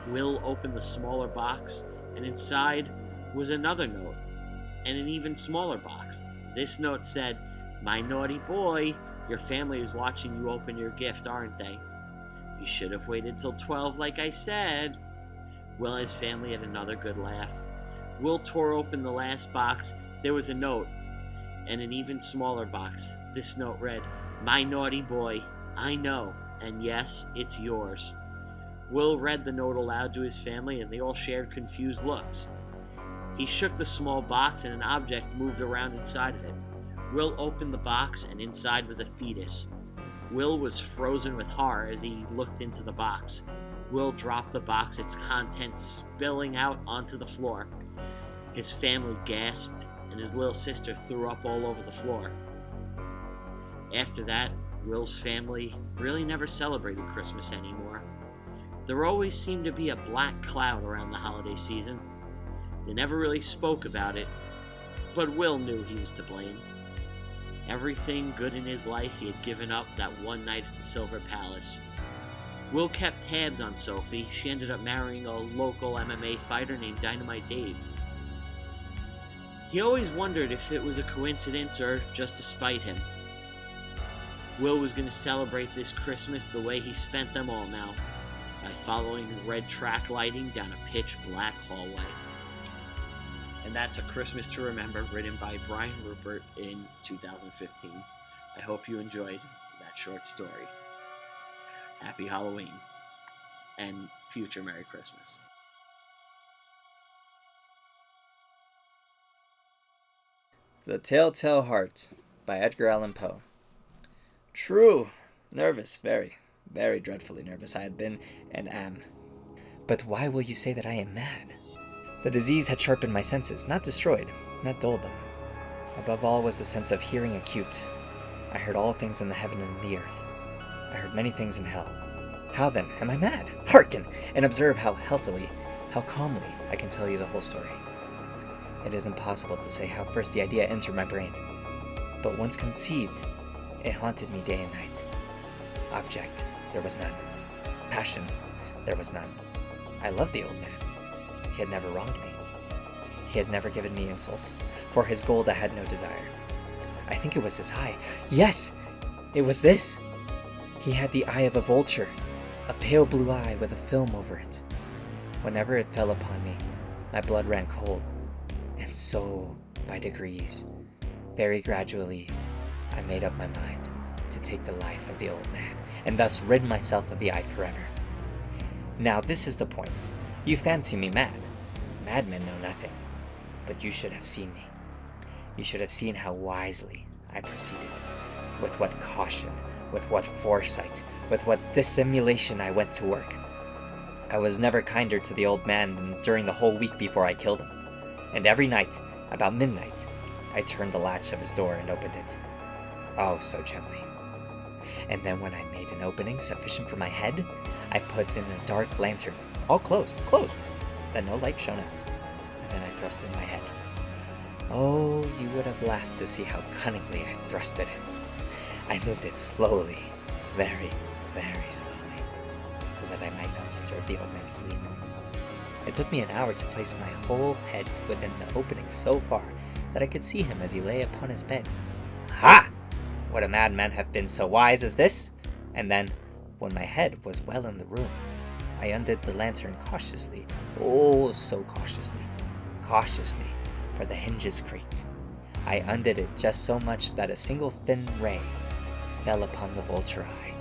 Will opened the smaller box, and inside was another note, and an even smaller box. This note said, "My naughty boy, your family is watching you open your gift, aren't they? You should have waited till 12 like I said." Will and his family had another good laugh. Will tore open the last box. There was a note, and an even smaller box. This note read, "My naughty boy, I know, and yes, it's yours." Will read the note aloud to his family, and they all shared confused looks. He shook the small box, and an object moved around inside of it. Will opened the box, and inside was a fetus. Will was frozen with horror as he looked into the box. Will dropped the box, its contents spilling out onto the floor. His family gasped, and his little sister threw up all over the floor. After that, Will's family really never celebrated Christmas anymore. There always seemed to be a black cloud around the holiday season. They never really spoke about it, but Will knew he was to blame. Everything good in his life he had given up that one night at the Silver Palace. Will kept tabs on Sophie. She ended up marrying a local MMA fighter named Dynamite Dave. He always wondered if it was a coincidence or just to spite him. Will was going to celebrate this Christmas the way he spent them all now, by following red track lighting down a pitch black hallway. And that's A Christmas to Remember, written by Brian Ruppert in 2015. I hope you enjoyed that short story. Happy Halloween, and future Merry Christmas. The Telltale Heart by Edgar Allan Poe. True. Nervous, very, very dreadfully nervous I had been and am. But why will you say that I am mad? The disease had sharpened my senses, not destroyed, not dulled them. Above all was the sense of hearing acute. I heard all things in the heaven and the earth. I heard many things in hell. How then am I mad? Hearken, and observe how healthily, how calmly I can tell you the whole story. It is impossible to say how first the idea entered my brain. but once conceived, it haunted me day and night. Object, there was none. Passion, there was none. I loved the old man. He had never wronged me. He had never given me insult. For his gold I had no desire. I think it was his eye. Yes, it was this. He had the eye of a vulture, a pale blue eye with a film over it. Whenever it fell upon me, my blood ran cold. And so, by degrees, very gradually, I made up my mind to take the life of the old man, and thus rid myself of the eye forever. Now this is the point. You fancy me mad. Madmen know nothing. But you should have seen me. You should have seen how wisely I proceeded. With what caution, with what foresight, with what dissimulation I went to work. I was never kinder to the old man than during the whole week before I killed him. And every night, about midnight, I turned the latch of his door and opened it. Oh, so gently. And then when I made an opening sufficient for my head, I put in a dark lantern, all closed, that no light shone out. And then I thrust in my head. Oh, you would have laughed to see how cunningly I thrust it in. I moved it slowly, very, very slowly, so that I might not disturb the old man's sleep. It took me an hour to place my whole head within the opening so far that I could see him as he lay upon his bed. Ha! Would a madman have been so wise as this? And then, when my head was well in the room, I undid the lantern cautiously, oh, so cautiously, for the hinges creaked. I undid it just so much that a single thin ray fell upon the vulture eye,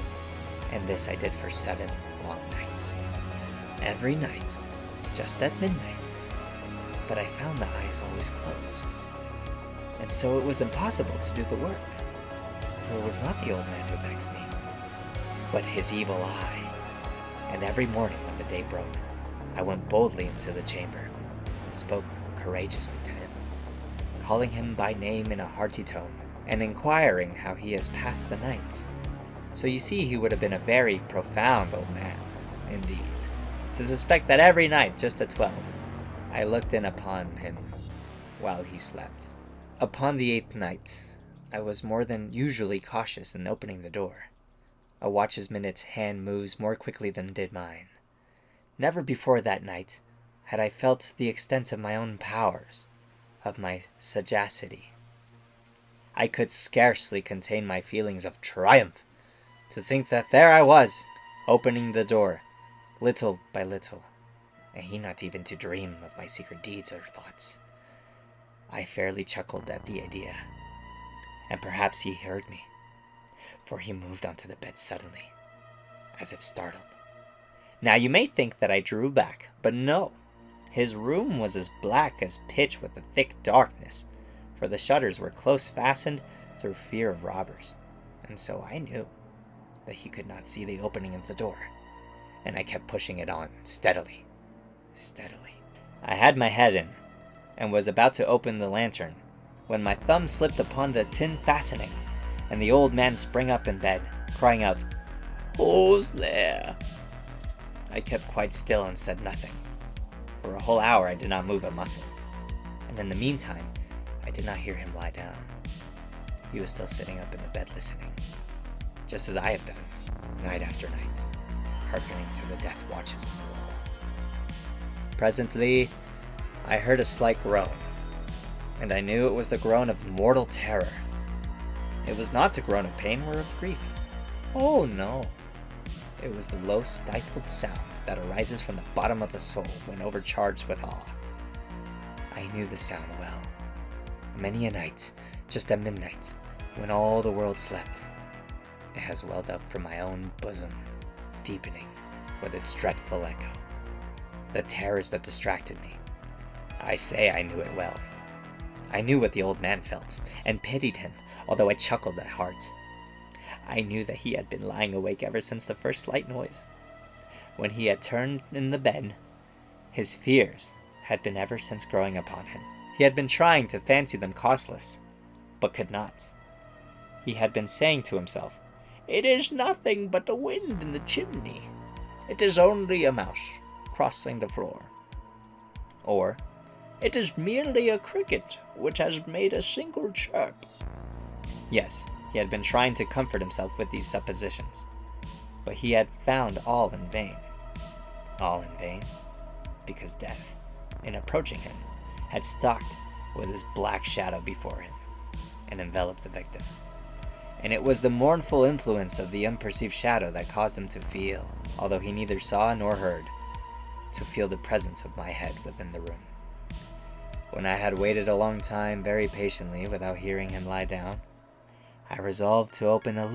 and this I did for 7 long nights. Every night, just at midnight, but I found the eyes always closed, and so it was impossible to do the work, for it was not the old man who vexed me, but his evil eye. And every morning when the day broke, I went boldly into the chamber and spoke courageously to him, calling him by name in a hearty tone, and inquiring how he has passed the night. So you see he would have been a very profound old man, indeed, to suspect that every night, just at 12, I looked in upon him while he slept. Upon the 8th night, I was more than usually cautious in opening the door. A watch's minute hand moves more quickly than did mine. Never before that night had I felt the extent of my own powers, of my sagacity. I could scarcely contain my feelings of triumph to think that there I was, opening the door, little by little, and he not even to dream of my secret deeds or thoughts. I fairly chuckled at the idea, and perhaps he heard me, for he moved onto the bed suddenly, as if startled. Now you may think that I drew back, but no. His room was as black as pitch with a thick darkness, for the shutters were close fastened through fear of robbers, and so I knew that he could not see the opening of the door, and I kept pushing it on steadily. I had my head in, and was about to open the lantern, when my thumb slipped upon the tin fastening, and the old man sprang up in bed, crying out, "Who's there?" I kept quite still and said nothing. For a whole hour I did not move a muscle, and in the meantime I did not hear him lie down. He was still sitting up in the bed listening, just as I have done, night after night, hearkening to the death watches on the wall. Presently, I heard a slight groan, and I knew it was the groan of mortal terror. It was not a groan of pain or of grief. Oh no. It was the low stifled sound that arises from the bottom of the soul when overcharged with awe. I knew the sound well. Many a night, just at midnight, when all the world slept, it has welled up from my own bosom, deepening with its dreadful echo. The terrors that distracted me, I say I knew it well. I knew what the old man felt, and pitied him, although I chuckled at heart. I knew that he had been lying awake ever since the first slight noise. When he had turned in the bed, his fears had been ever since growing upon him. He had been trying to fancy them causeless, but could not. He had been saying to himself, "It is nothing but the wind in the chimney. It is only a mouse crossing the floor." Or, "It is merely a cricket which has made a single chirp." Yes, he had been trying to comfort himself with these suppositions, but he had found all in vain. All in vain, because death, in approaching him, had stalked with his black shadow before him and enveloped the victim. And it was the mournful influence of the unperceived shadow that caused him to feel, although he neither saw nor heard, to feel the presence of my head within the room. When I had waited a long time very patiently without hearing him lie down, I resolved to open a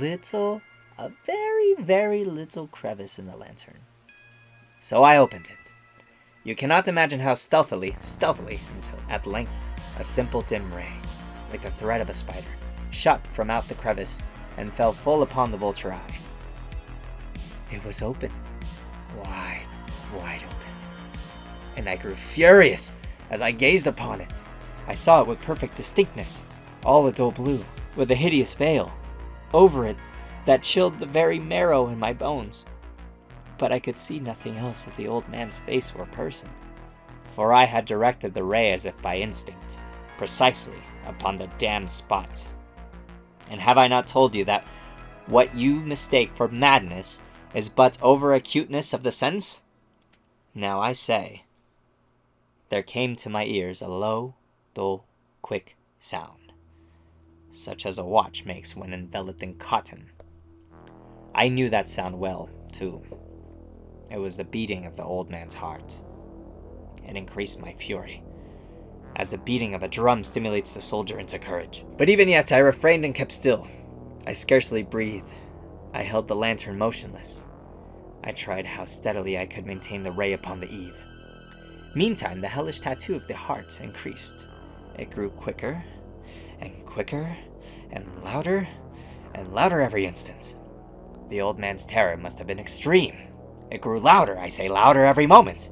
very, very little crevice in the lantern. So I opened it. You cannot imagine how stealthily, until at length a simple dim ray, like the thread of a spider, shot from out the crevice and fell full upon the vulture eye. It was open, wide open, and I grew furious as I gazed upon it. I saw it with perfect distinctness, all a dull blue, with a hideous veil over it that chilled the very marrow in my bones. But I could see nothing else of the old man's face or person, for I had directed the ray as if by instinct, precisely upon the damned spot. And have I not told you that what you mistake for madness is but over-acuteness of the sense? Now I say, there came to my ears a low, dull, quick sound, such as a watch makes when enveloped in cotton. I knew that sound well, too. It was the beating of the old man's heart. It increased my fury, as the beating of a drum stimulates the soldier into courage. But even yet I refrained and kept still. I scarcely breathed. I held the lantern motionless. I tried how steadily I could maintain the ray upon the eve. Meantime, the hellish tattoo of the heart increased. It grew quicker, and louder every instant. The old man's terror must have been extreme. It grew louder, I say louder every moment.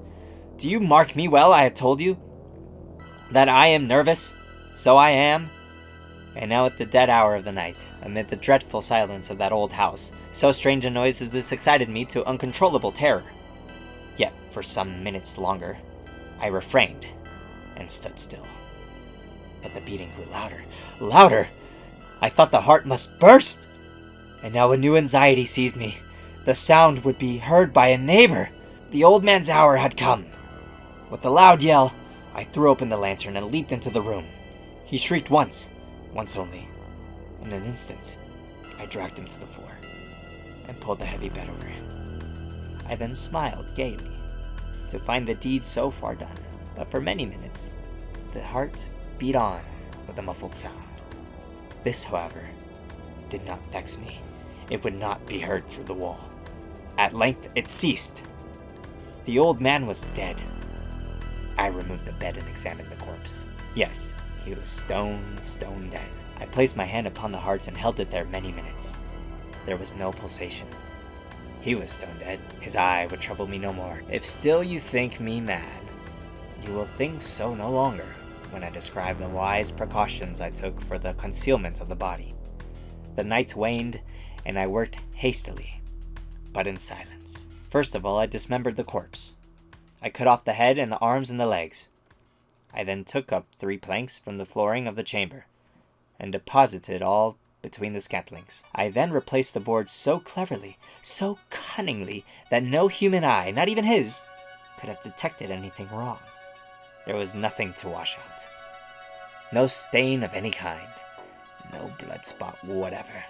Do you mark me well? I have told you that I am nervous. So I am. And now at the dead hour of the night, amid the dreadful silence of that old house, so strange a noise as this excited me to uncontrollable terror. Yet, for some minutes longer, I refrained and stood still. But the beating grew louder. I thought the heart must burst. And now a new anxiety seized me. The sound would be heard by a neighbor. The old man's hour had come. With a loud yell, I threw open the lantern and leaped into the room. He shrieked once only. In an instant, I dragged him to the floor and pulled the heavy bed over him. I then smiled gaily to find the deed so far done, but for many minutes, the heart beat on with a muffled sound. This, however, did not vex me. It would not be heard through the wall. At length, it ceased. The old man was dead. I removed the bed and examined the corpse. Yes, he was stone dead. I placed my hand upon the heart and held it there many minutes. There was no pulsation. He was stone dead. His eye would trouble me no more. If still you think me mad, you will think so no longer when I describe the wise precautions I took for the concealment of the body. The night waned, and I worked hastily, but in silence. First of all, I dismembered the corpse. I cut off the head and the arms and the legs. I then took up 3 planks from the flooring of the chamber, and deposited all between the scantlings. I then replaced the boards so cleverly, so cunningly, that no human eye, not even his, could have detected anything wrong. There was nothing to wash out. No stain of any kind. No blood spot whatever.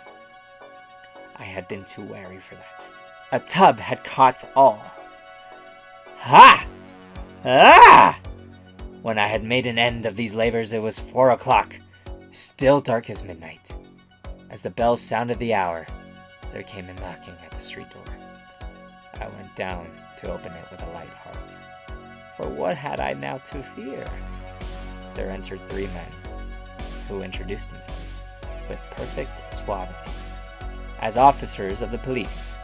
I had been too wary for that. A tub had caught all. Ha! Ah! When I had made an end of these labors, it was 4 o'clock, still dark as midnight. As the bells sounded the hour, there came a knocking at the street door. I went down to open it with a light heart. For what had I now to fear? There entered 3 men, who introduced themselves with perfect suavity as officers of the police.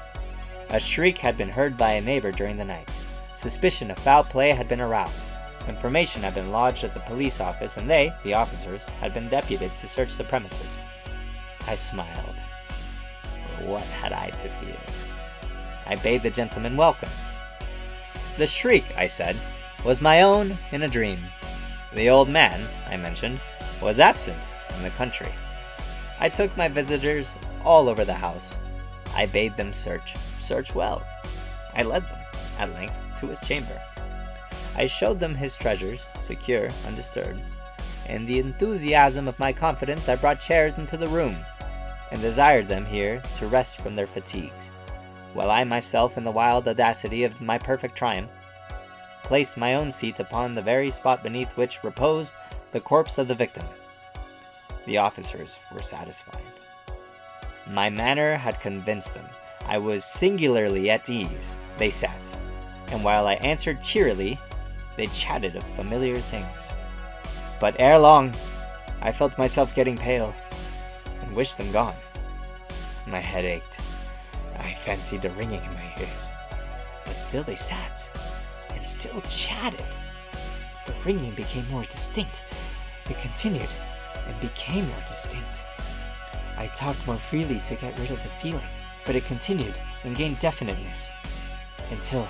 A shriek had been heard by a neighbor during the night. Suspicion of foul play had been aroused. Information had been lodged at the police office, and they, the officers, had been deputed to search the premises. I smiled. For what had I to fear? I bade the gentleman welcome. The shriek, I said, was my own in a dream. The old man, I mentioned, was absent in the country. I took my visitors all over the house. I bade them search well. I led them, at length, to his chamber. I showed them his treasures, secure, undisturbed. In the enthusiasm of my confidence, I brought chairs into the room, and desired them here to rest from their fatigues, while I myself, in the wild audacity of my perfect triumph, placed my own seat upon the very spot beneath which reposed the corpse of the victim. The officers were satisfied. My manner had convinced them. I was singularly at ease. They sat, and while I answered cheerily, they chatted of familiar things. But ere long, I felt myself getting pale, and wished them gone. My head ached. I fancied a ringing in my ears. But still they sat, and still chatted. The ringing became more distinct. It continued, and became more distinct. I talked more freely to get rid of the feeling, but it continued and gained definiteness, until,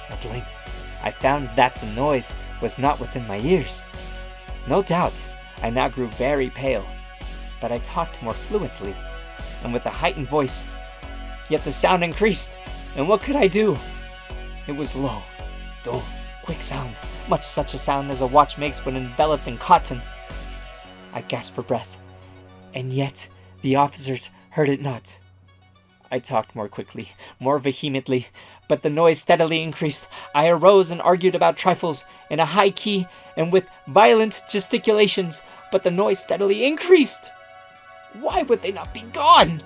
at length, I found that the noise was not within my ears. No doubt, I now grew very pale, but I talked more fluently, and with a heightened voice. Yet the sound increased, and what could I do? It was low, dull, quick sound, much such a sound as a watch makes when enveloped in cotton. I gasped for breath, and yet the officers heard it not. I talked more quickly, more vehemently, but the noise steadily increased. I arose and argued about trifles in a high key and with violent gesticulations, but the noise steadily increased. Why would they not be gone?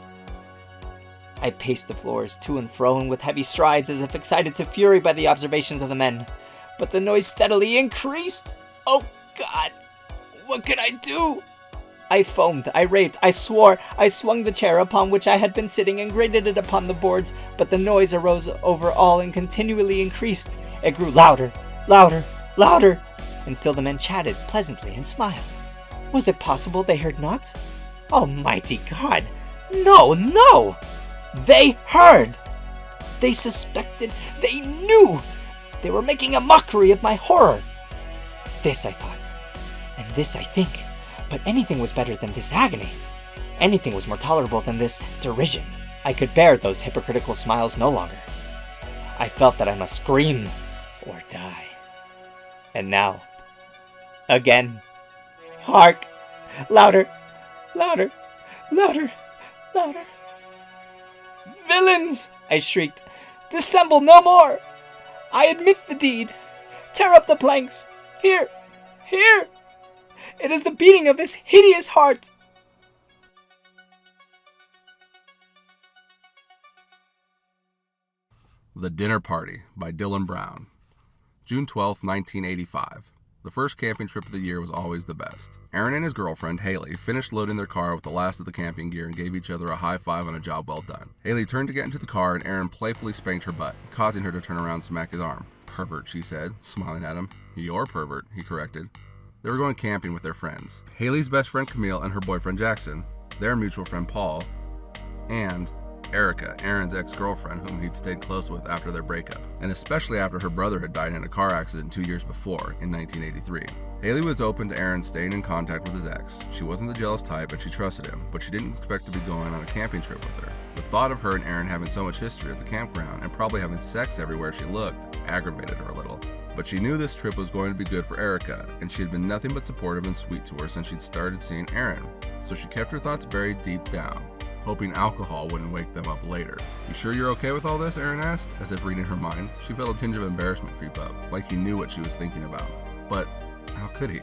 I paced the floors to and fro and with heavy strides as if excited to fury by the observations of the men, but the noise steadily increased. Oh God, what could I do? I foamed, I raved, I swore, I swung the chair upon which I had been sitting and grated it upon the boards, but the noise arose over all and continually increased. It grew louder, louder, louder, and still the men chatted pleasantly and smiled. Was it possible they heard not? Almighty God! No, no! They heard! They suspected, they knew! They were making a mockery of my horror! This I thought, and this I think. But anything was better than this agony. Anything was more tolerable than this derision. I could bear those hypocritical smiles no longer. I felt that I must scream or die. And now, again, hark! Louder, louder, louder, louder. Villains! I shrieked. Dissemble no more! I admit the deed. Tear up the planks. Here, here! It is the beating of his hideous heart. The Dinner Party by Dillon Brown. June 12, 1985. The first camping trip of the year was always the best. Aaron and his girlfriend, Haley, finished loading their car with the last of the camping gear and gave each other a high five on a job well done. Haley turned to get into the car and Aaron playfully spanked her butt, causing her to turn around and smack his arm. Pervert, she said, smiling at him. You're pervert, he corrected. They were going camping with their friends. Haley's best friend Camille and her boyfriend Jackson, their mutual friend Paul, and Erica, Aaron's ex-girlfriend whom he'd stayed close with after their breakup, and especially after her brother had died in a car accident 2 years before, in 1983. Haley was open to Aaron staying in contact with his ex. She wasn't the jealous type and she trusted him, but she didn't expect to be going on a camping trip with her. The thought of her and Aaron having so much history at the campground and probably having sex everywhere she looked aggravated her a little. But she knew this trip was going to be good for Erica, and she had been nothing but supportive and sweet to her since she'd started seeing Aaron, so she kept her thoughts buried deep down, hoping alcohol wouldn't wake them up later. You sure you're okay with all this? Aaron asked, as if reading her mind. She felt a tinge of embarrassment creep up, like he knew what she was thinking about. But how could he?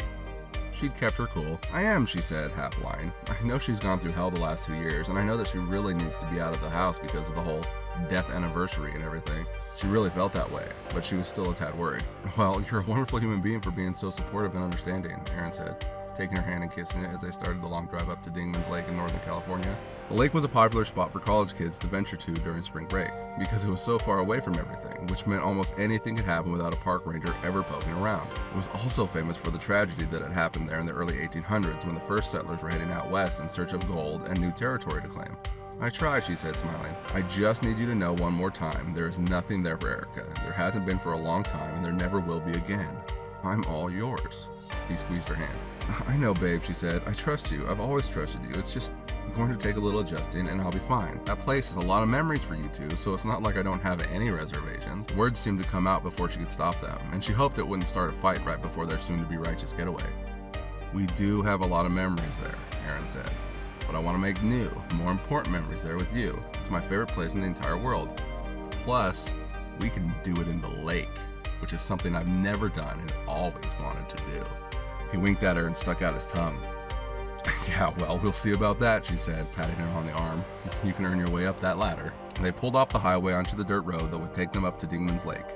She'd kept her cool. I am, she said, half lying. I know she's gone through hell the last 2 years, and I know that she really needs to be out of the house because of the whole death anniversary and everything. She really felt that way, but she was still a tad worried. Well, you're a wonderful human being for being so supportive and understanding, Aaron said, taking her hand and kissing it as they started the long drive up to Dingman's Lake in Northern California. The lake was a popular spot for college kids to venture to during spring break, because it was so far away from everything, which meant almost anything could happen without a park ranger ever poking around. It was also famous for the tragedy that had happened there in the early 1800s when the first settlers were heading out west in search of gold and new territory to claim. I tried, she said, smiling. I just need you to know one more time, there is nothing there for Erica. There hasn't been for a long time, and there never will be again. I'm all yours. He squeezed her hand. I know, babe, she said. I trust you. I've always trusted you. It's just, I'm going to take a little adjusting and I'll be fine. That place has a lot of memories for you two, so it's not like I don't have any reservations. Words seemed to come out before she could stop them, and she hoped it wouldn't start a fight right before their soon-to-be righteous getaway. We do have a lot of memories there, Aaron said, but I want to make new, more important memories there with you. It's my favorite place in the entire world. Plus, we can do it in the lake, which is something I've never done and always wanted to do. He winked at her and stuck out his tongue. Yeah, well, we'll see about that, she said, patting her on the arm. You can earn your way up that ladder. They pulled off the highway onto the dirt road that would take them up to Dingman's Lake.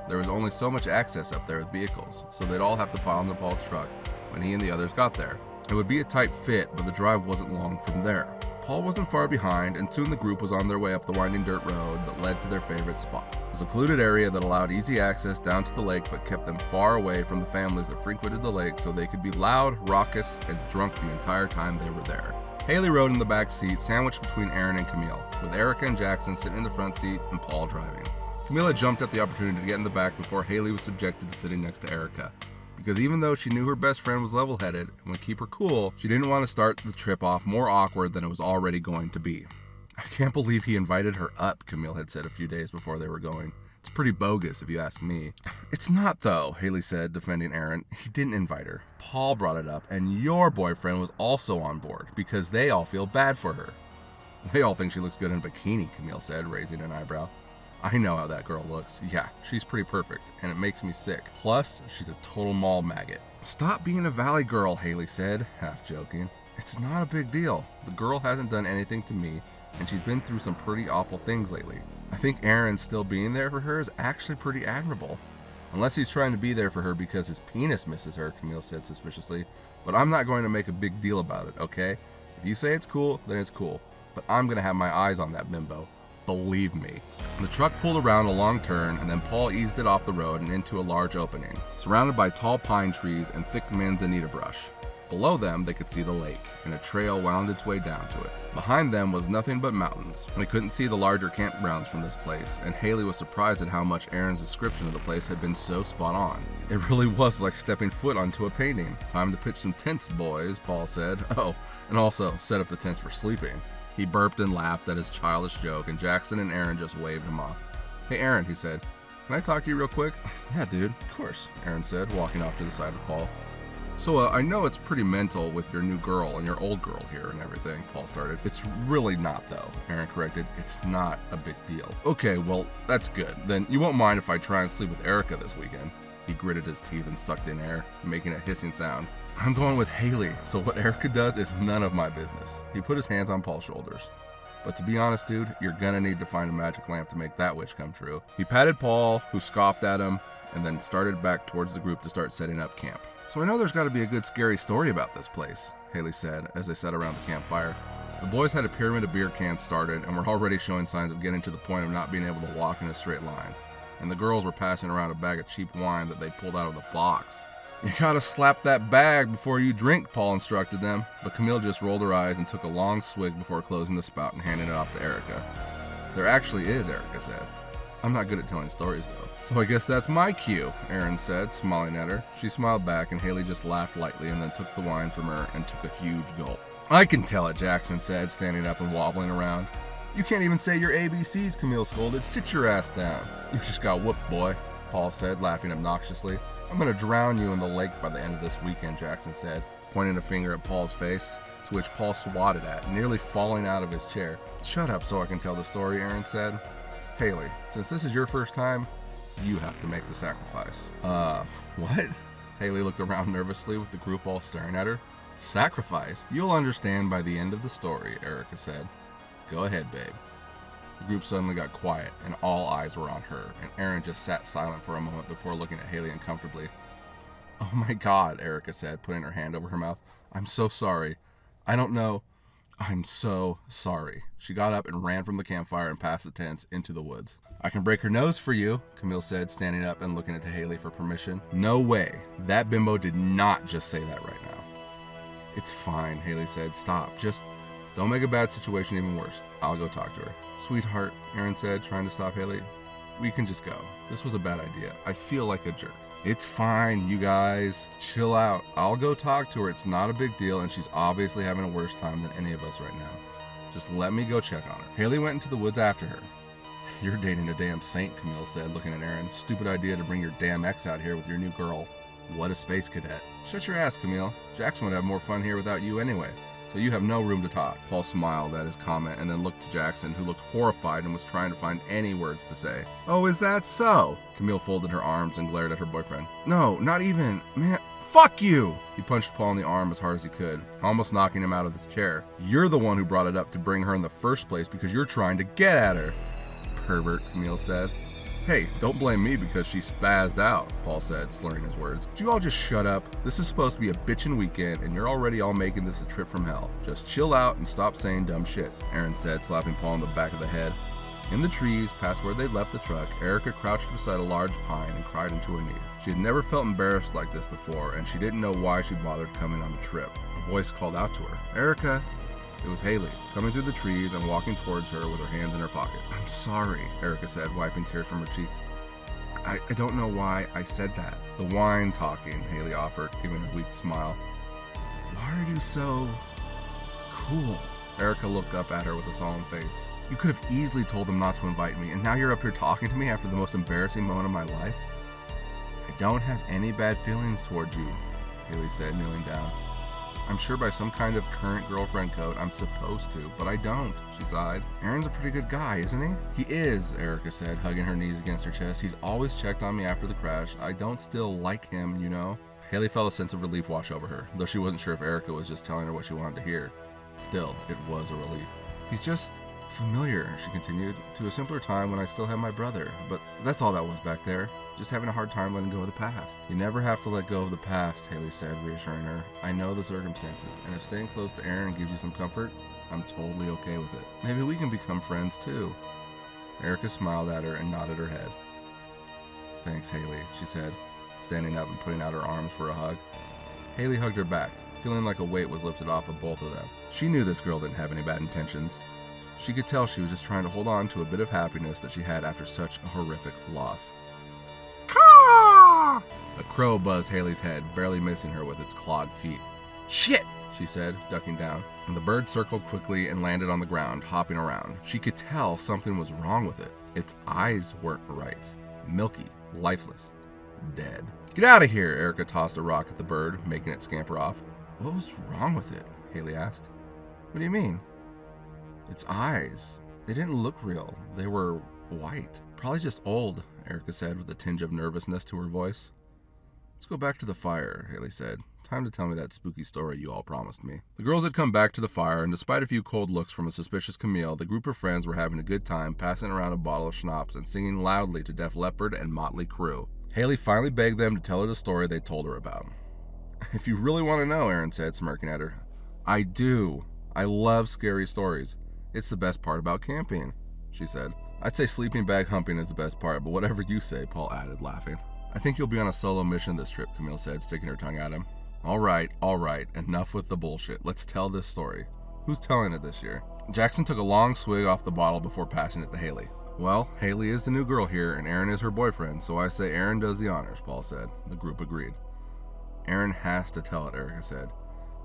There was only so much access up there with vehicles, so they'd all have to pile into Paul's truck when he and the others got there. It would be a tight fit, but the drive wasn't long from there. Paul wasn't far behind, and soon the group was on their way up the winding dirt road that led to their favorite spot. A secluded area that allowed easy access down to the lake but kept them far away from the families that frequented the lake so they could be loud, raucous, and drunk the entire time they were there. Haley rode in the back seat, sandwiched between Aaron and Camille, with Erica and Jackson sitting in the front seat and Paul driving. Camille had jumped at the opportunity to get in the back before Haley was subjected to sitting next to Erica, because even though she knew her best friend was level-headed and would keep her cool, she didn't want to start the trip off more awkward than it was already going to be. I can't believe he invited her up, Camille had said a few days before they were going. It's pretty bogus if you ask me. It's not though, Haley said, defending Aaron. He didn't invite her. Paul brought it up, and your boyfriend was also on board, because they all feel bad for her. They all think she looks good in a bikini, Camille said, raising an eyebrow. I know how that girl looks. Yeah, she's pretty perfect, and it makes me sick. Plus, she's a total mall maggot. Stop being a valley girl, Haley said, half joking. It's not a big deal. The girl hasn't done anything to me, and she's been through some pretty awful things lately. I think Aaron still being there for her is actually pretty admirable. Unless he's trying to be there for her because his penis misses her, Camille said suspiciously. But I'm not going to make a big deal about it, okay? If you say it's cool, then it's cool. But I'm going to have my eyes on that bimbo. Believe me. The truck pulled around a long turn, and then Paul eased it off the road and into a large opening, surrounded by tall pine trees and thick manzanita brush. Below them, they could see the lake, and a trail wound its way down to it. Behind them was nothing but mountains. They couldn't see the larger campgrounds from this place, and Haley was surprised at how much Aaron's description of the place had been so spot on. It really was like stepping foot onto a painting. Time to pitch some tents, boys, Paul said. Oh, and also set up the tents for sleeping. He burped and laughed at his childish joke, and Jackson and Aaron just waved him off. Hey, Aaron, he said. Can I talk to you real quick? Yeah, dude, of course, Aaron said, walking off to the side of Paul. So, I know it's pretty mental with your new girl and your old girl here and everything, Paul started. It's really not, though, Aaron corrected. It's not a big deal. Okay, well, that's good. Then you won't mind if I try and sleep with Erica this weekend. He gritted his teeth and sucked in air, making a hissing sound. I'm going with Haley, so what Erica does is none of my business. He put his hands on Paul's shoulders. But to be honest, dude, you're gonna need to find a magic lamp to make that wish come true. He patted Paul, who scoffed at him, and then started back towards the group to start setting up camp. So I know there's got to be a good scary story about this place, Haley said as they sat around the campfire. The boys had a pyramid of beer cans started and were already showing signs of getting to the point of not being able to walk in a straight line. And the girls were passing around a bag of cheap wine that they pulled out of the box. You gotta slap that bag before you drink, Paul instructed them, but Camille just rolled her eyes and took a long swig before closing the spout and handing it off to Erica. There actually is, Erica said. I'm not good at telling stories, though. So I guess that's my cue, Aaron said, smiling at her. She smiled back, and Haley just laughed lightly and then took the wine from her and took a huge gulp. I can tell it, Jackson said, standing up and wobbling around. You can't even say your ABCs, Camille scolded. Sit your ass down. You just got whooped, boy, Paul said, laughing obnoxiously. I'm gonna drown you in the lake by the end of this weekend, Jackson said, pointing a finger at Paul's face, to which Paul swatted at, nearly falling out of his chair. Shut up so I can tell the story, Aaron said. Haley, since this is your first time, you have to make the sacrifice. What? Haley looked around nervously with the group all staring at her. Sacrifice? You'll understand by the end of the story, Erica said. Go ahead, babe. The group suddenly got quiet, and all eyes were on her, and Aaron just sat silent for a moment before looking at Haley uncomfortably. Oh my God, Erica said, putting her hand over her mouth. I'm so sorry. I don't know. I'm so sorry. She got up and ran from the campfire and past the tents into the woods. I can break her nose for you, Camille said, standing up and looking at Haley for permission. No way. That bimbo did not just say that right now. It's fine, Haley said. Stop. Just don't make a bad situation even worse. I'll go talk to her. Sweetheart, Aaron said, trying to stop Haley. We can just go. This was a bad idea. I feel like a jerk. It's fine, you guys. Chill out. I'll go talk to her. It's not a big deal, and she's obviously having a worse time than any of us right now. Just let me go check on her. Haley went into the woods after her. You're dating a damn saint, Camille said, looking at Aaron. Stupid idea to bring your damn ex out here with your new girl. What a space cadet. Shut your ass, Camille. Jackson would have more fun here without you anyway. So you have no room to talk. Paul smiled at his comment and then looked to Jackson, who looked horrified and was trying to find any words to say. Oh, is that so? Camille folded her arms and glared at her boyfriend. No, not even. Man, fuck you! He punched Paul in the arm as hard as he could, almost knocking him out of his chair. You're the one who brought it up to bring her in the first place because you're trying to get at her. Pervert, Camille said. Hey, don't blame me because she spazzed out, Paul said, slurring his words. Did you all just shut up? This is supposed to be a bitchin' weekend, and you're already all making this a trip from hell. Just chill out and stop saying dumb shit, Aaron said, slapping Paul on the back of the head. In the trees, past where they'd left the truck, Erica crouched beside a large pine and cried into her knees. She had never felt embarrassed like this before, and she didn't know why she bothered coming on the trip. A voice called out to her, Erica! It was Haley, coming through the trees and walking towards her with her hands in her pocket. I'm sorry, Erica said, wiping tears from her cheeks. I don't know why I said that. The wine talking, Haley offered, giving a weak smile. Why are you so cool? Erica looked up at her with a solemn face. You could have easily told them not to invite me, and now you're up here talking to me after the most embarrassing moment of my life? I don't have any bad feelings towards you, Haley said, kneeling down. I'm sure by some kind of current girlfriend code I'm supposed to, but I don't, she sighed. Aaron's a pretty good guy, isn't he? He is, Erica said, hugging her knees against her chest. He's always checked on me after the crash. I don't still like him, you know? Haley felt a sense of relief wash over her, though she wasn't sure if Erica was just telling her what she wanted to hear. Still, it was a relief. He's just familiar, she continued, to a simpler time when I still had my brother. But that's all that was back there. Just having a hard time letting go of the past. You never have to let go of the past, Haley said, reassuring her. I know the circumstances, and if staying close to Aaron gives you some comfort, I'm totally okay with it. Maybe we can become friends too. Erica smiled at her and nodded her head. Thanks, Haley, she said, standing up and putting out her arms for a hug. Haley hugged her back, feeling like a weight was lifted off of both of them. She knew this girl didn't have any bad intentions. She could tell she was just trying to hold on to a bit of happiness that she had after such a horrific loss. Caw! A crow buzzed Haley's head, barely missing her with its clawed feet. Shit, she said, ducking down, and the bird circled quickly and landed on the ground, hopping around. She could tell something was wrong with it. Its eyes weren't right. Milky, lifeless, dead. Get out of here, Erica tossed a rock at the bird, making it scamper off. What was wrong with it? Haley asked. What do you mean? Its eyes. They didn't look real. They were white. Probably just old, Erica said with a tinge of nervousness to her voice. Let's go back to the fire, Haley said. Time to tell me that spooky story you all promised me. The girls had come back to the fire, and despite a few cold looks from a suspicious Camille, the group of friends were having a good time, passing around a bottle of schnapps and singing loudly to Def Leppard and Motley Crue. Haley finally begged them to tell her the story they told her about. If you really want to know, Aaron said, smirking at her. I do. I love scary stories. It's the best part about camping, she said. I'd say sleeping bag humping is the best part, but whatever you say, Paul added, laughing. I think you'll be on a solo mission this trip, Camille said, sticking her tongue at him. All right, enough with the bullshit. Let's tell this story. Who's telling it this year? Jackson took a long swig off the bottle before passing it to Haley. Well, Haley is the new girl here, and Aaron is her boyfriend, so I say Aaron does the honors, Paul said. The group agreed. Aaron has to tell it, Erica said.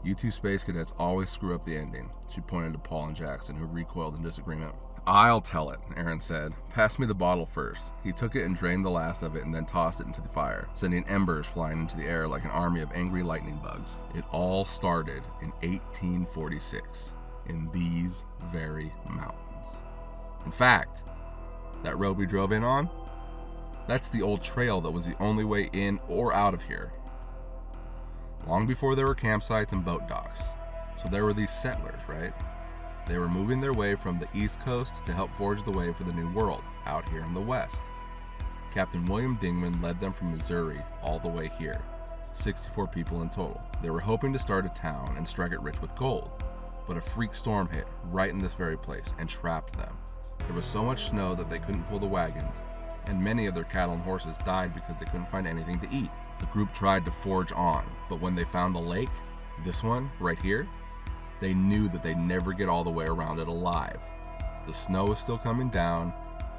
You two space cadets always screw up the ending. She pointed to Paul and Jackson, who recoiled in disagreement. I'll tell it, Aaron said. Pass me the bottle first. He took it and drained the last of it and then tossed it into the fire, sending embers flying into the air like an army of angry lightning bugs. It all started in 1846, in these very mountains. In fact, that road we drove in on, that's the old trail that was the only way in or out of here. Long before there were campsites and boat docks. So there were these settlers, right? They were moving their way from the East Coast to help forge the way for the New World, out here in the West. Captain William Dingman led them from Missouri all the way here, 64 people in total. They were hoping to start a town and strike it rich with gold, but a freak storm hit right in this very place and trapped them. There was so much snow that they couldn't pull the wagons, and many of their cattle and horses died because they couldn't find anything to eat. The group tried to forge on, but when they found the lake, this one right here, they knew that they'd never get all the way around it alive. The snow was still coming down,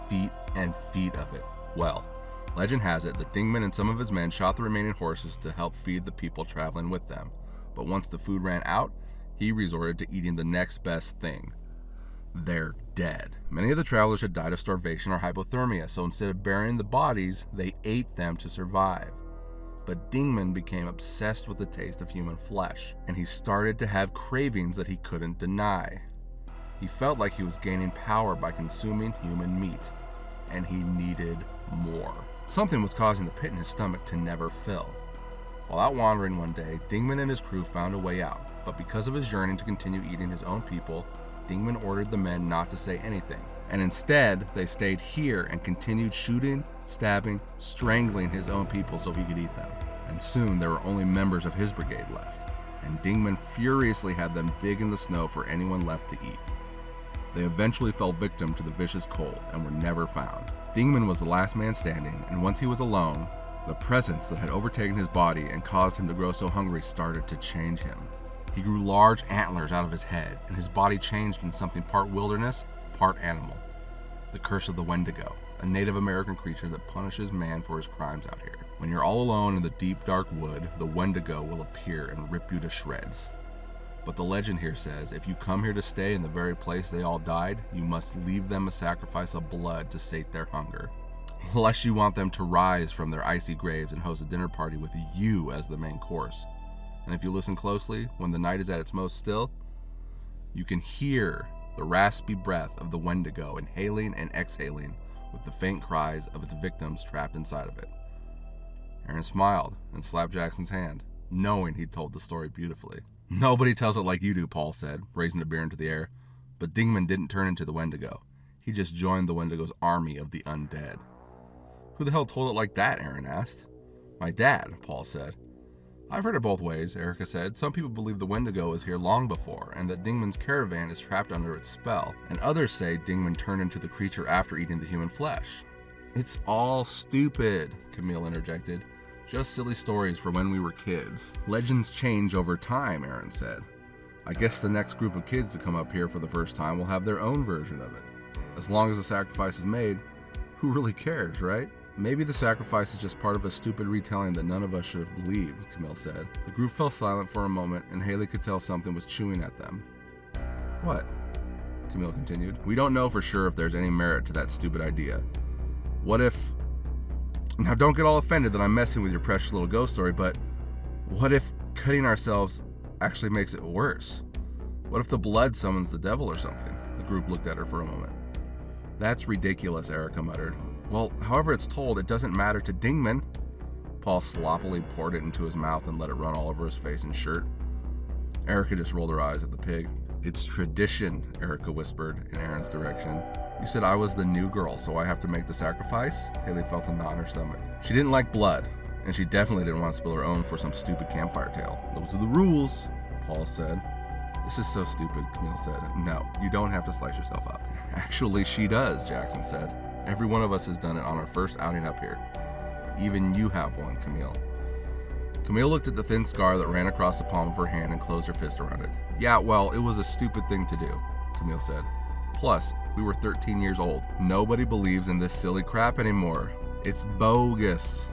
feet and feet of it. Well, Legend has it that Dingman and some of his men shot the remaining horses to help feed the people traveling with them. But once the food ran out, he resorted to eating the next best thing. They're dead. Many of the travelers had died of starvation or hypothermia, so instead of burying the bodies, they ate them to survive. But Dingman became obsessed with the taste of human flesh, and he started to have cravings that he couldn't deny. He felt like he was gaining power by consuming human meat, and he needed more. Something was causing the pit in his stomach to never fill. While out wandering one day, Dingman and his crew found a way out, but because of his yearning to continue eating his own people, Dingman ordered the men not to say anything, and instead they stayed here and continued shooting, stabbing, strangling his own people so he could eat them. And soon there were only members of his brigade left, and Dingman furiously had them dig in the snow for anyone left to eat. They eventually fell victim to the vicious cold and were never found. Dingman was the last man standing, and once he was alone, the presence that had overtaken his body and caused him to grow so hungry started to change him. He grew large antlers out of his head, and his body changed into something part wilderness, part animal. The curse of the Wendigo, a Native American creature that punishes man for his crimes out here. When you're all alone in the deep dark wood, the Wendigo will appear and rip you to shreds. But the legend here says, if you come here to stay in the very place they all died, you must leave them a sacrifice of blood to sate their hunger. Unless you want them to rise from their icy graves and host a dinner party with you as the main course. And if you listen closely, when the night is at its most still, you can hear the raspy breath of the Wendigo inhaling and exhaling with the faint cries of its victims trapped inside of it. Aaron smiled and slapped Jackson's hand, knowing he'd told the story beautifully. Nobody tells it like you do, Paul said, raising the beer into the air. But Dingman didn't turn into the Wendigo. He just joined the Wendigo's army of the undead. Who the hell told it like that? Aaron asked. My dad, Paul said. I've heard it both ways, Erica said. Some people believe the Wendigo was here long before, and that Dingman's caravan is trapped under its spell, and others say Dingman turned into the creature after eating the human flesh. It's all stupid, Camille interjected. Just silly stories for when we were kids. Legends change over time, Aaron said. I guess the next group of kids to come up here for the first time will have their own version of it. As long as the sacrifice is made, who really cares, right? Maybe the sacrifice is just part of a stupid retelling that none of us should have believed, Camille said. The group fell silent for a moment, and Haley could tell something was chewing at them. What? Camille continued. We don't know for sure if there's any merit to that stupid idea. What if... Now don't get all offended that I'm messing with your precious little ghost story, but what if cutting ourselves actually makes it worse? What if the blood summons the devil or something? The group looked at her for a moment. That's ridiculous, Erica muttered. Well, however it's told, it doesn't matter to Dingman. Paul sloppily poured it into his mouth and let it run all over his face and shirt. Erica just rolled her eyes at the pig. It's tradition, Erica whispered in Aaron's direction. You said I was the new girl, so I have to make the sacrifice? Haley felt a knot in her stomach. She didn't like blood, and she definitely didn't want to spill her own for some stupid campfire tale. Those are the rules, Paul said. This is so stupid, Camille said. No, you don't have to slice yourself up. Actually, she does, Jackson said. Every one of us has done it on our first outing up here. Even you have one, Camille. Camille looked at the thin scar that ran across the palm of her hand and closed her fist around it. Yeah, well, it was a stupid thing to do, Camille said. Plus, we were 13 years old. Nobody believes in this silly crap anymore. It's bogus.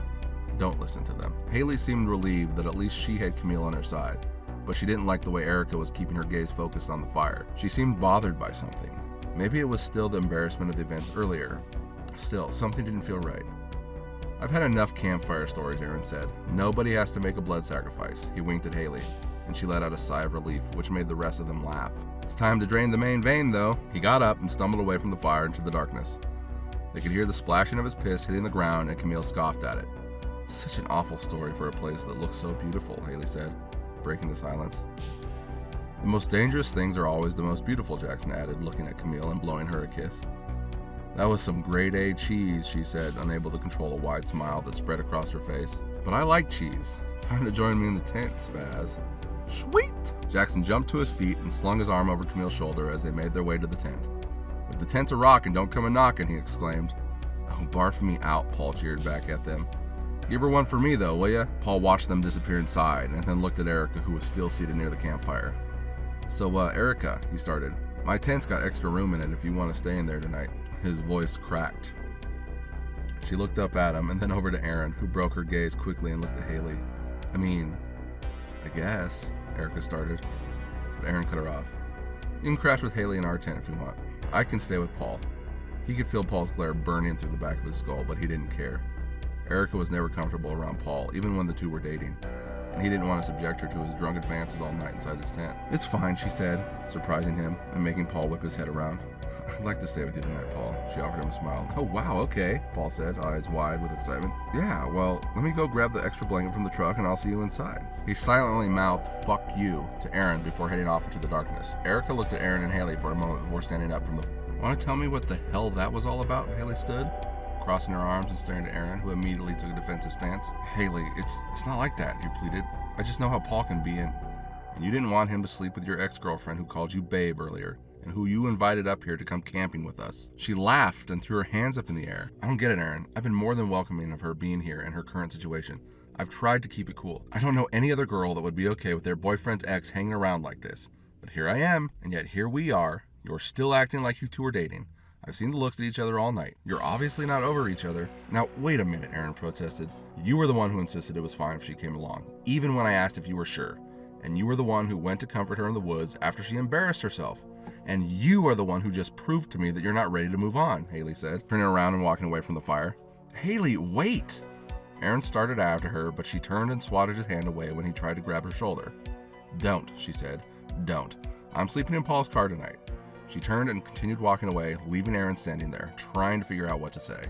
Don't listen to them. Haley seemed relieved that at least she had Camille on her side, but she didn't like the way Erica was keeping her gaze focused on the fire. She seemed bothered by something. Maybe it was still the embarrassment of the events earlier. Still, something didn't feel right. I've had enough campfire stories, Aaron said. Nobody has to make a blood sacrifice. He winked at Haley, and she let out a sigh of relief, which made the rest of them laugh. It's time to drain the main vein, though. He got up and stumbled away from the fire into the darkness. They could hear the splashing of his piss hitting the ground, and Camille scoffed at it. Such an awful story for a place that looks so beautiful, Haley said, breaking the silence. The most dangerous things are always the most beautiful, Jackson added, looking at Camille and blowing her a kiss. That was some grade A cheese, she said, unable to control a wide smile that spread across her face. But I like cheese. Time to join me in the tent, Spaz. Sweet! Jackson jumped to his feet and slung his arm over Camille's shoulder as they made their way to the tent. If the tent's a rockin', don't come a-knockin', he exclaimed. Oh, barf me out, Paul jeered back at them. Give her one for me, though, will ya? Paul watched them disappear inside and then looked at Erica, who was still seated near the campfire. So, Erica, he started. My tent's got extra room in it if you want to stay in there tonight. His voice cracked. She looked up at him and then over to Aaron, who broke her gaze quickly and looked at Haley. I guess, Erica started, but Aaron cut her off. You can crash with Haley in our tent if you want. I can stay with Paul. He could feel Paul's glare burning through the back of his skull, but he didn't care. Erica was never comfortable around Paul, even when the two were dating, and he didn't want to subject her to his drunk advances all night inside his tent. It's fine, she said, surprising him and making Paul whip his head around. I'd like to stay with you tonight, Paul. She offered him a smile. Oh, wow, okay, Paul said, eyes wide with excitement. Yeah, well, let me go grab the extra blanket from the truck and I'll see you inside. He silently mouthed, fuck you, to Aaron before heading off into the darkness. Erica looked at Aaron and Haley for a moment before standing up from the... Want to tell me what the hell that was all about? Haley stood, crossing her arms and staring at Aaron, who immediately took a defensive stance. Haley, it's not like that, he pleaded. I just know how Paul can be, and you didn't want him to sleep with your ex-girlfriend who called you babe earlier, and who you invited up here to come camping with us. She laughed and threw her hands up in the air. I don't get it, Aaron. I've been more than welcoming of her being here in her current situation. I've tried to keep it cool. I don't know any other girl that would be okay with their boyfriend's ex hanging around like this. But here I am, and yet here we are. You're still acting like you two are dating. I've seen the looks at each other all night. You're obviously not over each other. Now, wait a minute, Aaron protested. You were the one who insisted it was fine if she came along, even when I asked if you were sure. And you were the one who went to comfort her in the woods after she embarrassed herself. And you are the one who just proved to me that you're not ready to move on, Haley said, turning around and walking away from the fire. Haley, wait! Aaron started after her, but she turned and swatted his hand away when he tried to grab her shoulder. Don't, she said. Don't. I'm sleeping in Paul's car tonight. She turned and continued walking away, leaving Aaron standing there, trying to figure out what to say.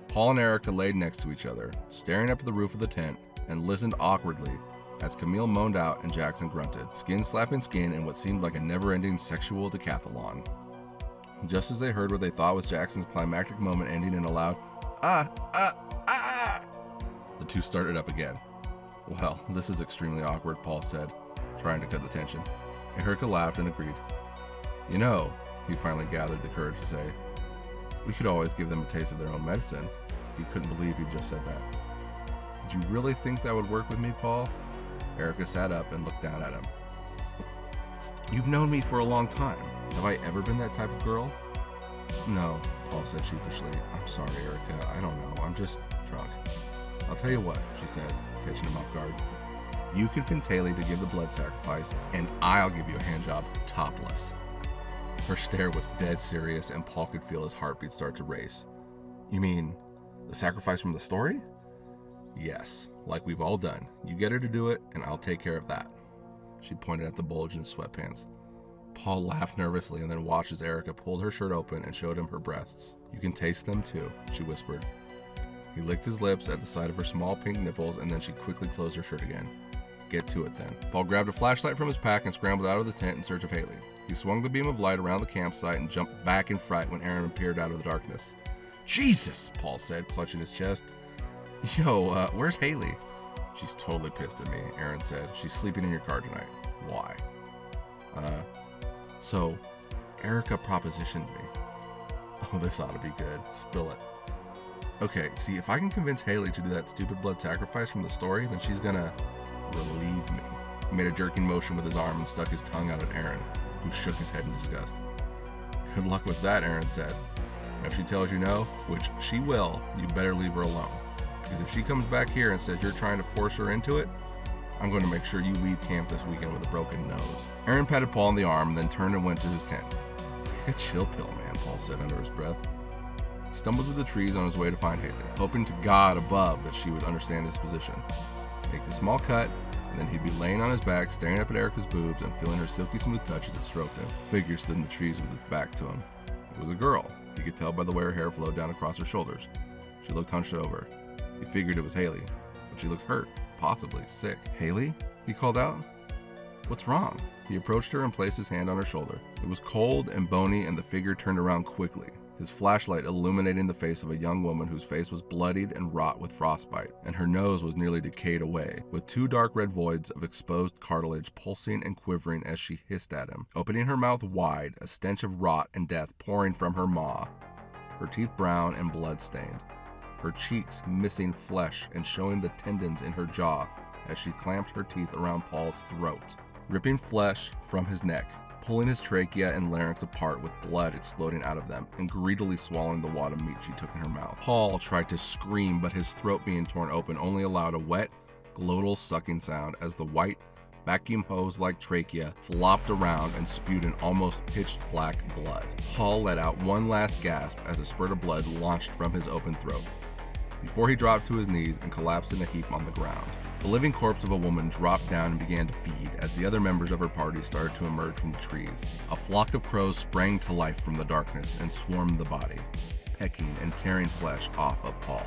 Paul and Erica laid next to each other, staring up at the roof of the tent, and listened awkwardly as Camille moaned out and Jackson grunted, skin slapping skin in what seemed like a never-ending sexual decathlon. Just as they heard what they thought was Jackson's climactic moment ending in a loud, the two started up again. Well, this is extremely awkward, Paul said, trying to cut the tension. Erica laughed and agreed. You know, he finally gathered the courage to say, we could always give them a taste of their own medicine. He couldn't believe he'd just said that. Did you really think that would work with me, Paul? Erica sat up and looked down at him. You've known me for a long time. Have I ever been that type of girl? No, Paul said sheepishly. I'm sorry, Erica. I don't know. I'm just drunk. I'll tell you what, she said, catching him off guard. You convince Haley to give the blood sacrifice, and I'll give you a handjob topless. Her stare was dead serious, and Paul could feel his heartbeat start to race. You mean the sacrifice from the story? Yes, like we've all done. You get her to do it, and I'll take care of that. She pointed at the bulge in his sweatpants. Paul laughed nervously and then watched as Erica pulled her shirt open and showed him her breasts. You can taste them too, she whispered. He licked his lips at the sight of her small pink nipples, and then she quickly closed her shirt again. Get to it then. Paul grabbed a flashlight from his pack and scrambled out of the tent in search of Haley. He swung the beam of light around the campsite and jumped back in fright when Aaron appeared out of the darkness. Jesus, Paul said, clutching his chest. Yo, where's Haley? She's totally pissed at me, Aaron said. She's sleeping in your car tonight. Why? So, Erica propositioned me. Oh, this ought to be good. Spill it. Okay, see, if I can convince Haley to do that stupid blood sacrifice from the story, then she's gonna relieve me. He made a jerking motion with his arm and stuck his tongue out at Aaron, who shook his head in disgust. Good luck with that, Aaron said. If she tells you no, which she will, you better leave her alone. Because if she comes back here and says you're trying to force her into it, I'm going to make sure you leave camp this weekend with a broken nose. Aaron patted Paul on the arm and then turned and went to his tent. Take a chill pill, man, Paul said under his breath. He stumbled through the trees on his way to find Haley, hoping to God above that she would understand his position. Make the small cut, and then he'd be laying on his back, staring up at Erica's boobs and feeling her silky smooth touch as it stroked him. A figure stood in the trees with its back to him. It was a girl. He could tell by the way her hair flowed down across her shoulders. She looked hunched over. He figured it was Haley, but she looked hurt, possibly sick. Haley? He called out. What's wrong? He approached her and placed his hand on her shoulder. It was cold and bony, and the figure turned around quickly, his flashlight illuminating the face of a young woman whose face was bloodied and rot with frostbite, and her nose was nearly decayed away, with two dark red voids of exposed cartilage pulsing and quivering as she hissed at him, opening her mouth wide, a stench of rot and death pouring from her maw, her teeth brown and blood-stained, her cheeks missing flesh and showing the tendons in her jaw as she clamped her teeth around Paul's throat, ripping flesh from his neck, pulling his trachea and larynx apart with blood exploding out of them, and greedily swallowing the wad of meat she took in her mouth. Paul tried to scream, but his throat being torn open only allowed a wet, glottal sucking sound as the white, vacuum hose-like trachea flopped around and spewed an almost pitch-black blood. Paul let out one last gasp as a spurt of blood launched from his open throat, before he dropped to his knees and collapsed in a heap on the ground. The living corpse of a woman dropped down and began to feed as the other members of her party started to emerge from the trees. A flock of crows sprang to life from the darkness and swarmed the body, pecking and tearing flesh off of Paul,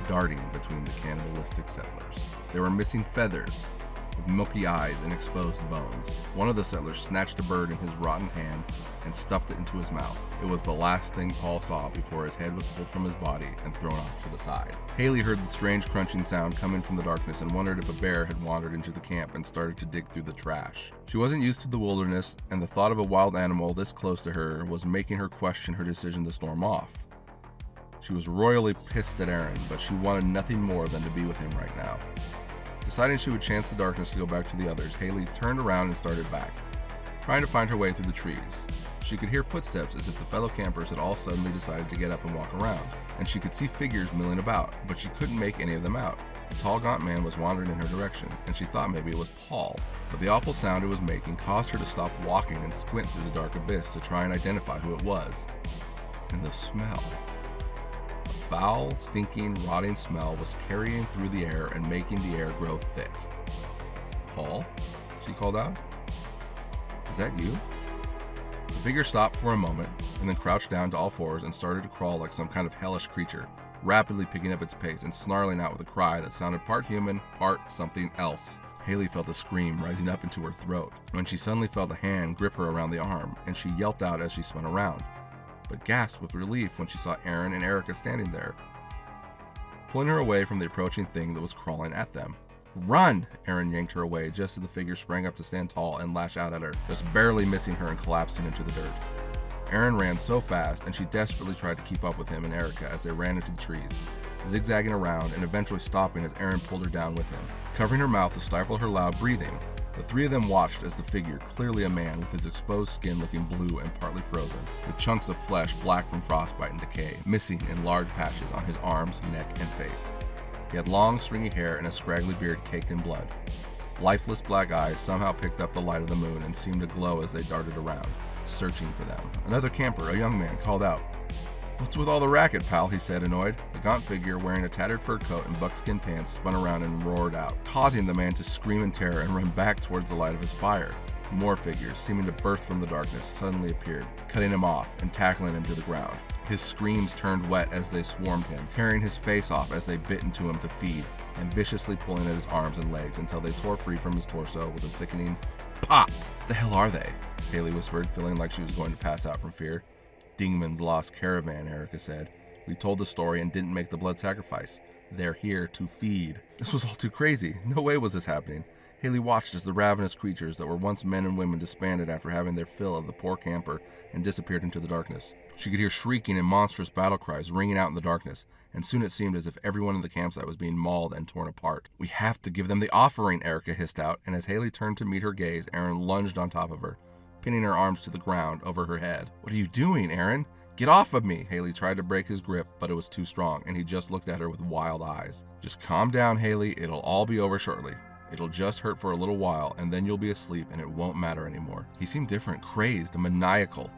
darting between the cannibalistic settlers. There were missing feathers, with milky eyes and exposed bones. One of the settlers snatched a bird in his rotten hand and stuffed it into his mouth. It was the last thing Paul saw before his head was pulled from his body and thrown off to the side. Haley heard the strange crunching sound coming from the darkness and wondered if a bear had wandered into the camp and started to dig through the trash. She wasn't used to the wilderness, and the thought of a wild animal this close to her was making her question her decision to storm off. She was royally pissed at Aaron, but she wanted nothing more than to be with him right now. Deciding she would chance the darkness to go back to the others, Haley turned around and started back, trying to find her way through the trees. She could hear footsteps as if the fellow campers had all suddenly decided to get up and walk around, and she could see figures milling about, but she couldn't make any of them out. A tall, gaunt man was wandering in her direction, and she thought maybe it was Paul, but the awful sound it was making caused her to stop walking and squint through the dark abyss to try and identify who it was. And the smell. A foul, stinking, rotting smell was carrying through the air and making the air grow thick. "Paul?" she called out. "Is that you?" The figure stopped for a moment and then crouched down to all fours and started to crawl like some kind of hellish creature, rapidly picking up its pace and snarling out with a cry that sounded part human, part something else. Haley felt a scream rising up into her throat when she suddenly felt a hand grip her around the arm, and she yelped out as she spun around, but gasped with relief when she saw Aaron and Erica standing there, pulling her away from the approaching thing that was crawling at them. "Run!" Aaron yanked her away just as the figure sprang up to stand tall and lash out at her, just barely missing her and collapsing into the dirt. Aaron ran so fast, and she desperately tried to keep up with him and Erica as they ran into the trees, zigzagging around and eventually stopping as Aaron pulled her down with him, covering her mouth to stifle her loud breathing. The three of them watched as the figure, clearly a man with his exposed skin looking blue and partly frozen, with chunks of flesh black from frostbite and decay, missing in large patches on his arms, neck, and face. He had long, stringy hair and a scraggly beard caked in blood. Lifeless black eyes somehow picked up the light of the moon and seemed to glow as they darted around, searching for them. Another camper, a young man, called out. "What's with all the racket, pal?" he said, annoyed. The gaunt figure, wearing a tattered fur coat and buckskin pants, spun around and roared out, causing the man to scream in terror and run back towards the light of his fire. More figures, seeming to burst from the darkness, suddenly appeared, cutting him off and tackling him to the ground. His screams turned wet as they swarmed him, tearing his face off as they bit into him to feed, and viciously pulling at his arms and legs until they tore free from his torso with a sickening pop. "The hell are they?" Haley whispered, feeling like she was going to pass out from fear. "Dingman's lost caravan," Erica said. "We told the story and didn't make the blood sacrifice. They're here to feed." This was all too crazy. No way was this happening. Haley watched as the ravenous creatures that were once men and women disbanded after having their fill of the poor camper and disappeared into the darkness. She could hear shrieking and monstrous battle cries ringing out in the darkness, and soon it seemed as if everyone in the campsite was being mauled and torn apart. "We have to give them the offering," Erica hissed out, and as Haley turned to meet her gaze, Aaron lunged on top of her, pinning her arms to the ground over her head. "What are you doing, Aaron? Get off of me!" Haley tried to break his grip, but it was too strong, and he just looked at her with wild eyes. "Just calm down, Haley. It'll all be over shortly. It'll just hurt for a little while, and then you'll be asleep, and it won't matter anymore." He seemed different, crazed, and maniacal.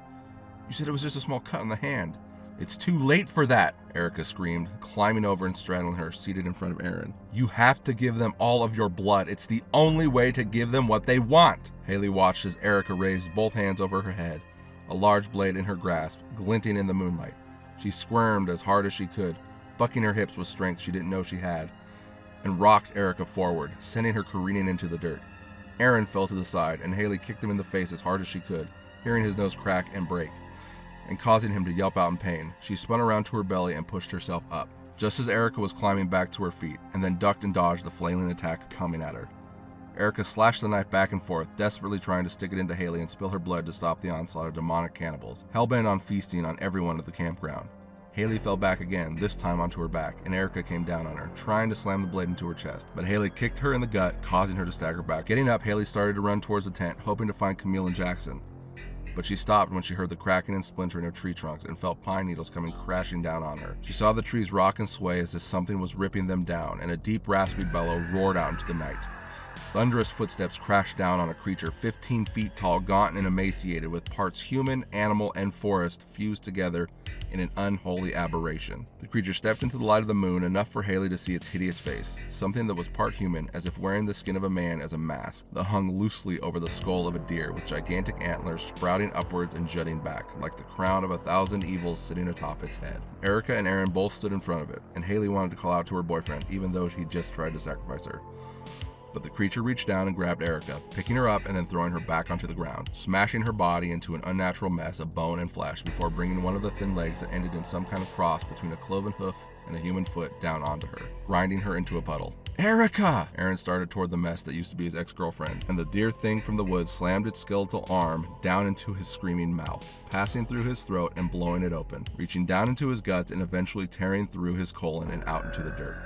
"You said it was just a small cut on the hand." "It's too late for that," Erica screamed, climbing over and straddling her, seated in front of Aaron. "You have to give them all of your blood. It's the only way to give them what they want." Haley watched as Erica raised both hands over her head, a large blade in her grasp, glinting in the moonlight. She squirmed as hard as she could, bucking her hips with strength she didn't know she had, and rocked Erica forward, sending her careening into the dirt. Aaron fell to the side, and Haley kicked him in the face as hard as she could, hearing his nose crack and break, and causing him to yelp out in pain. She spun around to her belly and pushed herself up, just as Erica was climbing back to her feet, and then ducked and dodged the flailing attack coming at her. Erica slashed the knife back and forth, desperately trying to stick it into Haley and spill her blood to stop the onslaught of demonic cannibals, hell-bent on feasting on everyone at the campground. Haley fell back again, this time onto her back, and Erica came down on her, trying to slam the blade into her chest, but Haley kicked her in the gut, causing her to stagger back. Getting up, Haley started to run towards the tent, hoping to find Camille and Jackson. but she stopped when she heard the cracking and splintering of tree trunks and felt pine needles coming crashing down on her. She saw the trees rock and sway as if something was ripping them down, and a deep, raspy bellow roared out into the night. Thunderous footsteps crashed down on a creature 15 feet tall, gaunt and emaciated, with parts human, animal, and forest fused together in an unholy aberration. The creature stepped into the light of the moon, enough for Haley to see its hideous face, something that was part human, as if wearing the skin of a man as a mask, that hung loosely over the skull of a deer, with gigantic antlers sprouting upwards and jutting back, like the crown of 1,000 evils sitting atop its head. Erica and Aaron both stood in front of it, and Haley wanted to call out to her boyfriend, even though he just tried to sacrifice her. But the creature reached down and grabbed Erica, picking her up and then throwing her back onto the ground, smashing her body into an unnatural mess of bone and flesh before bringing one of the thin legs that ended in some kind of cross between a cloven hoof and a human foot down onto her, grinding her into a puddle. Erica! Aaron started toward the mess that used to be his ex-girlfriend, and the deer thing from the woods slammed its skeletal arm down into his screaming mouth, passing through his throat and blowing it open, reaching down into his guts and eventually tearing through his colon and out into the dirt.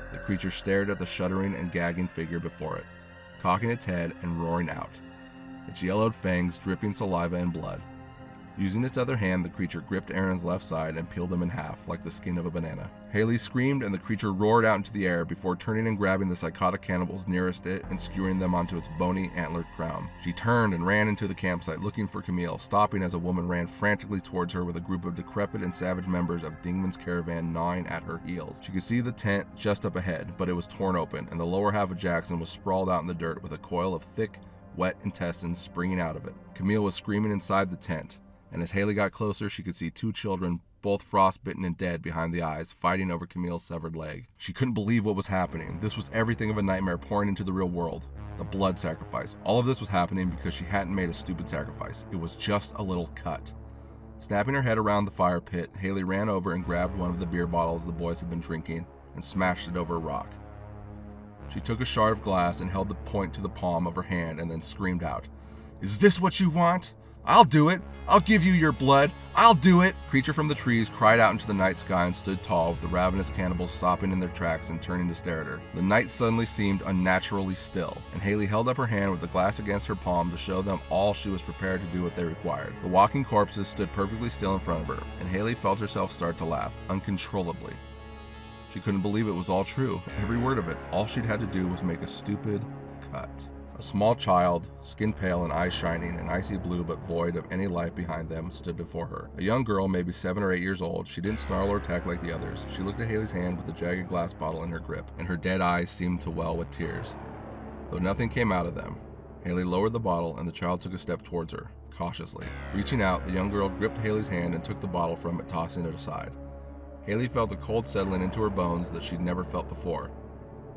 The creature stared at the shuddering and gagging figure before it, cocking its head and roaring out, its yellowed fangs dripping saliva and blood. Using its other hand, the creature gripped Aaron's left side and peeled him in half, like the skin of a banana. Haley screamed, and the creature roared out into the air before turning and grabbing the psychotic cannibals nearest it and skewering them onto its bony, antlered crown. She turned and ran into the campsite, looking for Camille, stopping as a woman ran frantically towards her with a group of decrepit and savage members of Dingman's caravan gnawing at her heels. She could see the tent just up ahead, but it was torn open, and the lower half of Jackson was sprawled out in the dirt with a coil of thick, wet intestines springing out of it. Camille was screaming inside the tent, and as Haley got closer, she could see two children, both frostbitten and dead behind the eyes, fighting over Camille's severed leg. She couldn't believe what was happening. This was everything of a nightmare pouring into the real world. The blood sacrifice. All of this was happening because she hadn't made a stupid sacrifice. It was just a little cut. Snapping her head around the fire pit, Haley ran over and grabbed one of the beer bottles the boys had been drinking and smashed it over a rock. She took a shard of glass and held the point to the palm of her hand and then screamed out, "Is this what you want? I'll do it! I'll give you your blood! I'll do it!" Creature from the trees cried out into the night sky and stood tall, with the ravenous cannibals stopping in their tracks and turning to stare at her. The night suddenly seemed unnaturally still, and Haley held up her hand with the glass against her palm to show them all she was prepared to do what they required. The walking corpses stood perfectly still in front of her, and Haley felt herself start to laugh, uncontrollably. She couldn't believe it was all true, every word of it. All she'd had to do was make a stupid cut. A small child, skin pale and eyes shining, and icy blue but void of any life behind them, stood before her. A young girl, maybe 7 or 8 years old. She didn't snarl or attack like the others. She looked at Haley's hand with the jagged glass bottle in her grip, and her dead eyes seemed to well with tears, though nothing came out of them. Haley lowered the bottle, and the child took a step towards her, cautiously. Reaching out, the young girl gripped Haley's hand and took the bottle from it, tossing it aside. Haley felt a cold settling into her bones that she'd never felt before.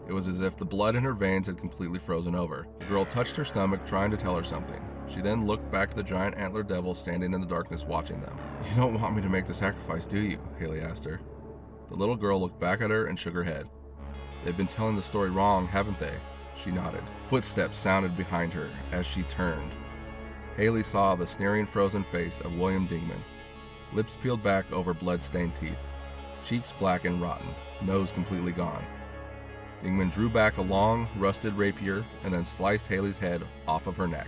It was as if the blood in her veins had completely frozen over. The girl touched her stomach, trying to tell her something. She then looked back at the giant antlered devil standing in the darkness watching them. "You don't want me to make the sacrifice, do you?" Haley asked her. The little girl looked back at her and shook her head. "They've been telling the story wrong, haven't they?" She nodded. Footsteps sounded behind her as she turned. Haley saw the sneering frozen face of William Dingman, lips peeled back over blood-stained teeth, cheeks black and rotten, nose completely gone. Dingman drew back a long, rusted rapier and then sliced Haley's head off of her neck,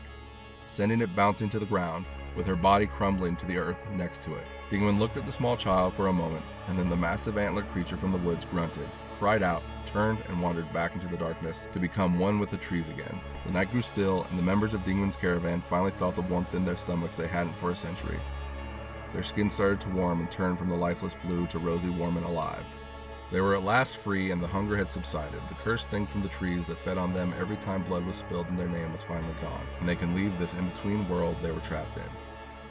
sending it bouncing to the ground, with her body crumbling to the earth next to it. Dingman looked at the small child for a moment, and then the massive antlered creature from the woods grunted, cried out, turned, and wandered back into the darkness to become one with the trees again. The night grew still, and the members of Dingman's caravan finally felt the warmth in their stomachs they hadn't for a century. Their skin started to warm and turn from the lifeless blue to rosy warm and alive. They were at last free, and the hunger had subsided. The cursed thing from the trees that fed on them every time blood was spilled in their name was finally gone, and they can leave this in-between world they were trapped in.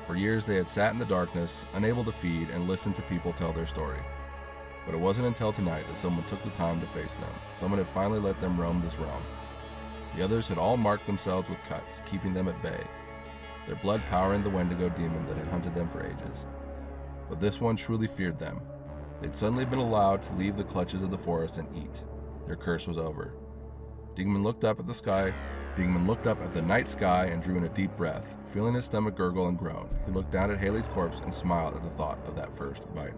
For years they had sat in the darkness, unable to feed, and listen to people tell their story. But it wasn't until tonight that someone took the time to face them. Someone had finally let them roam this realm. The others had all marked themselves with cuts, keeping them at bay, their blood powering the Wendigo demon that had hunted them for ages. But this one truly feared them. They'd suddenly been allowed to leave the clutches of the forest and eat. Their curse was over. Dingman looked up at the night sky and drew in a deep breath, feeling his stomach gurgle and groan. He looked down at Haley's corpse and smiled at the thought of that first bite.